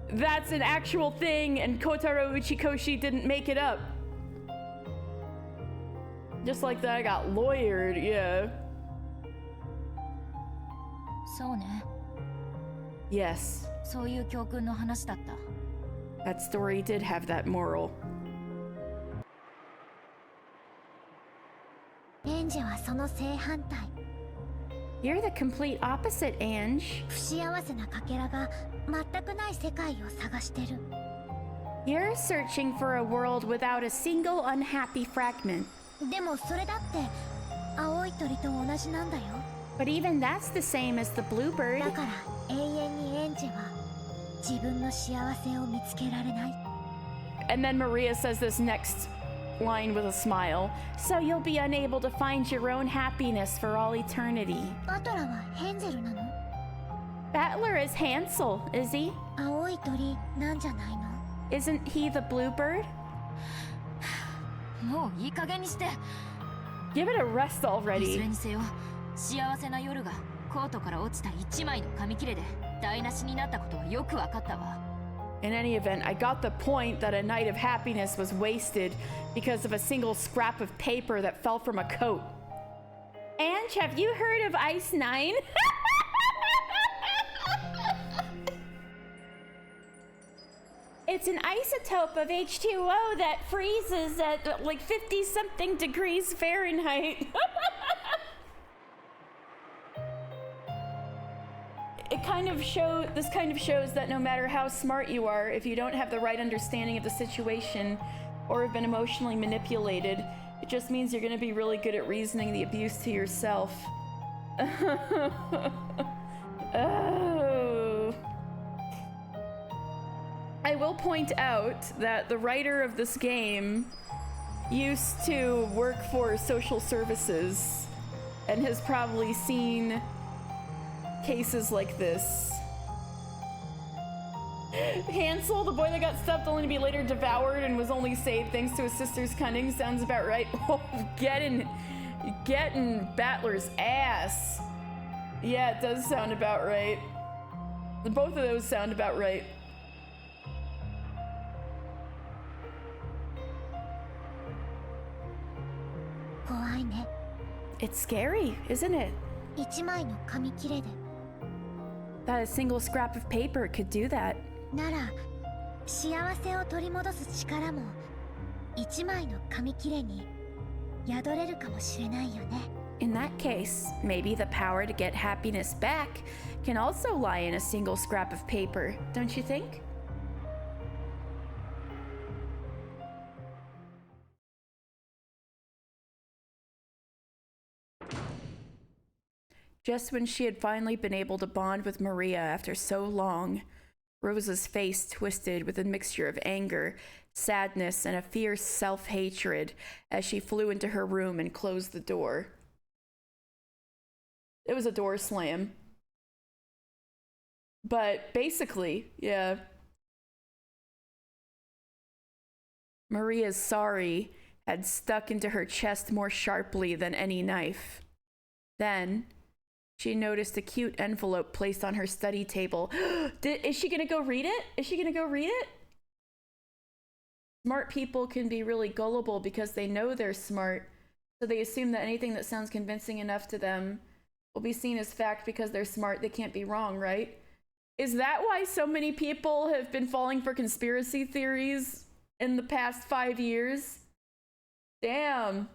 That's an actual thing and Kotaro Uchikoshi didn't make it up. Just like that I got lawyered, yeah.
そうね
Yes.
そういう教訓の話だった
That story did have that moral.
エンジェはその正反対
You're the complete opposite, Ange.
不幸せなかけらが全くない世界を探してる
You're searching for a world without a single unhappy fragment.
でもそれだって青い鳥と同じなんだよ
But even that's the same as the bluebird.
だから永遠にエンジェは自分の幸せを見つけられない。
And then Maria says this next line with a smile. So you'll be unable to find your own happiness for all eternity.
アトラはヘンゼルなの？
Battler is Hansel, is he?
青い鳥なんじゃないの？
Isn't he the bluebird?
もういい加減にして。
Give it a rest
いずれ
already.
にせよ、幸せな夜がコートから落ちた一枚の紙切れで台無しになったことはよくわかったわ。
In any event, I got the point that a night of happiness was wasted because of a single scrap of paper that fell from a coat. Ange, have you heard of Ice 9? It's an isotope of H2O that freezes at like 50-something degrees Fahrenheit. This kind of shows that no matter how smart you are, if you don't have the right understanding of the situation or have been emotionally manipulated, it just means you're going to be really good at reasoning the abuse to yourself. Oh. I will point out that the writer of this game used to work for social services and has probably seen cases like this. Hansel, the boy that got stuffed only to be later devoured and was only saved thanks to his sister's cunning, sounds about right. Oh, getting Battler's ass. Yeah, it does sound about right. Both of those sound about right. It's scary, isn't it?
一枚の紙切れで。
That a single scrap of paper could do that.
なら幸せを取り戻す力も一枚の紙切れに宿れるかもしれないよね。
In that case, maybe the power to get happiness back can also lie in a single scrap of paper, don't you think? Just when she had finally been able to bond with Maria after so long, Rosa's face twisted with a mixture of anger, sadness, and a fierce self-hatred as she flew into her room and closed the door. It was a door slam. But basically, yeah. Maria's sorry had stuck into her chest more sharply than any knife. Then she noticed a cute envelope placed on her study table. Is she gonna go read it? Is she gonna go read it? Smart people can be really gullible because they know they're smart, so they assume that anything that sounds convincing enough to them will be seen as fact because they're smart. They can't be wrong, right? Is that why so many people have been falling for conspiracy theories in the past 5 years? Damn.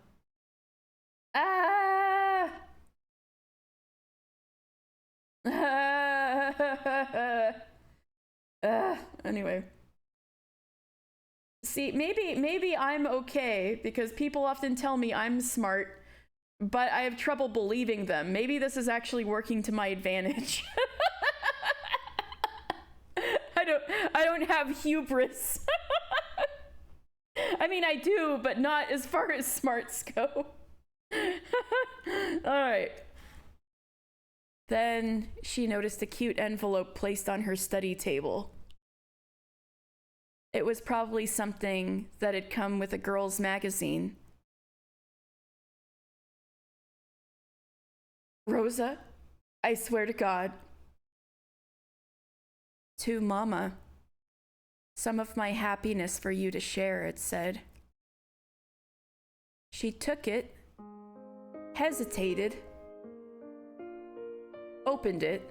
Anyway. See, maybe I'm okay because people often tell me I'm smart, but I have trouble believing them. Maybe this is actually working to my advantage. I don't have hubris. I mean, I do, but not as far as smarts go. All right. Then she noticed a cute envelope placed on her study table. It was probably something that had come with a girl's magazine. Rosa, I swear to God. To Mama. Some of my happiness for you to share, it said. She took it, hesitated, opened it,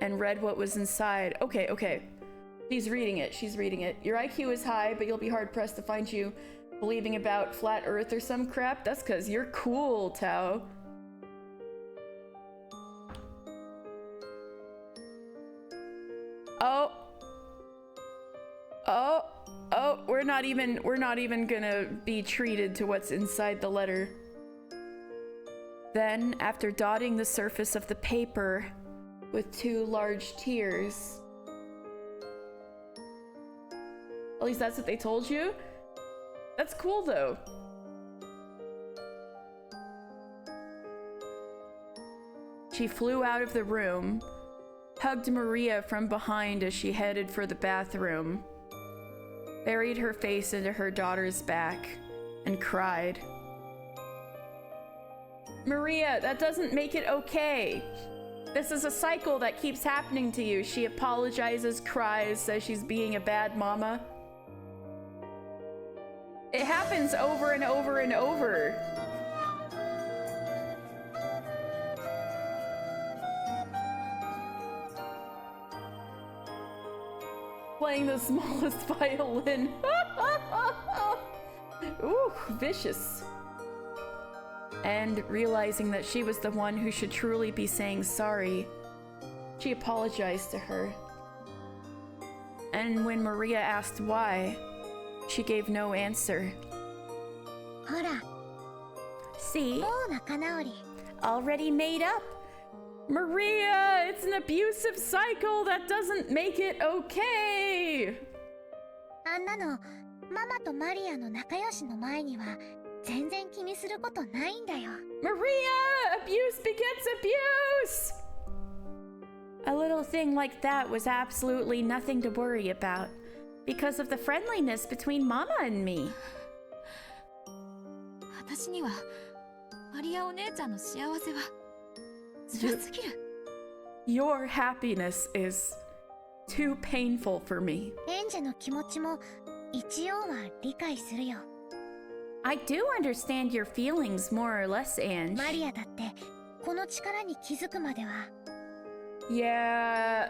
and read what was inside. Okay. She's reading it. Your IQ is high, but you'll be hard-pressed to find you believing about flat Earth or some crap. That's because you're cool, Tao. Oh, we're not even gonna be treated to what's inside the letter.
Then, after dotting the surface of the paper with 2 large tears... At least that's what they told you? That's cool, though. She flew out of the room, hugged Maria from behind as she headed for the bathroom, buried her face into her daughter's back, and cried. Maria, that doesn't make it okay. This is a cycle that keeps happening to you. She apologizes, cries, says she's being a bad mama. It happens over and over and over. Playing the smallest violin. Ooh, vicious. And realizing that she was the one who should truly be saying sorry, she apologized to her. And when Maria asked why, she gave no answer. See? Already made up. Maria, it's an abusive cycle. That doesn't make it okay.
あんなのママとマリアの仲良しの前には全然気にすることないんだよ。
Maria, abuse begets abuse. A little thing like that was absolutely nothing to worry about because of the friendliness between Mama and me.
私にはマリアお姉ちゃんの幸せは辛すぎる。
Your happiness is too painful for me.
エンジェの気持ちも一応は理解するよ。
I do understand your feelings more or less, Ange.
マリアだってこの力に気づくまでは。
Yeah.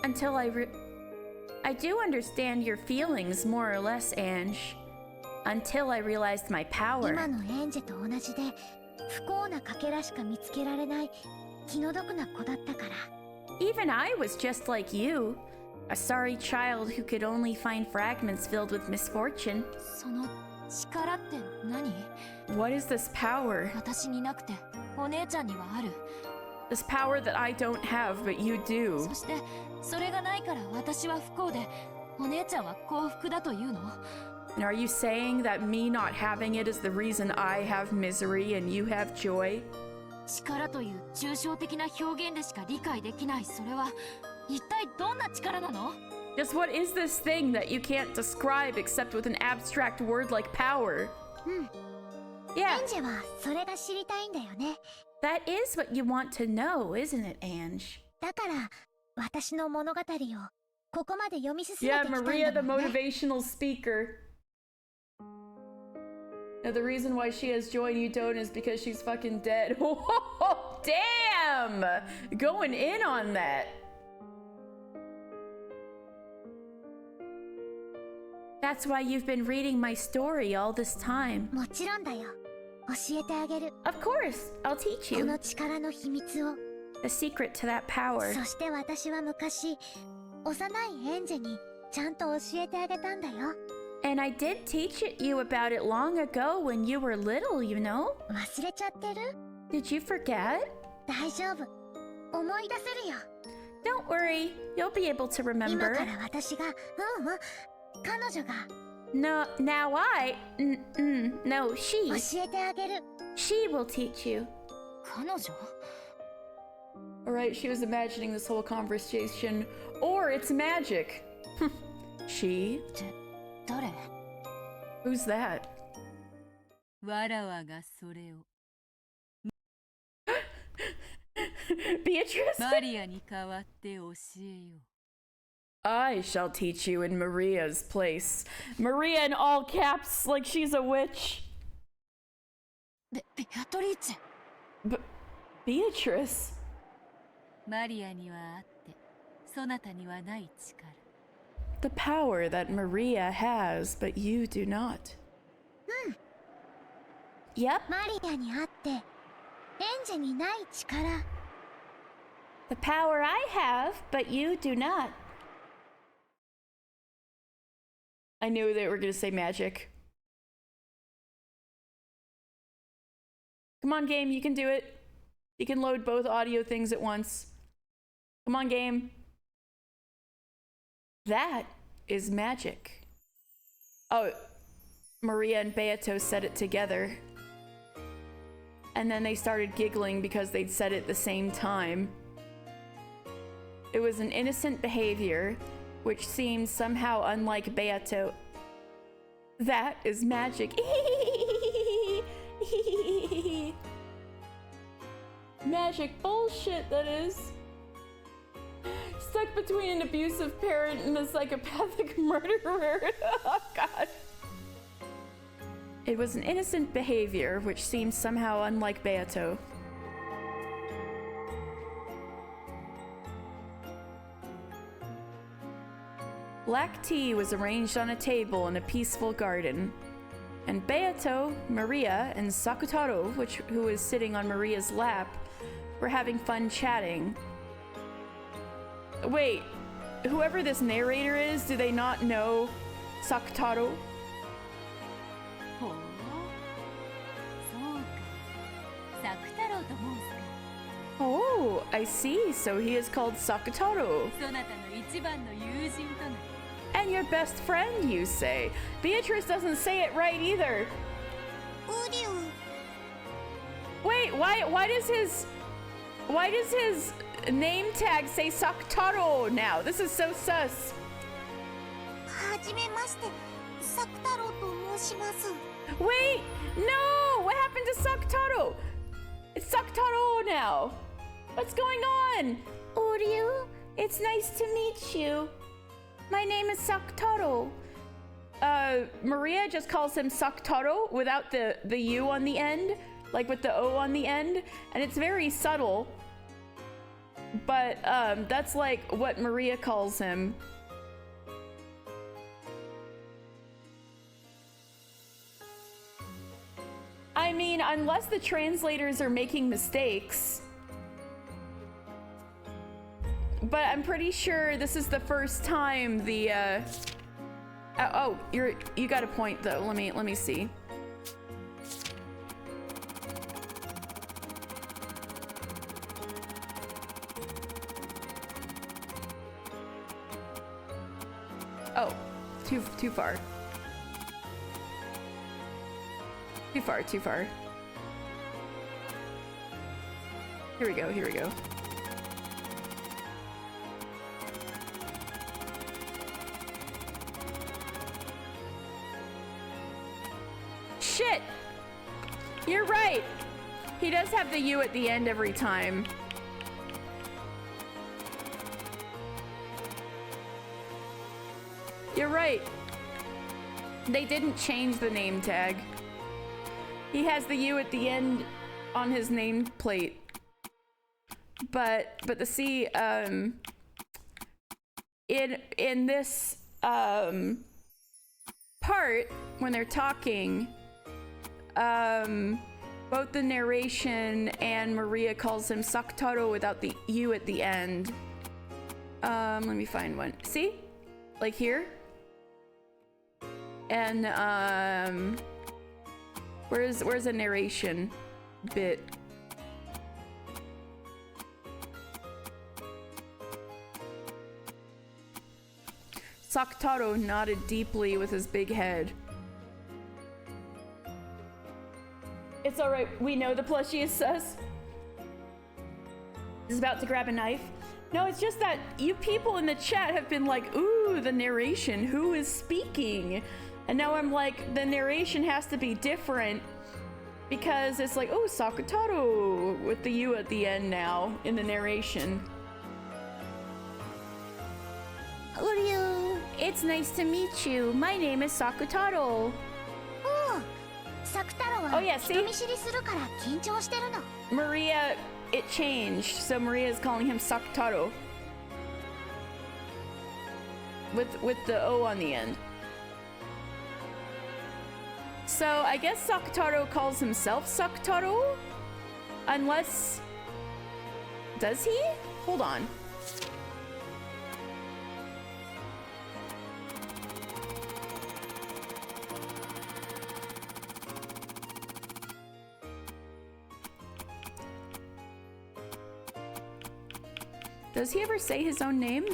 Until I do understand your feelings more or less, Ange. Until I realized my power.
今のエンジェと同じで不幸なかけらしか見つけられない気の毒な子だったから。
Even I was just like you. A sorry child who could only find fragments filled with misfortune.
その力って何？
What is this power?
私になくてお姉ちゃんにはある。
This power that I don't have, but you do.
そしてそれがないから私は不幸でお姉ちゃんは幸福だというの？
And are you saying that me not having it is the reason I have misery and you have joy?
力という抽象的な表現でしか理解できないそれは一体どんな力なの？
Just what is this thing that you can't describe except with an abstract word like power?
うん。
Yeah.
エンジェはそれが知りたいんだよね。
That is what you want to know, isn't it, Ange?
だから私の物語をここまで読み進めてきた
Yeah,
んだもん
Maria, the
ね。
motivational speaker. Now, the reason why she has joy and you don't is because she's fucking dead. Oh, damn! Going in on that.
That's why you've been reading my story all this time.
もちろんだよ。教えてあげる。
Of course, I'll teach
こ
you
の力の秘密を。
the secret to that power.
そして私は昔幼いエンジェにちゃんと教えてあげたんだよ。
And I did teach you about it long ago when you were little, you know?
忘れちゃってる？
Did you forget?
大丈夫。思い出せるよ。
Don't worry, you'll be able to
今
remember.
から私が、彼女が
No, now no, she.
教えてあげる。
She will teach you.
彼女？
Alright, she was imagining this whole conversation. Or it's magic. She?
誰？
Who's that?
わらわがそれを
Beatrice?
マリアに代わって教えよう。
I shall teach you in Maria's place. Maria in all caps, like she's a witch.
ベアトリーチェ。
Beatrice?
マリアにはあってそなたにはない力。
The power that Maria has, but you do not.
Yep,
マリアにあってエンジェにない力。
the power I have, but you do not.
I knew they were gonna say magic. Come on, game, you can do it. You can load both audio things at once. Come on, game. That is magic. Oh, Maria and Beato said it together. And then they started giggling because they'd said it at the same time. It was an innocent behavior, which seemed somehow unlike Beato. That is magic. Magic bullshit, that is. Stuck between an abusive parent and a psychopathic murderer. Oh, God. It was an innocent behavior, which seemed somehow unlike Beato. Black tea was arranged on a table in a peaceful garden. And Beato, Maria, and Sakutaro, who was sitting on Maria's lap, were having fun chatting. Wait, whoever this narrator is, do they not know Sakutaro? Oh, I see. So he is called Sakutaro. And your best friend, you say? Beatrice doesn't say it right either. Wait, why does his name tag say Sakutaro now? This is so sus. Wait, no! What happened to Sakutaro? It's Sakutaro now. What's going on? Uryu, it's nice to meet you. My name is Sakutaro. Maria just calls him Sakutaro without the U on the end, like with the O on the end, and it's very subtle. But that's like what Maria calls him. I mean, unless the translators are making mistakes. But I'm pretty sure this is the first time the oh, you got a point though. Let me see. Oh, too far. Too far. Here we go. Shit! You're right! He does have the U at the end every time. You're right. They didn't change the name tag. He has the U at the end on his nameplate. But the C, in this part, when they're talking, both the narration and Maria calls him Sakutaro without the U at the end. Let me find one. See? Like here? And, where's a narration bit? Sakutaro nodded deeply with his big head. It's alright, we know the plushie is sus. He's about to grab a knife. No, it's just that you people in the chat have been like, ooh, the narration, who is speaking? And now I'm like, the narration has to be different because it's like, oh, Sakutaro with the U at the end now in the narration. Uryu, it's nice to meet you. My name is Sakutaro. Oh yeah, see? Maria, it changed. So Maria is calling him Sakutaro. With the O on the end. So I guess Sakutaro calls himself Sakutaro? Unless... Does he? Hold on.
Does he ever say his own name?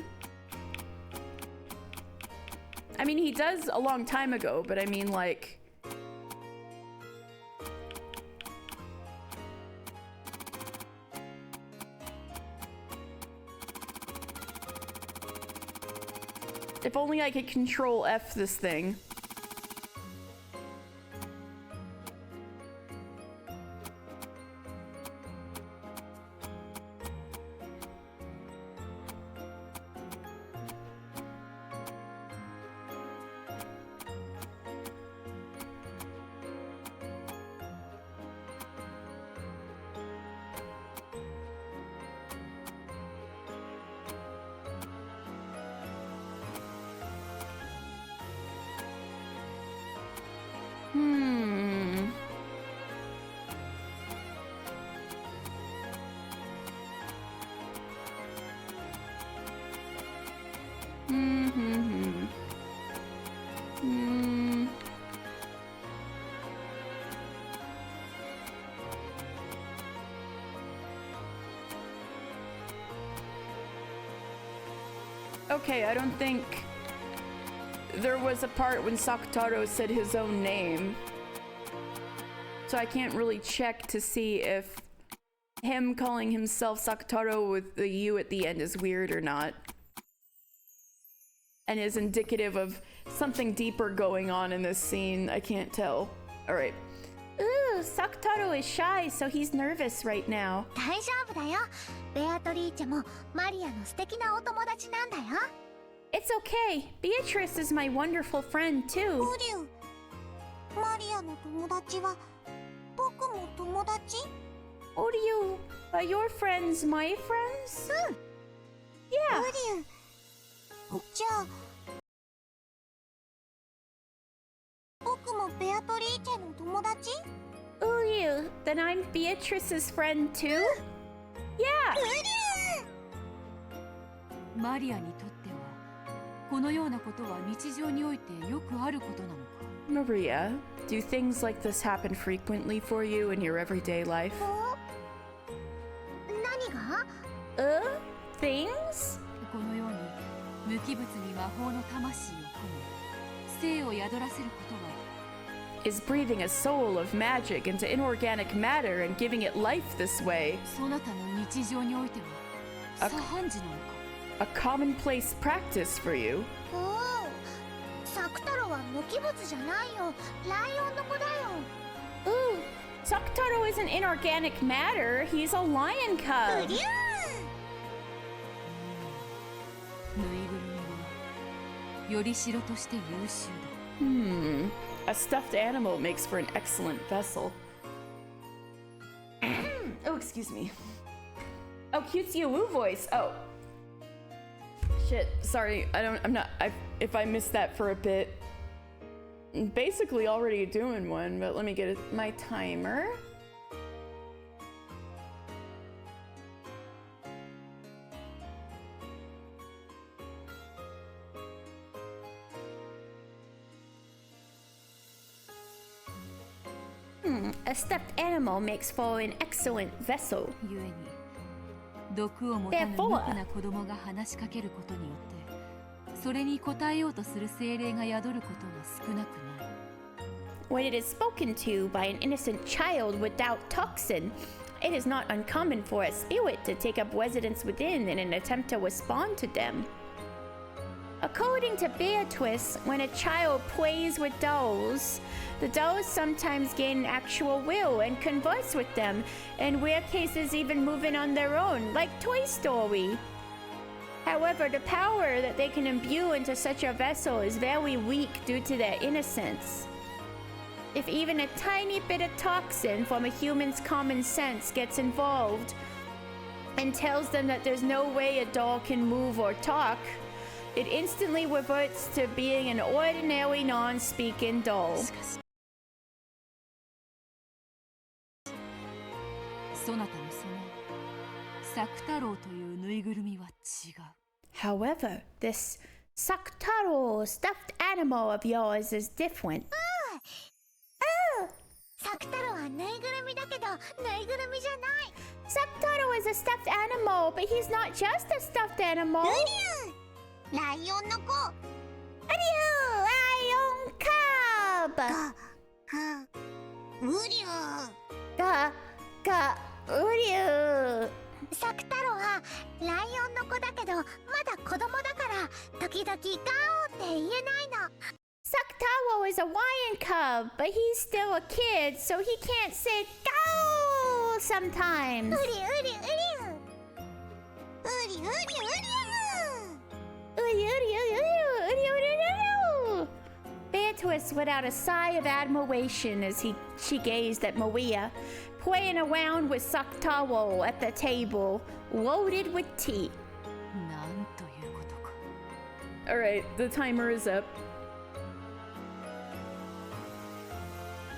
I mean, he does a long time ago, but I mean, like... If only I could control F this thing. Okay, I don't think there was a part when Sakutaro said his own name. So I can't really check to see if him calling himself Sakutaro with the U at the end is weird or not. And is indicative of something deeper going on in this scene. I can't tell. Alright. Ooh, Sakutaro is shy, so he's nervous right now.
大丈夫だよ。ベアトリーチェもマリアの素敵なお友達なんだよ。
It's okay. Beatrice is my wonderful friend too.
ウリュウ、マリアの友達は僕も友達？
Uryu, are your friends my friends?
うん。
Yeah.
ウリュウ。じゃあ僕もベアトリーチェの友達？
Uryu, then I'm Beatrice's friend too? Yeah.
マリアにとってはこのようなことは日常においてよくあることなのか？
Maria, do things like this happen frequently for you in your everyday life?
何が？
Things?
このように無機物に魔法の魂を込め生を宿らせることは
Is breathing a soul of magic into inorganic matter and giving it life this way
そなたの日常においては左半時なのか？
a commonplace practice for you?
おお、サクタロは無機物じゃないよ。ライオンの子だよ。
Ooh, Sakutaro isn't inorganic matter, he's a lion cub.
うりゅう。
ぬいぐるみはよりしろとして優秀だ。
A stuffed animal makes for an excellent vessel. Oh, excuse me. Oh, cutesy woo voice. Oh. Shit, sorry, if I missed that for a bit. Basically already doing one, but let me get my timer. A stuffed animal makes for an excellent vessel.
ゆえに毒を持たぬ無垢な子供が話しかけることによってそれに応えようとする精霊が宿ることは少なくない。
When it is spoken to by an innocent child without toxin, it is not uncommon for a spirit to take up residence within in an attempt to respond to them. According to Beatrice, when a child plays with dolls, the dolls sometimes gain an actual will and converse with them, in rare cases even moving on their own, like Toy Story. However, the power that they can imbue into such a vessel is very weak due to their innocence. If even a tiny bit of toxin from a human's common sense gets involved and tells them that there's no way a doll can move or talk, it instantly reverts to being an ordinary non-speaking doll.
そなたのそのサクタロウというぬいぐるみは違う。
However, this Sakutaro stuffed animal of yours is different.
サクタロはぬいぐるみだけどぬいぐるみじゃない。
Saktaro is a stuffed animal, but he's not just a stuffed animal.
ウリュウライオンの子
Lion cub.
ウリュウ
Uryu.
サクタロはライオンの子だけどまだ子供だから時々ガオって言えないの
Saktaro is a lion cub, but he's still a kid, so he can't say "go" sometimes.
ウリウリウリウリウリウリウリ
Beatrice let out a sigh of admiration as she gazed at Maria, playing around with Saktaro at the table, loaded with tea.
なんということか。
Alright, the timer is up.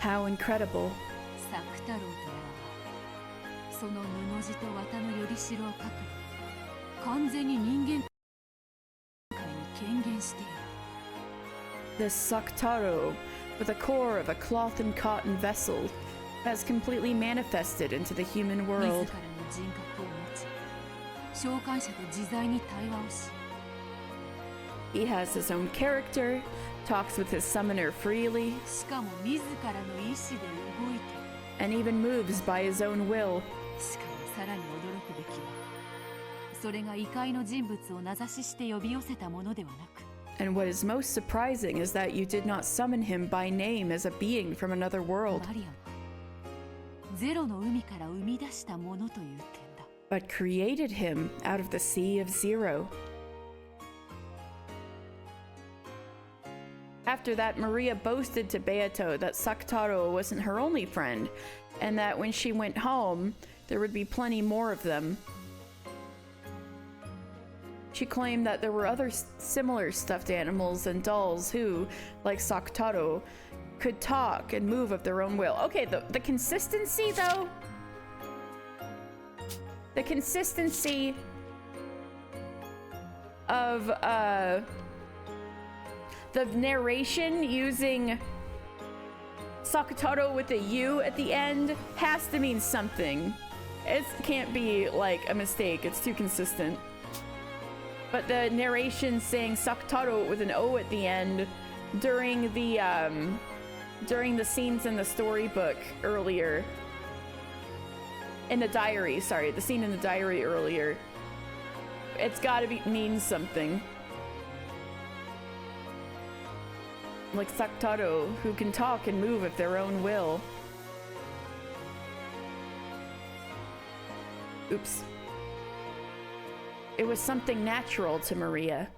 How incredible.
サク太郎とやらはその布地と綿のよりしろを書く完全に人間界に権限している。
This Saktaro, with a core of a cloth and cotton vessel, has completely manifested into the human
自ら
world.
の人格を持ち召喚者と自在に対話をし
He has his own character, talks with his summoner freely,
しかも自らの意志で動いて
and even moves by his own will.
しかもさらに驚くべきはそれが異界の人物を名指しして呼び寄せたものではなく
And what is most surprising is that you did not summon him by name as a being from another world,
マリアはゼロの海から生み出したものという点だ
but created him out of the sea of zero. After that, Maria boasted to Beato that Saktaro wasn't her only friend, and that when she went home, there would be plenty more of them. She claimed that there were other similar stuffed animals and dolls who, like Saktaro, could talk and move of their own will. Okay, the consistency though, the consistency of the narration using Sakutaro with a U at the end has to mean something. It can't be like a mistake, it's too consistent. But the narration saying Sakutaro with an O at the end during the scenes in the storybook earlier, in the diary, sorry, the scene in the diary earlier, it's gotta mean something. Like Sakutaro, who can talk and move of their own will. Oops. It was something natural to Maria.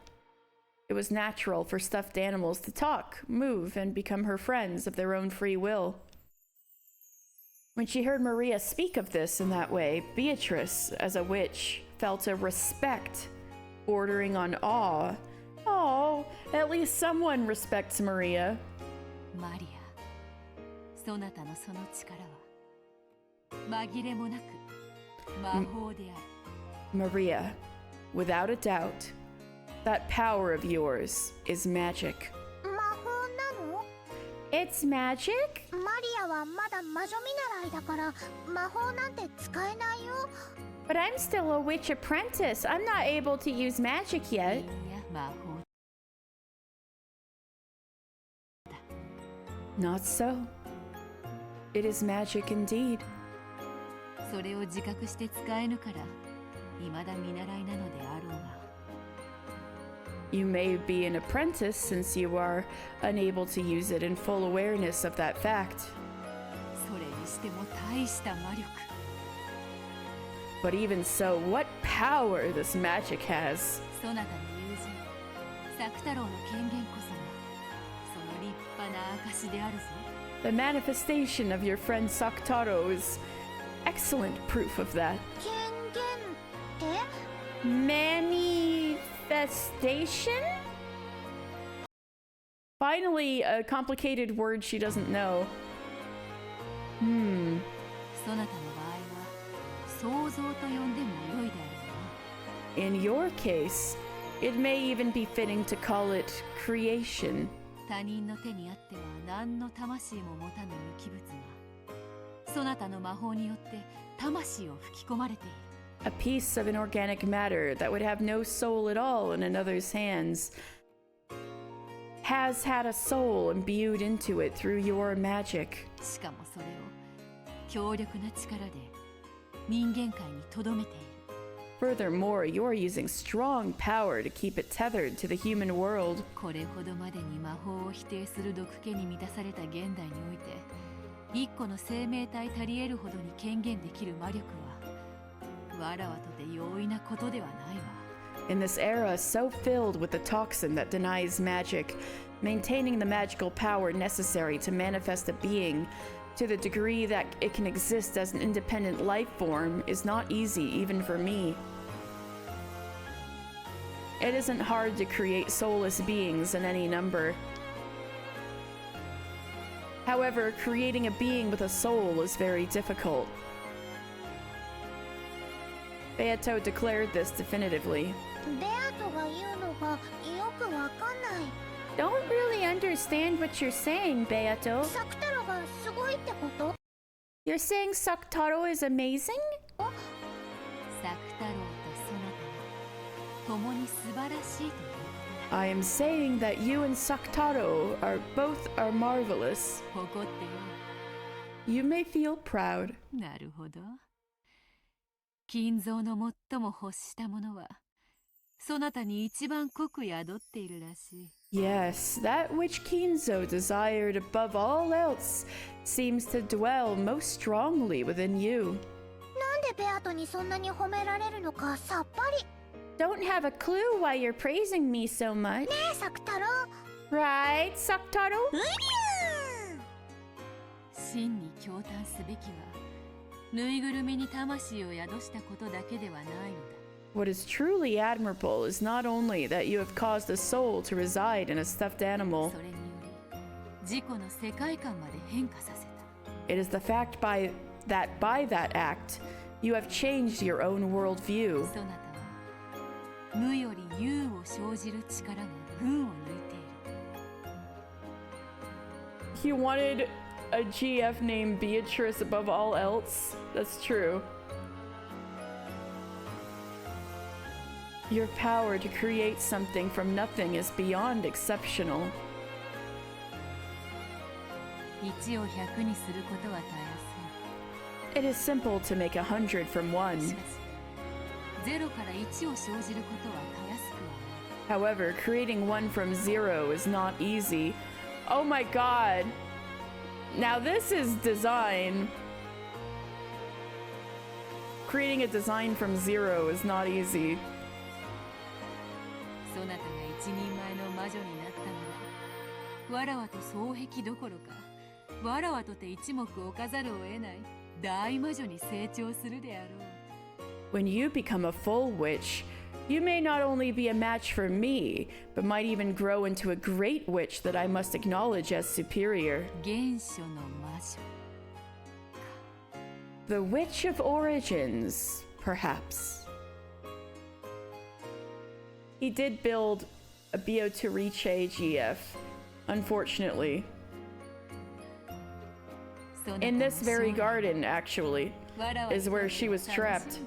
It was natural for stuffed animals to talk, move, and become her friends of their own free will. When she heard Maria speak of this in that way, Beatrice, as a witch, felt a respect bordering on awe. Oh, at least someone respects Maria.
マリアそなたのその力は紛れもなく魔法である
Maria, without a doubt, that power of yours is magic.
魔法なの
It's magic?
マリアはまだ魔女見習いだから魔法なんて使えないよ
But I'm still a witch apprentice. I'm not able to use magic
い
yet.
や魔法
Not so. It is magic indeed.
それを自覚して使えぬから未だ見習いなのであろうが
You may be an apprentice since you are unable to use it in full awareness of that fact.
それにしても大した魔力
But even so, what power this magic has.
そなたの友人サク太郎の権限こそがその立派な証であるぞ
The manifestation of your friend Sakutaro is excellent proof of that.
権限って
Manifestation?
Finally, a complicated word she doesn't know.
そなたの場合は想像と呼んでも良いだろうな
In your case, it may even be fitting to call it creation.
他人の手にあっては何の魂も持たぬ無機物がそなたの魔法によって魂を吹き込まれている。
A piece of inorganic matter that would have no soul at all in another's hands has had a soul imbued into it through your magic.
しかもそれを強力な力で人間界に留めている。
Furthermore, you're using strong power to keep it tethered to the human world.
これほどまでに魔法を否定する毒気に満たされた現代において、一個の生命体足り得るほどに権限できる魔力はわらわとて容易なことではないわ。
In this era so filled with the toxin that denies magic, maintaining the magical power necessary to manifest a being to the degree that it can exist as an independent life form is not easy even for me. It isn't hard to create soulless beings in any number. However, creating a being with a soul is very difficult. Beato declared this definitively.
ベアトが言うのがよくわかんない。
Don't really understand what you're saying, Beato.
サクタロがすごいってこと？
You're saying Saktaro is amazing?
サクタロウとソナタは共に素晴らしいということだ。
I am saying that you and Saktaro are marvelous.
誇ってよ。
You may feel proud.
なるほど。金蔵の最も欲したものはそなたに一番濃く宿っているらしい。
Yes, that which Kinzo desired above all else seems to dwell most strongly within you.
なんでベアトにそんなに褒められるのかさっぱり。
Don't have a clue why you're praising me so much.
ねえサクタロ。
Right, Saktaro?
真に驚嘆すべきはぬいぐるみに魂を宿したことだけではないのだ。
What is truly admirable is not only that you have caused a soul to reside in a stuffed animal,
それにより自己の世界観まで変化させた。
it is the fact by that act, you have changed your own worldview.
そなたは無より有を生じる力が群を抜いている。
You wanted a GF named Beatrice above all else? That's true. Your power to create something from nothing is beyond exceptional.
1を100にすることはたやすい。
It is simple to make 100 from 1.
しかし0から1を生じることはたやすくはない。
However, creating 1 from 0 is not easy. Oh my god! Now this is design. Creating a design from 0 is not easy.
そなたが一人前の魔女になったのはわらわと双璧どころかわらわとて一目置かざるを得ない大魔女に成長するであろう。
When you become a full witch, you may not only be a match for me, but might even grow into a great witch that I must acknowledge as superior.
原初の魔女。
The Witch of Origins, perhaps. He did build a Beatrice GF, unfortunately. In this very garden, actually, is where she was trapped.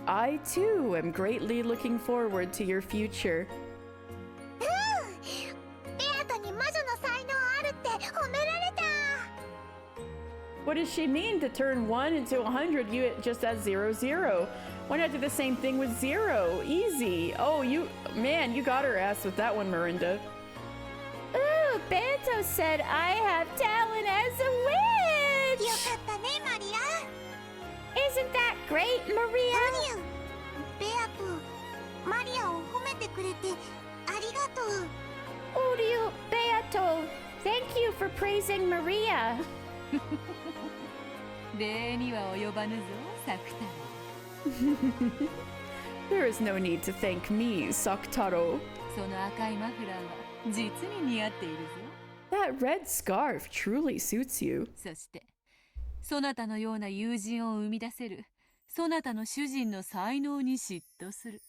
I too am greatly looking forward to your future.
ベアトに魔女の才能あるって褒められた。
What does she mean to turn 1 into 100? You just add 0, 0. Why not do the same thing with 0? Easy. Oh, you got her ass with that one, Miranda. Ooh, Banto said I have talent as a witch!
よかったねマリア。
Isn't that great, Maria?
ベアト、マリアを褒めてくれてありがとう。
Uryu, Beato, thank you for praising Maria.
礼には及ばぬぞ、サクタロ。
There is no need to thank me, Saktaro.
その赤いマフラーは実に似合っているぞ。
That red scarf truly suits you.
そしてそなたのような友人を生み出せるそなたの主人の才能に嫉妬する。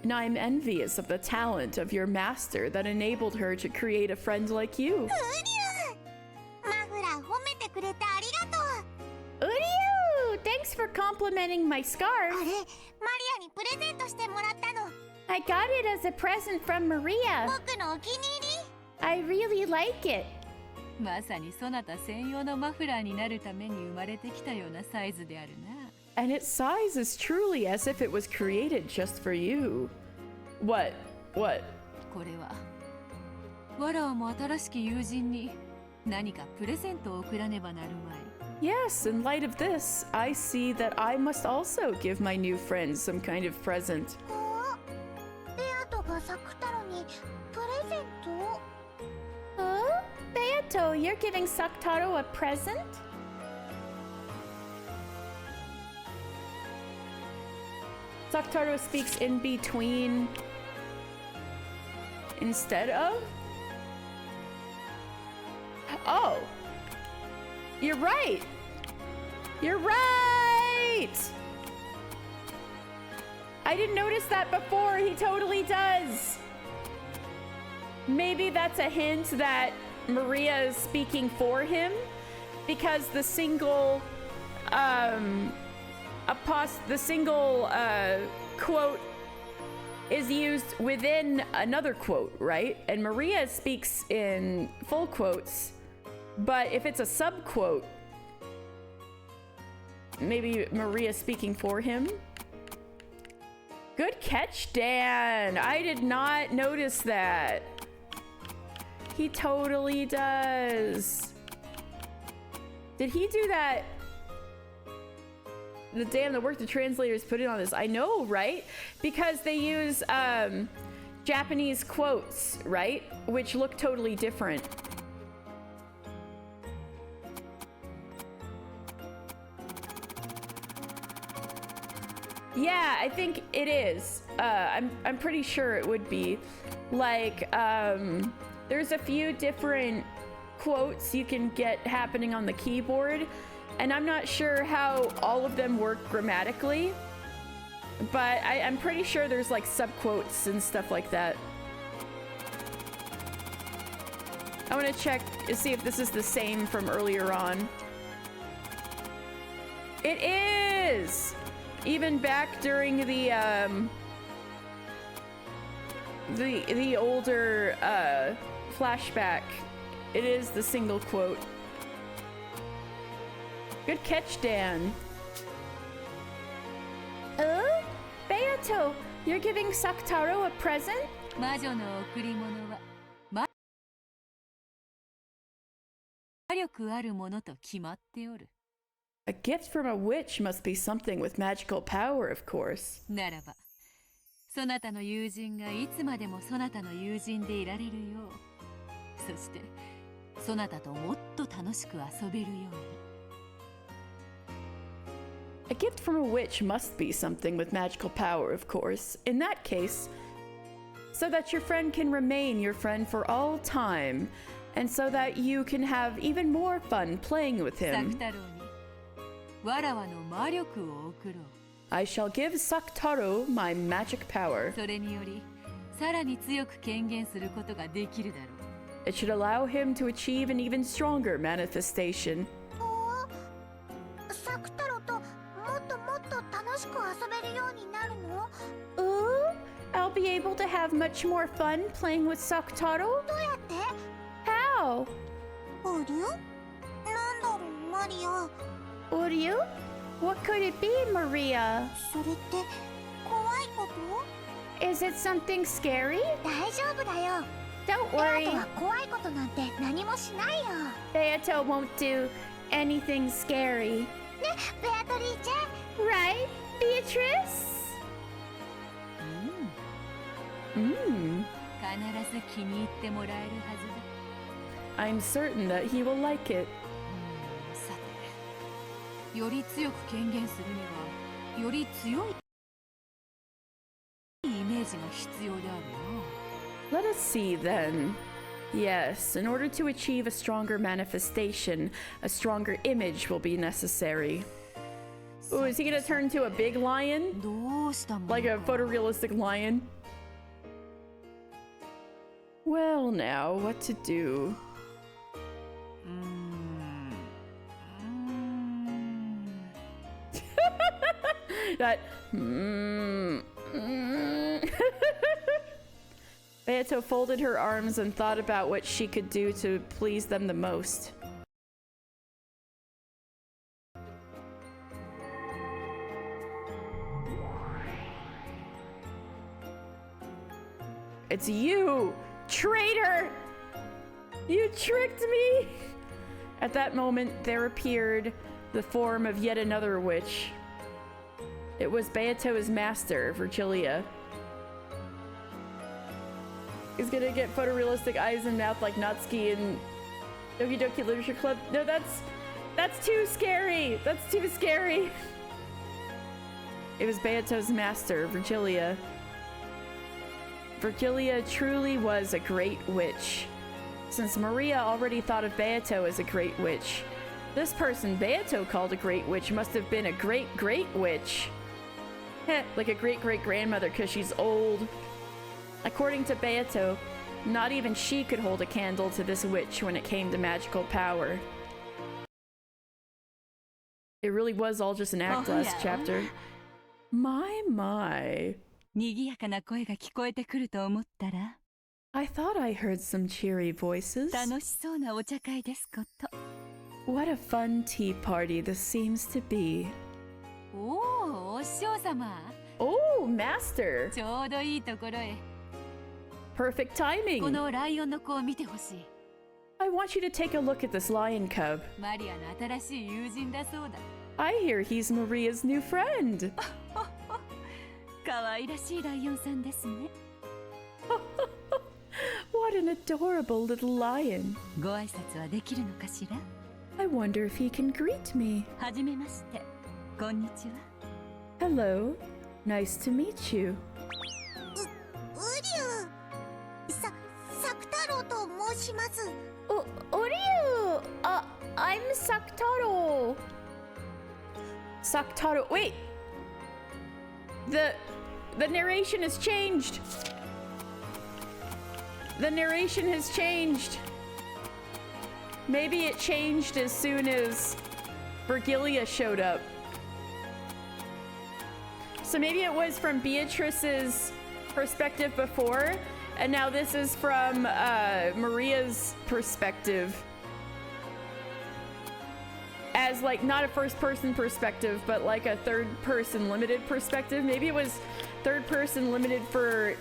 And I'm envious of the talent of your master that enabled her to create a friend like you.
マフラーくれてありがとう。
Uryu! Thanks for complimenting my
あ
scarf.
れ、マリアにプレゼントしてもらったの。
I got it as a present from Maria.
僕のお気に入り。
I really like it.
まさにそなた専用のマフラーになるために生まれてきたようなサイズであるな。
And its size is truly as if it was created just for you. What? What?
これはわらわも新しき友人に何かプレゼントを贈らねばなるまい。
Yes, in light of this, I see that I must also give my new friends some kind of present.
ベアトがサクタロにプレゼント？
Oh? Beato, you're giving Saktaro a present?
Saktaro speaks in between instead of? Oh! You're right! You're right! I didn't notice that before. He totally does. Maybe that's a hint that Maria is speaking for him because the single quote is used within another quote, right? And Maria speaks in full quotes, but if it's a subquote, maybe Maria's speaking for him. Good catch, Dan. I did not notice that. He totally does. Did he do that? The work the translators put in on this. I know, right? Because they use Japanese quotes, right? Which look totally different. Yeah, I think it is. I'm pretty sure it would be. Like, there's a few different quotes you can get happening on the keyboard, and I'm not sure how all of them work grammatically, but I'm pretty sure there's like subquotes and stuff like that. I want to check to see if this is the same from earlier on. It is! Even back during the older flashback, it is the single quote. Good catch, Dan.
Oh? Beato, you're giving Saktaro a present?
魔女の贈り物は魔力あるものと決まっておる。
A gift from a witch must be something with magical power, of course.
ならば、そなたの友人がいつまでもそなたの友人でいられるよう、そしてそなたともっと楽しく遊べるように。
A gift from a witch must be something with magical power, of course. In that case, so that your friend can remain your friend for all time, and so that you can have even more fun playing with
サク
him.
太郎にわらわの魔力を贈ろう。
I shall give Saktaro my magic power.
それにより、さらに強く権限することができるだろう。
It should allow him to achieve an even stronger manifestation.
サクタロともっともっと楽しく遊べるようになるの？
Ooh? I'll be able to have much more fun playing with Saktaro?
どうやって？
How?
おりゅ？なんだろう、マリア。
Uryu? What could it be, Maria?
それって怖いこと？
Is it something scary?
大丈夫だよ。
Don't
ベア
worry.
トは怖いことなんて何もしないよ。
Beato won't do anything scary.
ね、ベアトリーチェ。
Right, Beatrice?
必ず気に入ってもらえるはずだ。
I'm certain that he will like it.
さて、より強く権限するには、より強いイメージが必要であるな。
Let us see then. Yes, in order to achieve a stronger manifestation, a stronger image will be necessary. Ooh, is he gonna turn to a big lion?
どうしたもの
Like a photorealistic lion? Well now, what to do?
That Beato folded her arms and thought about what she could do to please them the most. It's you, traitor! You tricked me! At that moment, there appeared the form of yet another witch. It was Beato's master, Virgilia. He's gonna get photorealistic eyes and mouth like Natsuki in Doki Doki Literature Club. No, that's too scary! That's too scary! It was Beato's master, Virgilia. Virgilia truly was a great witch. Since Maria already thought of Beato as a great witch, this person Beato called a great witch must have been a great witch. Heh, like a great-great-grandmother because she's old. According to Beato, not even she could hold a candle to this witch when it came to magical power. It really was all just an act last chapter. My.
賑やかな声が聞こえてくると思ったら
I thought I heard some cheery voices.
楽しそうなお茶会ですこと。
What a fun tea party this seems to be.
おお、お師匠様。
Oh, master.
ちょうどいいところへ。
Perfect timing.
このライオンの子を見てほしい。
I want you to take a look at this lion cub.
マリアの新しい友人だそうだ。
I hear he's Maria's new friend.
可愛らしいライオンさんですね。
What an adorable little lion.
ご挨拶はできるのかしら
I wonder if he can greet me.
はじめまして。こんにちは。
Hello. Nice to meet you.
うりゅう。サク太郎と申します。
Ryu! I'm Saktaro. Saktaro. Wait! The narration has changed. The narration has changed. Maybe it changed as soon as Virgilia showed up. So maybe it was from Beatrice's perspective before, and now this is from Maria's perspective. As like not a first person perspective, but like a third person limited perspective. Maybe it was third person limited for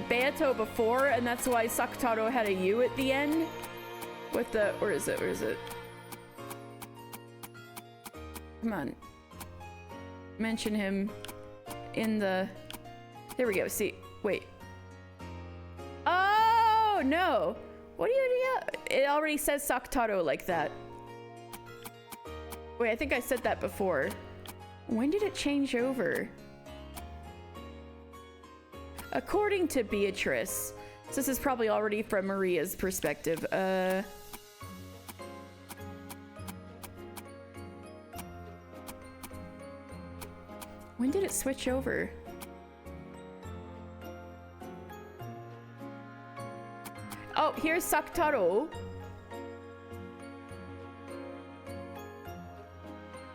Beato before, and that's why Saktaro had a U at the end. With the, where is it? Come on. Mention him in the, there we go, see, wait. Oh, no. What do you do? It already says Saktaro like that. Wait, I think I said that before. When did it change over? According to Beatrice, so this is probably already from Maria's perspective. When did it switch over? Oh, here's Saktaro.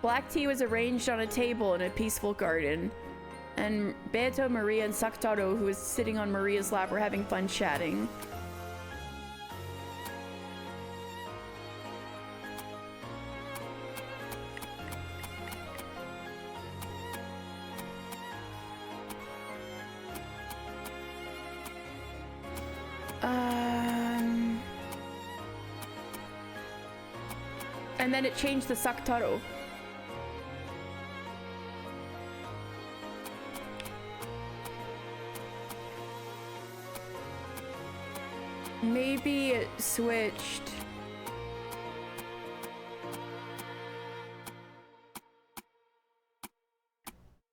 Black tea was arranged on a table in a peaceful garden. And Beato, Maria, and Saktaro, who was sitting on Maria's lap, were having fun chatting. And then it changed to Saktaro. Maybe it switched.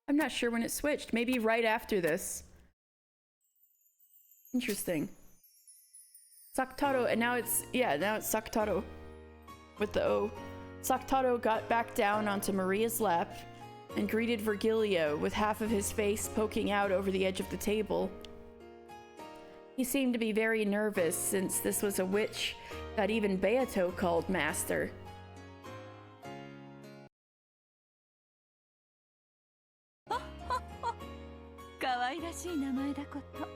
I'm not sure when it switched. Maybe right after this. Interesting. Saktaro, and now it's, yeah, now it's Saktaro with the O. Saktaro got back down onto Maria's lap and greeted Virgilia with half of his face poking out over the edge of the table. He seemed to be very nervous since this was a witch that even Beato called master.
愛らしい名前だこと。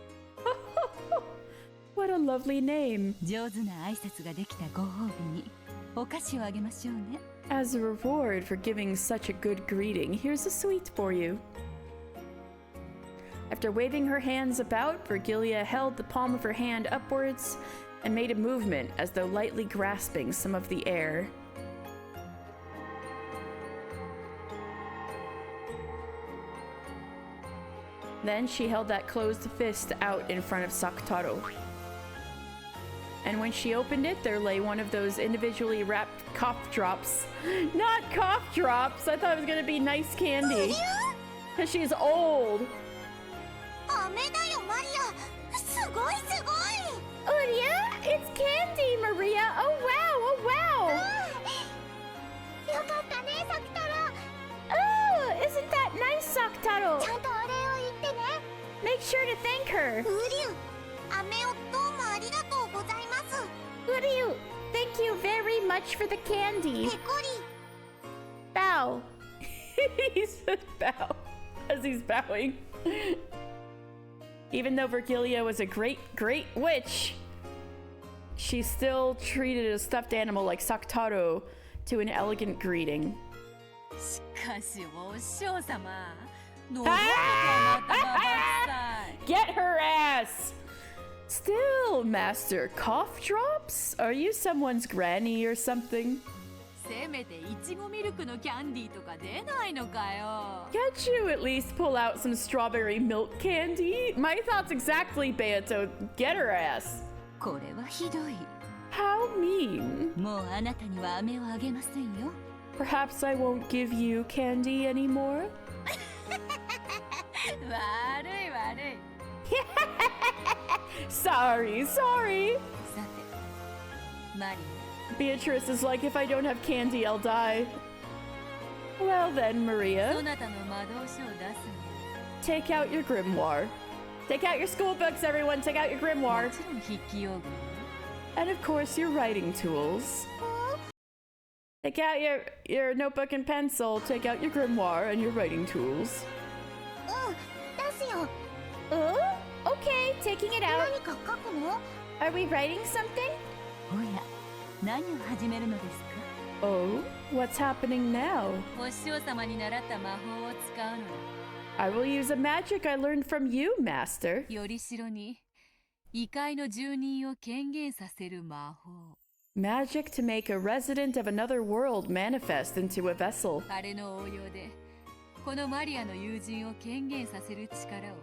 What a lovely name.
上手な挨拶ができたご褒美にお菓子をあげましょうね。
As a reward for giving such a good greeting, here's a sweet for you. After waving her hands about, Virgilia held the palm of her hand upwards and made a movement as though lightly grasping some of the air. Then she held that closed fist out in front of Sakutaro. And when she opened it, there lay one of those individually wrapped cough drops. Not cough drops! I thought it was gonna be nice candy. Because she's old.
飴だよマリア。すごいすごい。
Uria, it's candy, Maria. Oh wow, oh wow.
よかったね、サクタロ。
Oh, isn't that nice, Sakutaro?
ちゃんとお礼を言ってね。
Make sure to thank her.
ウリュウ、飴をどうもありがとうございます。
Uryu, thank you very much for the candy.
ペコリ。
Bow. He said bow as he's bowing. Even though Virgilia was a great witch, she still treated a stuffed animal like Sakutaro to an elegant greeting.
しかしお師匠様、のぼるとまたババ臭い。
Get her ass! Still, Master, cough drops? Are you someone's granny or something?
せめていちごミルクのキャンディーとか出ないのかよ。
Can't you at least pull out some strawberry milk candy? My thoughts exactly, Beato. Get her ass.
これはひどい。
How mean.
もうあなたには飴をあげませんよ。
Perhaps I won't give you candy anymore?
悪い悪い。
Sorry.
さて、マリ
Beatrice is like, if I don't have candy, I'll die. Well then,
ア、
Maria,
そなたの魔導書を出す
take out your grimoire. Take out your school books, everyone. Take out your
の。
grimoire.
もちろん筆記用具よ。
And of course, your writing tools. Take out your notebook and pencil. Take out your grimoire and your writing tools.
うん、出すよ。
Oh? Okay, taking it out.
何か書くの？
Are we writing something?
おや、何を始めるのですか？
Oh, what's happening now?
お師匠様に習った魔法を使うのだ。
I will use a magic I learned from you, Master.
よりしろに異界の住人を権限させる魔法。
Magic to make a resident of another world manifest into a vessel.
あれの応用でこのマリアの友人を権限させる力を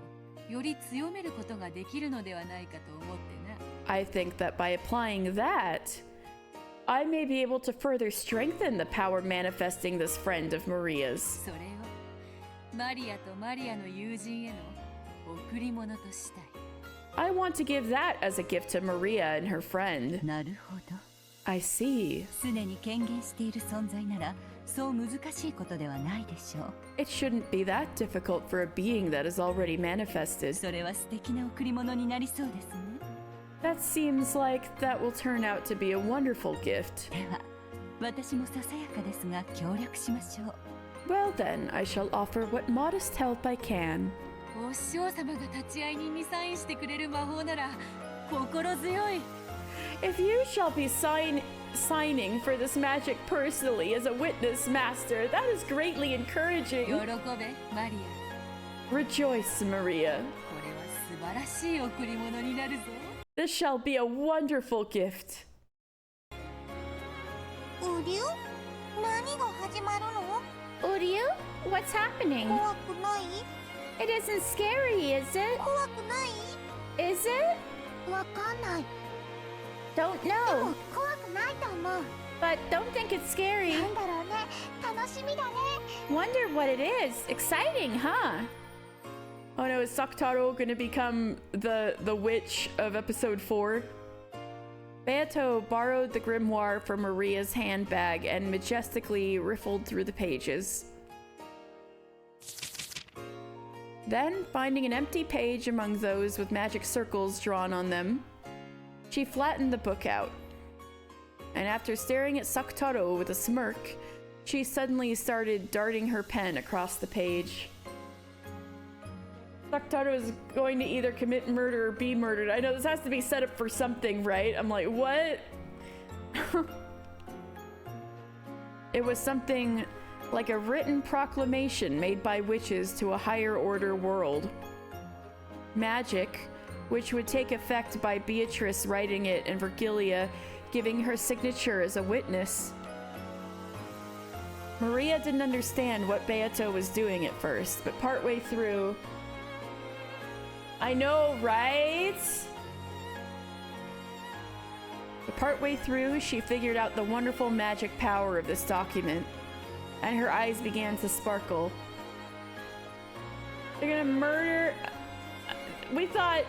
より強めることができるのではないかと思ってな。
I think that by applying that, I may be able to further strengthen the power manifesting this friend of Maria's.
それをマリアとマリアの友人への贈り物としたい。
I want to give that as a gift to Maria and her friend.
なるほど。
I see.
すでに権限している存在ならそう難しいことではないでしょう。
It shouldn't be that difficult for a being that is already manifested.
それは素敵な贈り物になりそうですね。
That seems like that will turn out to be a wonderful gift.
では、私もささやかですが協力しましょう。
Well then, I shall offer what modest help I can.
お師匠様が立ち会い人にサインしてくれる魔法なら心強い。
If you shall be signing for this magic personally as a witness, Master, that is greatly
喜
encouraging.
べ、マリア。
Rejoice, Maria.
これは素晴らしい贈り物になるぞ。
This shall be a wonderful gift.
ウリュウ？何が始まるの？
Uryu, what's happening?
怖くない？
It isn't scary, is it?
怖くない？
Is it?
わかんない。
Don't
でも
know,
怖くないと思う。
but don't think it's scary.
なんだろうね。楽しみだね。
Wonder what it is. Exciting, huh? Oh no, is Sakutaro gonna become the witch of episode 4? Beato borrowed the grimoire from Maria's handbag and majestically riffled through the pages. Then, finding an empty page among those with magic circles drawn on them, she flattened the book out. And after staring at Sakutaro with a smirk, she suddenly started darting her pen across the page.
Saktaro is going to either commit murder or be murdered. I know this has to be set up for something, right? I'm like, what? It was something like a written proclamation made by witches to a higher order world. Magic, which would take effect by Beatrice writing it and Virgilia giving her signature as a witness. Maria didn't understand what Beato was doing at first, but partway through... I know, right? But partway through, she figured out the wonderful magic power of this document, and her eyes began to sparkle. They're gonna murder... We thought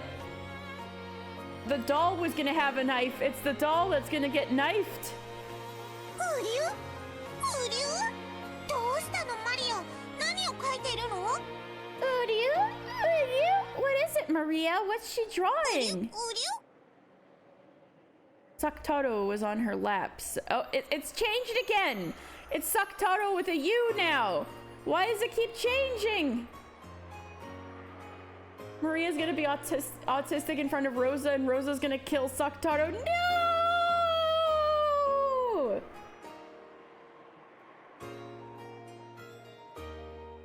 the doll was gonna have a knife. It's the doll that's gonna get knifed. What is it, Maria? What's she drawing? Saktaro was on her laps. Oh, it's changed again. It's Saktaro with a U now. Why does it keep changing? Maria's gonna be autistic in front of Rosa, and Rosa's gonna kill Saktaro. No!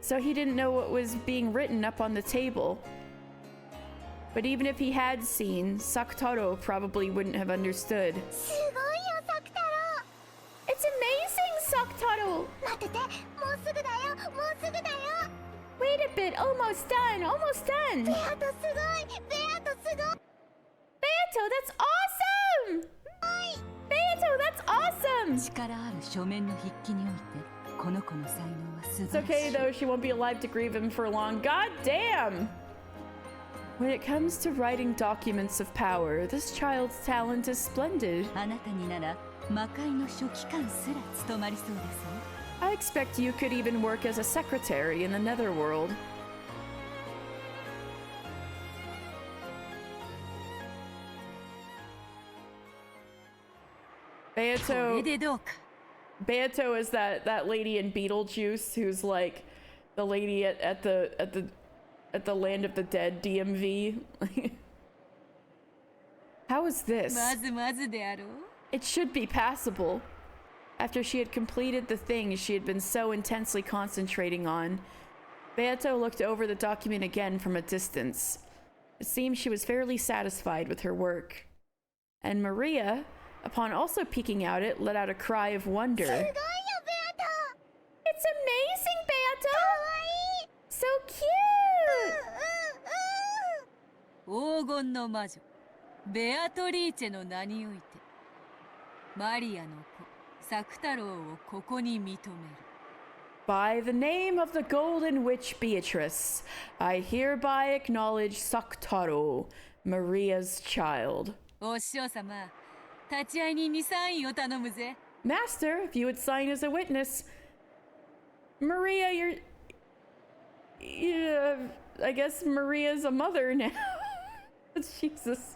So he didn't know what was being written up on the table. But even if he had seen, Saktaro probably wouldn't have understood. It's amazing, Saktaro! Wait a bit, almost done, almost done! Beato, that's awesome! Beato, that's awesome! It's okay though, she won't be alive to grieve him for long. God damn! When it comes to writing documents of power, this child's talent is splendid. I expect you could even work as a secretary in the netherworld. Beato is that lady in Beetlejuice who's like the lady at the Land of the Dead DMV. How is this? It should be passable. After she had completed the thing she had been so intensely concentrating on, Beato looked over the document again from a distance. It seemed she was fairly satisfied with her work. And Maria, upon also peeking out it, let out a cry of wonder. It's amazing, Beato! So cute!
黄金の魔女ベアトリーチェの名においてマリアの子サクタロウをここに認める
By the name of the Golden Witch Beatrice, I hereby acknowledge Saktaro, Maria's child.
お師匠様立ち会い人にサインを頼むぜ
Master, if you would sign as a witness. Maria, I guess Maria's a mother now. Jesus.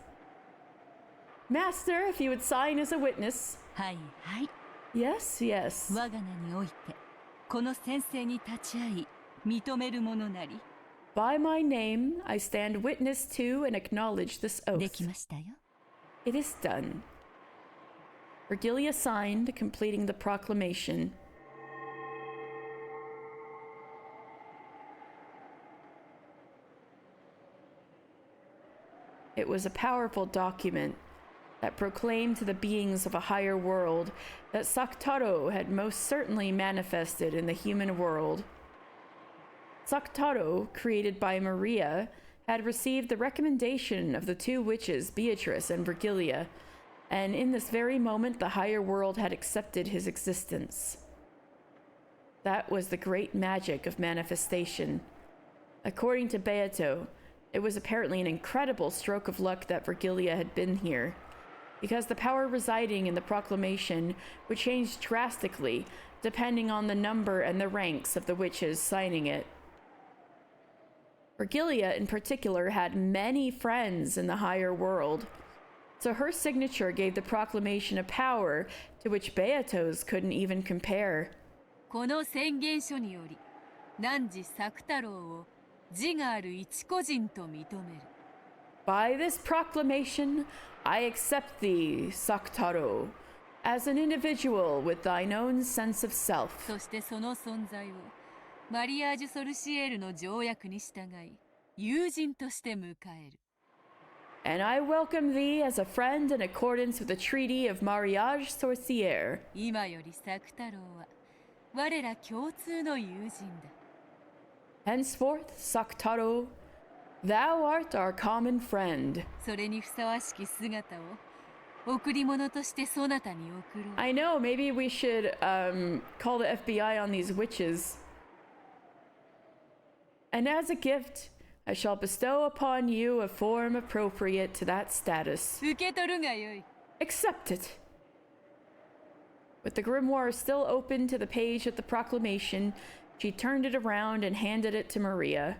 Master, if you would sign as a witness.
はいはい
Yes, yes.
我が名においてこの先生に立ち会い認めるものなり
By my name, I stand witness to and acknowledge this oath.
できましたよ
It is done. Virgilia signed, completing the proclamation. It was a powerful document that proclaimed to the beings of a higher world that Saktaro had most certainly manifested in the human world. Saktaro, created by Maria, had received the recommendation of the two witches, Beatrice and Virgilia, and in this very moment the higher world had accepted his existence. That was the great magic of manifestation. According to Beato, it was apparently an incredible stroke of luck that Virgilia had been here, because the power residing in the proclamation would change drastically depending on the number and the ranks of the witches signing it. Virgilia, in particular, had many friends in the higher world, so her signature gave the proclamation a power to which Beato's couldn't even compare.
この宣言書により汝サクタロウを自我ある一個人と認める。
By this proclamation, I accept thee, Saktaro, as an individual with thine own sense of self.
そしてその存在をマリアージュ・ソルシエールの条約に従い友人として迎える。
And I welcome thee as a friend in accordance with the Treaty of Mariage Sorcière.
今よりサク太郎は我ら共通の友人だ。
Henceforth, Saktaro, thou art our common friend.
それにふさわしき姿を贈り物としてそなたに贈ろう。
I know, maybe we should call the FBI on these witches. And as a gift, I shall bestow upon you a form appropriate to that status.
受け取るがよい。
Accept it. With the grimoire still open to the page of the proclamation, she turned it around and handed it to Maria.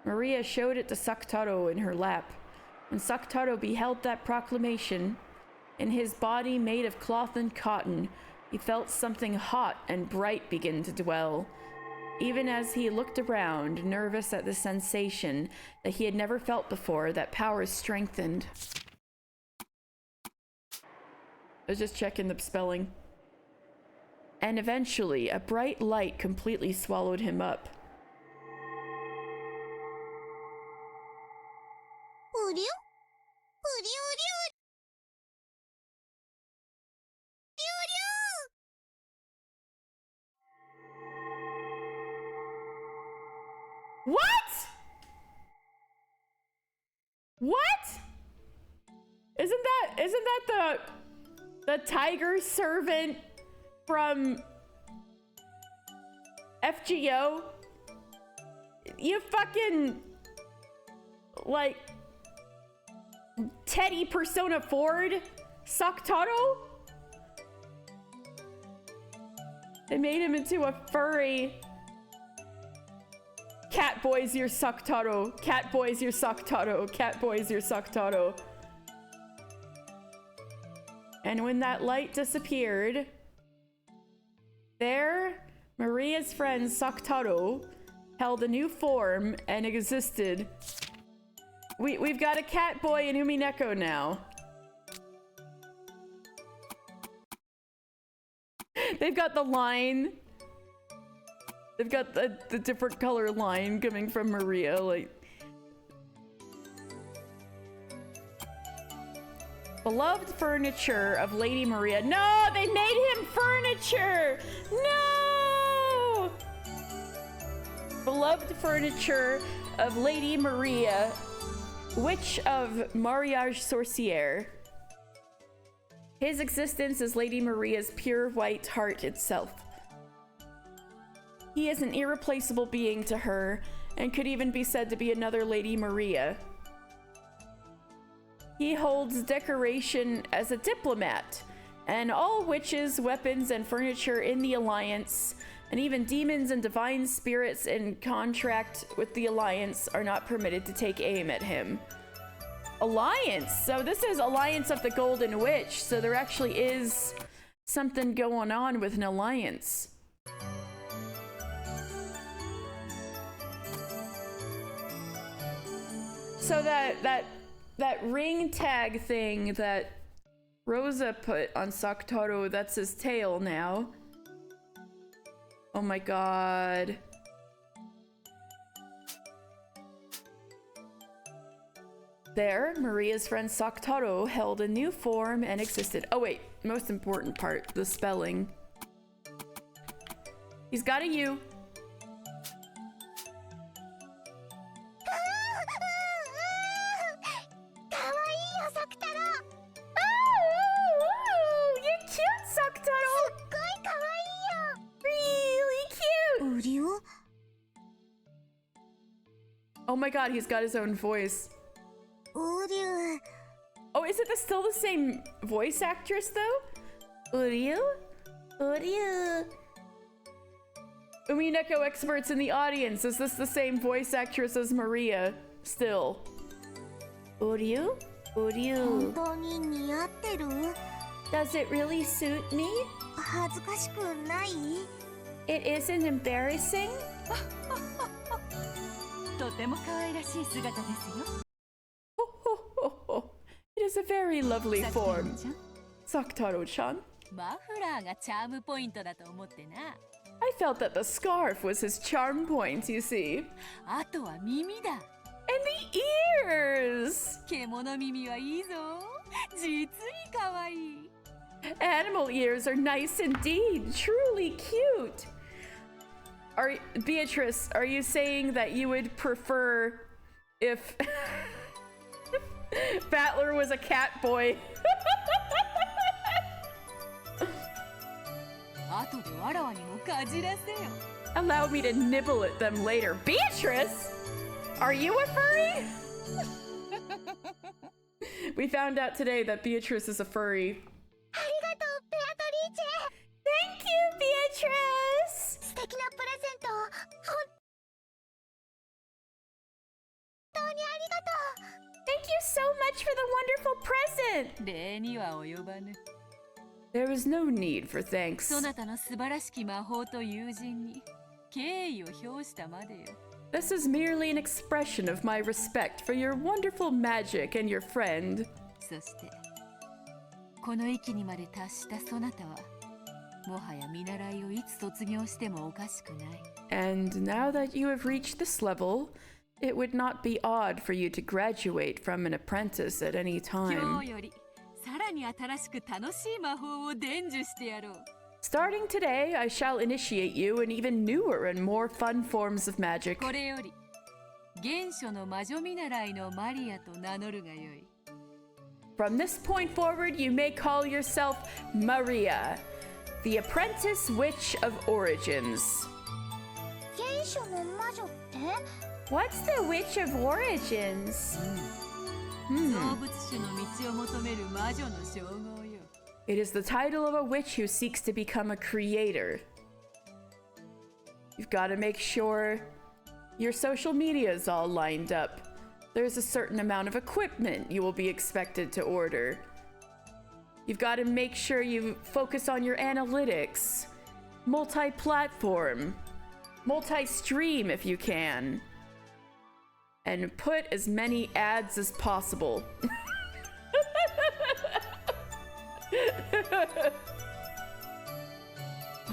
Maria showed it to Saktaro in her lap. When Saktaro beheld that proclamation, in his body made of cloth and cotton, he felt something hot and bright begin to dwell. Even as he looked around, nervous at the sensation that he had never felt before, that powers strengthened. I was just checking the spelling. And eventually, a bright light completely swallowed him up.
うりゅうりゅうりゅうりゅうりゅう
What? What? Isn't that the tiger servant from FGO? You fucking like Teddy Persona Ford Saktaro? They made him into a furry. Cat boys, you're Saktaro. Cat boys, you're Saktaro. Cat boys, you're Saktaro. And when that light disappeared, there, Maria's friend Saktaro held a new form and existed. We've got a cat boy in Umineko now. They've got the line. They've got the different color line coming from Maria, like. Beloved furniture of Lady Maria. No, they made him furniture! No! Beloved furniture of Lady Maria, Witch of Mariage Sorcière. His existence is Lady Maria's pure white heart itself. He is an irreplaceable being to her, and could even be said to be another Lady Maria. He holds decoration as a diplomat, and all witches, weapons, and furniture in the Alliance, and even demons and divine spirits in contract with the Alliance, are not permitted to take aim at him. Alliance! So this is Alliance of the Golden Witch, so there actually is something going on with an alliance. So that ring tag thing that Rosa put on Saktaro, that's his tail now. Oh my god. There, Maria's friend Saktaro held a new form and existed. Oh wait, most important part, the spelling. He's got a U. Oh, you're cute, Saktaro! Really cute! Oh my god, he's got his own voice. Oh, is it still the same voice actress though? Uryu? Umineko experts in the audience, is this the same voice actress as Maria? Still. Uryu?
本当に似合ってる？
Does it really suit me?
恥ずかしくない？
It isn't embarrassing?
ても可愛らしい姿ですよ。
It is a very lovely form. Saktaro-chan.
マフラーがチャームポイントだと思ってな。
I felt that the scarf was his charm point, you see.
あとは耳だ。
And the ears!
獣耳はいいぞ。実に可愛い。
Animal ears are nice indeed, truly cute. Beatrice, are you saying that you would prefer if Battler was a cat boy?
後でわらわにもかじらせよ。
Allow me to nibble at them later. Beatrice! Are you a furry? We found out today that Beatrice is a furry.
ありがとう、ベアトリーチェ。
Thank you, Beatrice!
素敵なプレゼントを本当にありがとう。
Thank you so much for the wonderful present!
礼には及ばぬ。
There is no need for thanks.
そなたの素晴らしき魔法と友人に敬意を表したまでよ。
This is merely an expression of my respect for your wonderful magic and your friend.
そしてこの域にまで達したそなたはもはや見習いをいつ卒業してもおかしくない。
And now that you have reached this level, it would not be odd for you to graduate from an apprentice at any
今
time.
日よりさらに新しく楽しい魔法を伝授してやろう。
Starting today, I shall initiate you in even newer and more fun forms of magic.
これより原初の魔女見習いのマリアと名乗るがよい。
From this point forward, you may call yourself Maria, the apprentice witch of origins.
原初の魔女って？
What's the witch of origins?
動物種の道を求める魔女の称号よ。
It is the title of a witch who seeks to become a creator. You've got to make sure your social media is all lined up. There's a certain amount of equipment you will be expected to order. You've got to make sure you focus on your analytics, multi-platform, multi-stream if you can, and put as many ads as possible.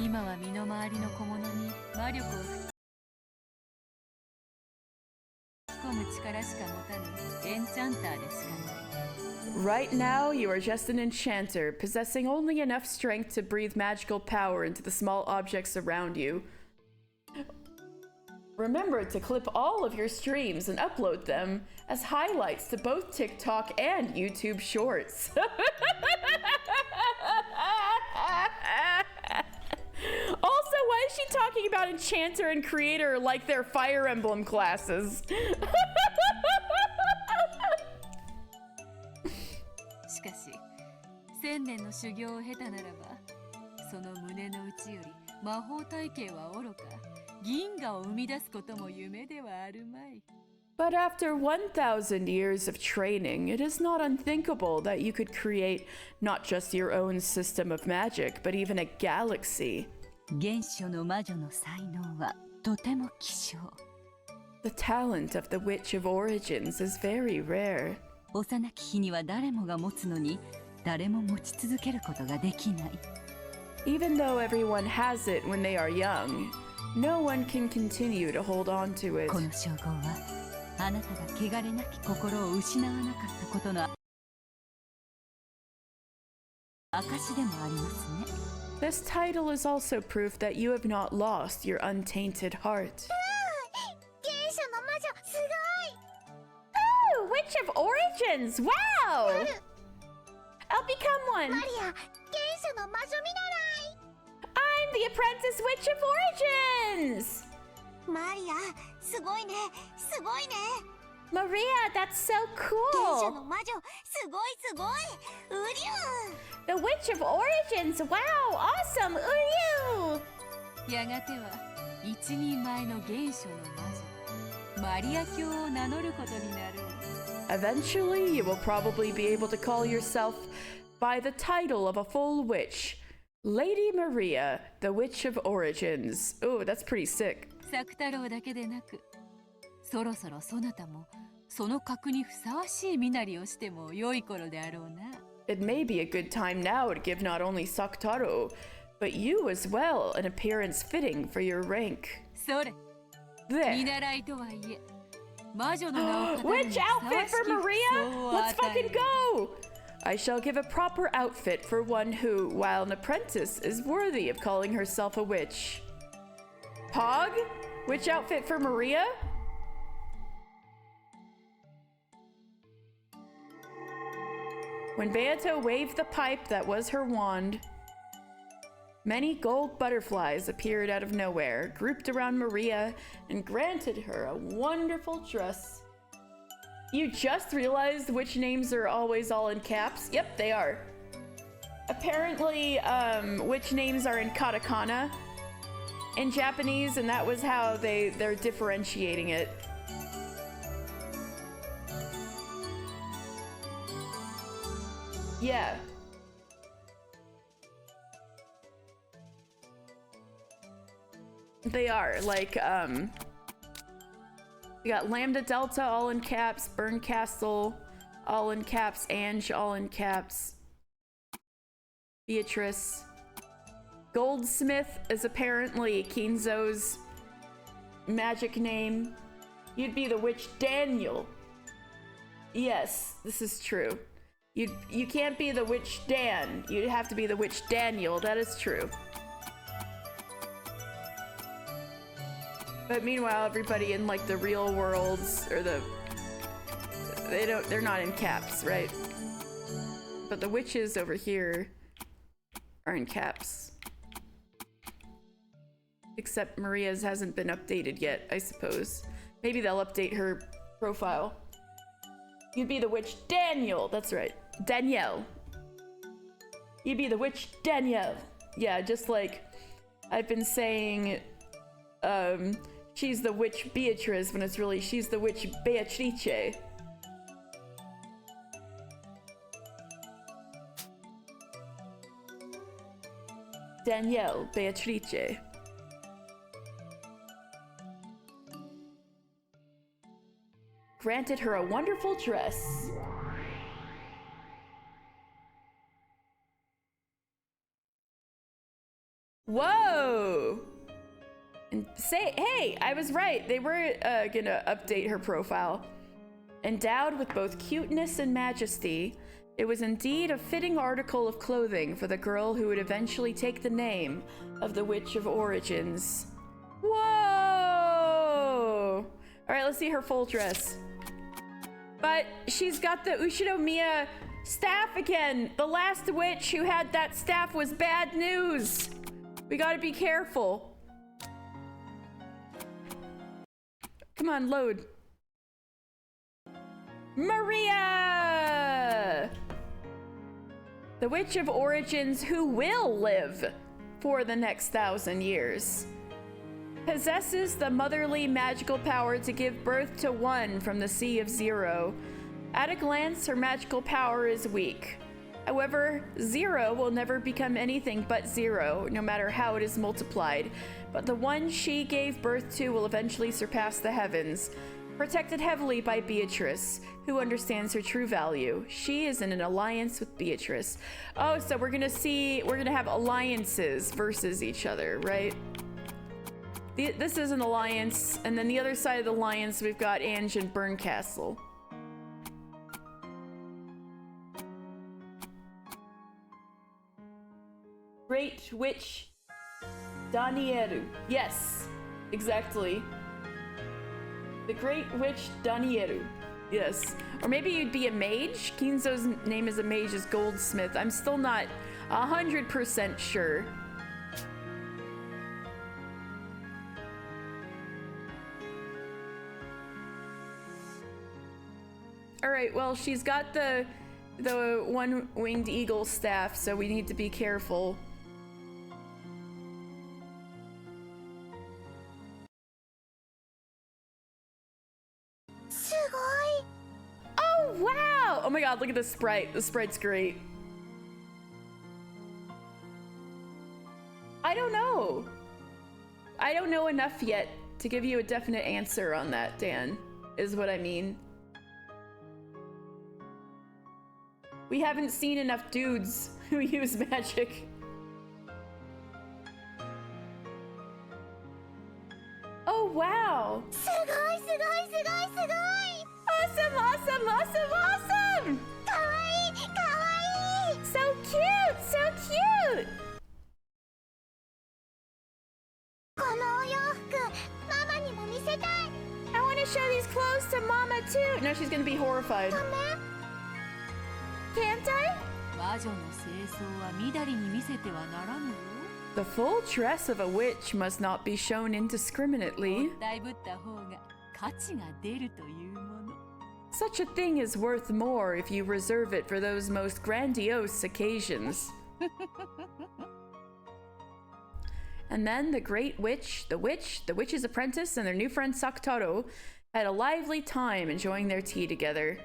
今は身の回りの小物に魔力を吹き込む力しか持たぬエンチャンターでしかない。
Right now, you are just an enchanter, possessing only enough strength to breathe magical power into the small objects around you. Remember to clip all of your streams and upload them as highlights to both TikTok and YouTube Shorts. Also, why is she talking about enchanter and creator like they're Fire Emblem classes?
しかし1000年の修行を経たならばその胸の内より魔法体系はおろか銀河を生み出すことも夢ではあるまい。
But after 1,000 years of training, it is not unthinkable that you could create not just your own system of magic, but even a galaxy.
原初の魔女の才能はとても希少。
The talent of the Witch of Origins is very rare.
幼き日には誰もが持つのに誰も持ち続けることができない。
Even though everyone has it when they are young, no one can continue to hold on to it.
この称号はあなたが汚れなき心を失わなかったことの証でもありますね。
This title is also proof that you have not lost your untainted heart.
原初の魔女すごい。
Oh, Witch of Origins! Wow! I'll become one.
マリア、原初の魔女見
I'm the apprentice Witch of Origins!
マリア、すごいね、すごいね。
Maria, that's so
原初
cool!
の魔女、すごいすごい。うりゅう。
The Witch of Origins! Wow, awesome! Uyu!
やがては一人前の原初の魔女マリア教を名乗ることになる。
Eventually, you will probably be able to call yourself by the title of a full witch. Lady Maria, the Witch of Origins. Oh, that's pretty sick.
作太郎だけでなくそろそろそなたもその格にふさわしい身なりをしても良い頃であろうな。
It may be a good time now to give not only Sakutaro, but you as well an appearance fitting for your rank.
それ
There.
見習いとはいえ魔女の名を語る
Which
にふさわ
outfit
し
for
き服
Maria?
装を
Let's
与え
fucking
る。
go! I shall give a proper outfit for one who, while an apprentice, is worthy of calling herself a witch. Pog? Which outfit for Maria? When Beato waved the pipe that was her wand, many gold butterflies appeared out of nowhere, grouped around Maria, and granted her a wonderful dress. You just realized which names are always all in caps? Yep, they are. Apparently, which names are in katakana in Japanese, and that was how they're differentiating it. Yeah. They are, like, we got Lambda Delta all in caps, Burn Castle all in caps, Ange all in caps, Beatrice. Goldsmith is apparently Kinzo's magic name. You'd be the witch Daniel. Yes, this is true. You can't be the witch Dan. You'd have to be the witch Daniel. That is true. But meanwhile, everybody in like the real worlds or they're not in caps, right? But the witches over here are in caps. Except Maria's hasn't been updated yet, I suppose. Maybe they'll update her profile. You'd be the witch Daniel. That's right. Danielle. You'd be the witch Danielle. Yeah, just like I've been saying, she's the witch Beatrice when it's really she's the witch Beatrice. Danielle Beatrice. Granted her a wonderful dress. Whoa! And say, hey, I was right. They were gonna update her profile. Endowed with both cuteness and majesty, it was indeed a fitting article of clothing for the girl who would eventually take the name of the Witch of Origins. Whoa! Alright, let's see her full dress. But she's got the Ushinomiya staff again. The last witch who had that staff was bad news. We gotta be careful. Come on, load. Maria! The Witch of Origins who will live for the next 1,000 years. Possesses the motherly magical power to give birth to one from the Sea of Zero. At a glance, her magical power is weak. However, Zero will never become anything but Zero, no matter how it is multiplied. But the one she gave birth to will eventually surpass the heavens. Protected heavily by Beatrice, who understands her true value. She is in an alliance with Beatrice. Oh, so we're gonna have alliances versus each other, right? This is an alliance, and then the other side of the alliance, we've got Ange and Burn Castle. Great Witch Danieru. Yes, exactly. The Great Witch Danieru. Yes. Or maybe you'd be a mage. Kinzo's name as a mage is Goldsmith. I'm still not 100% sure. Alright, well, she's got the one-winged eagle staff, so we need to be careful. Oh, wow! Oh my god, look at the sprite. The sprite's great. I don't know. I don't know enough yet
to give you a definite answer on that, Dan, is what I mean. We haven't seen enough dudes who use magic. Oh, wow! Awesome, awesome, awesome, awesome! So cute, so cute! I want to show these clothes to Mama too! No, she's gonna be horrified. Can't I?
魔女の清掃はみだりに見せてはならぬよ。
The full dress of a witch must not be shown indiscriminately.
もったいぶった方が価値が出るというもの。
Such a thing is worth more if you reserve it for those most grandiose occasions. And then the great witch, the witch's apprentice, and their new friend Sakutaro had a lively time enjoying their tea together.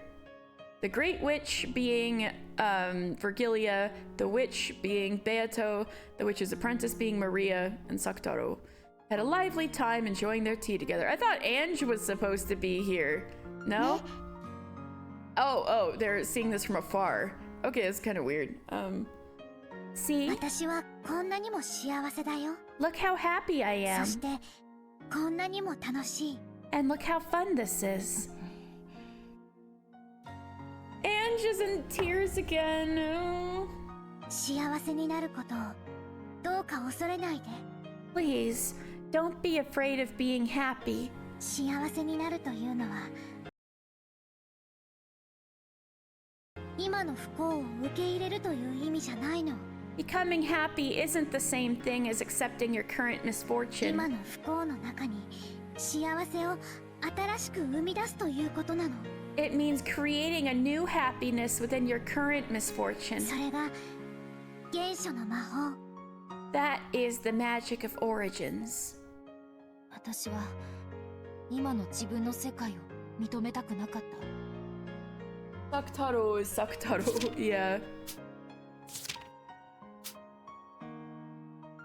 The great witch being Virgilia, the witch being Beato, the witch's apprentice being Maria, and Sakutaro had a lively time enjoying their tea together. I thought Ange was supposed to be here. No? Oh, they're seeing this from afar. Okay, it's kind of weird. See? Look how happy I am. And look how fun this is. Ange is in tears again. Oh. Please, don't be afraid of being happy. Becoming happy isn't the same thing as accepting your current misfortune. It means creating a new happiness within your current misfortune. That is the magic of origins. Sakutaro is Sakutaro, yeah.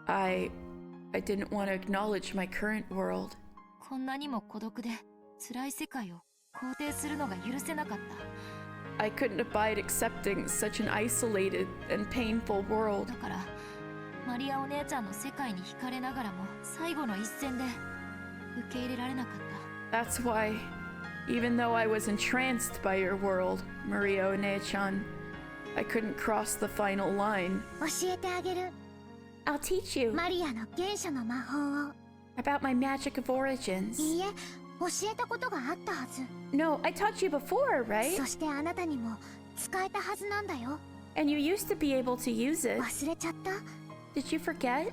I didn't want to acknowledge my current world. I couldn't abide accepting such an isolated and painful world. That's why, even though I was entranced by your world, Maria One-chan, I couldn't cross the final line. I'll teach you about my magic of origins. No, I taught you before, right? And you used to be able to use it. Did you forget?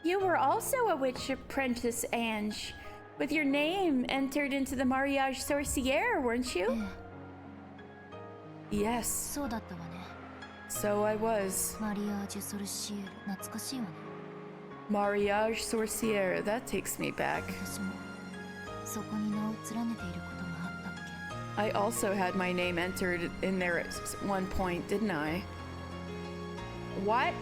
You were also a witch apprentice, Ange, with your name entered into the Mariage Sorcière, weren't you? Yes. So I was. Mariage Sorcière, that takes me back. I also had my name entered in there at one point, didn't I? What?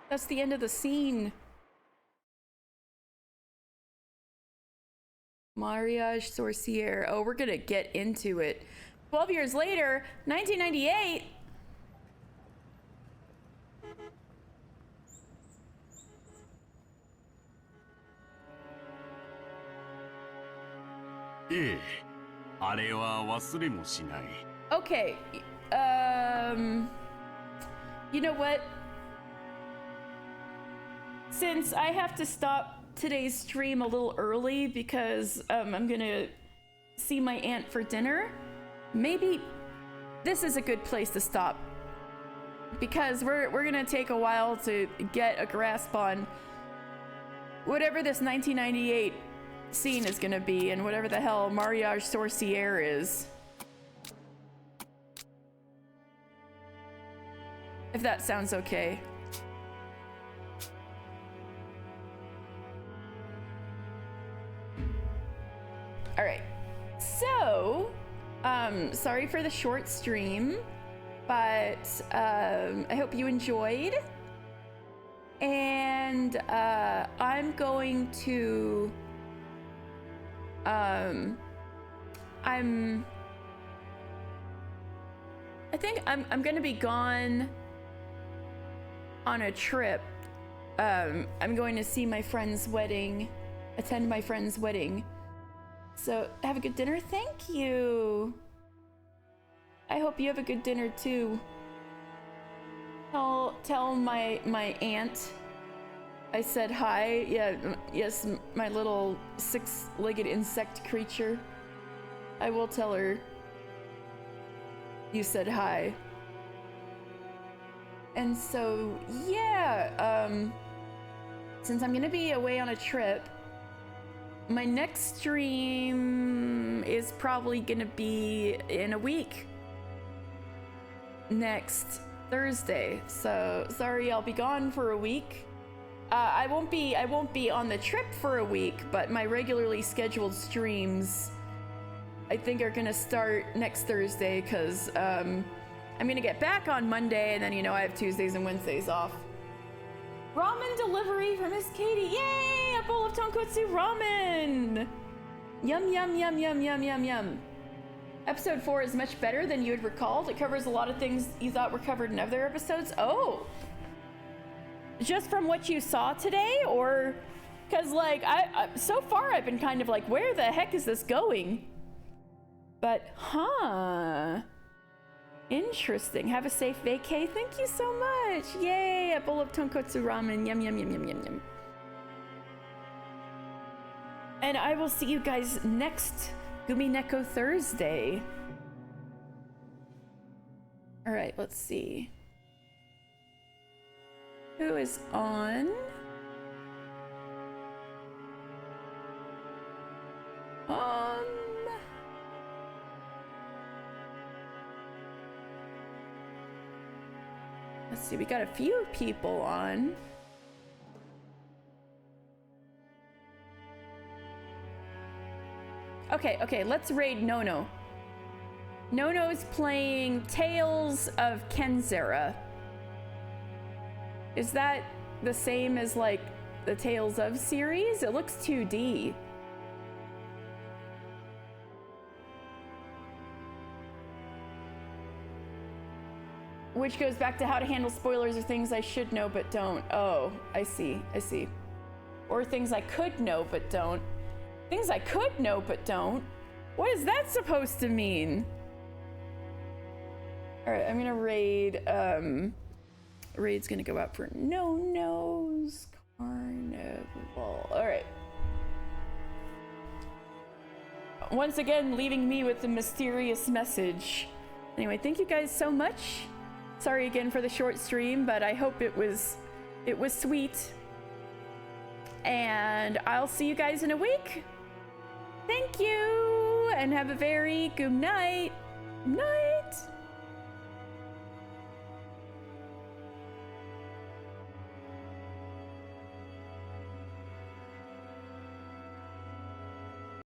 That's the end of the scene. Mariage Sorcière. Oh, we're gonna get into it. 12 years later, 1998. Okay. You know what? Since I have to stop today's stream a little early because I'm gonna see my aunt for dinner, maybe this is a good place to stop, because we're gonna take a while to get a grasp on whatever this 1998 scene is gonna be and whatever the hell Mariage Sorcière is. If that sounds okay. All right. So, sorry for the short stream, but I hope you enjoyed. And I'm going to I think I'm gonna be gone on a trip. I'm going to see my friend's wedding, attend my friend's wedding. So have a good dinner. Thank you. I hope you have a good dinner too. Tell my aunt I said hi. Yeah, yes, my little six-legged insect creature. I will tell her you said hi. And so, yeah, since I'm gonna be away on a trip, my next stream is probably gonna be in a week. Next Thursday. So, sorry I'll be gone for a week. I won't be on the trip for a week, but my regularly scheduled streams I think are gonna start next Thursday, because I'm gonna get back on Monday, and then, you know, I have Tuesdays and Wednesdays off. Ramen delivery from Miss Katie. Yay! A bowl of tonkotsu ramen! Yum, yum, yum, yum, yum, yum, yum. Episode 4 is much better than you had recalled. It covers a lot of things you thought were covered in other episodes. Oh! Just from what you saw today? Or... because, like, so far I've been kind of like, where the heck is this going? But, huh. Interesting. Have a safe vacay. Thank you so much. Yay, a bowl of tonkotsu ramen. Yum, yum, yum, yum, yum, yum. And I will see you guys next Umineko Thursday. All right, let's see. Who is on? Let's see, we got a few people on. Okay, let's raid Nono. Nono's playing Tales of Kenzera. Is that the same as, like, the Tales of series? It looks 2D. Which goes back to how to handle spoilers or things I should know but don't. Oh, I see. Or things I could know but don't. Things I could know but don't? What is that supposed to mean? Alright, I'm gonna raid, raid's gonna go out for No-No's Carnival. Alright. Once again, leaving me with the mysterious message. Anyway, thank you guys so much. Sorry again for the short stream, but I hope it was sweet. And I'll see you guys in a week. Thank you, and have a very good night. Night.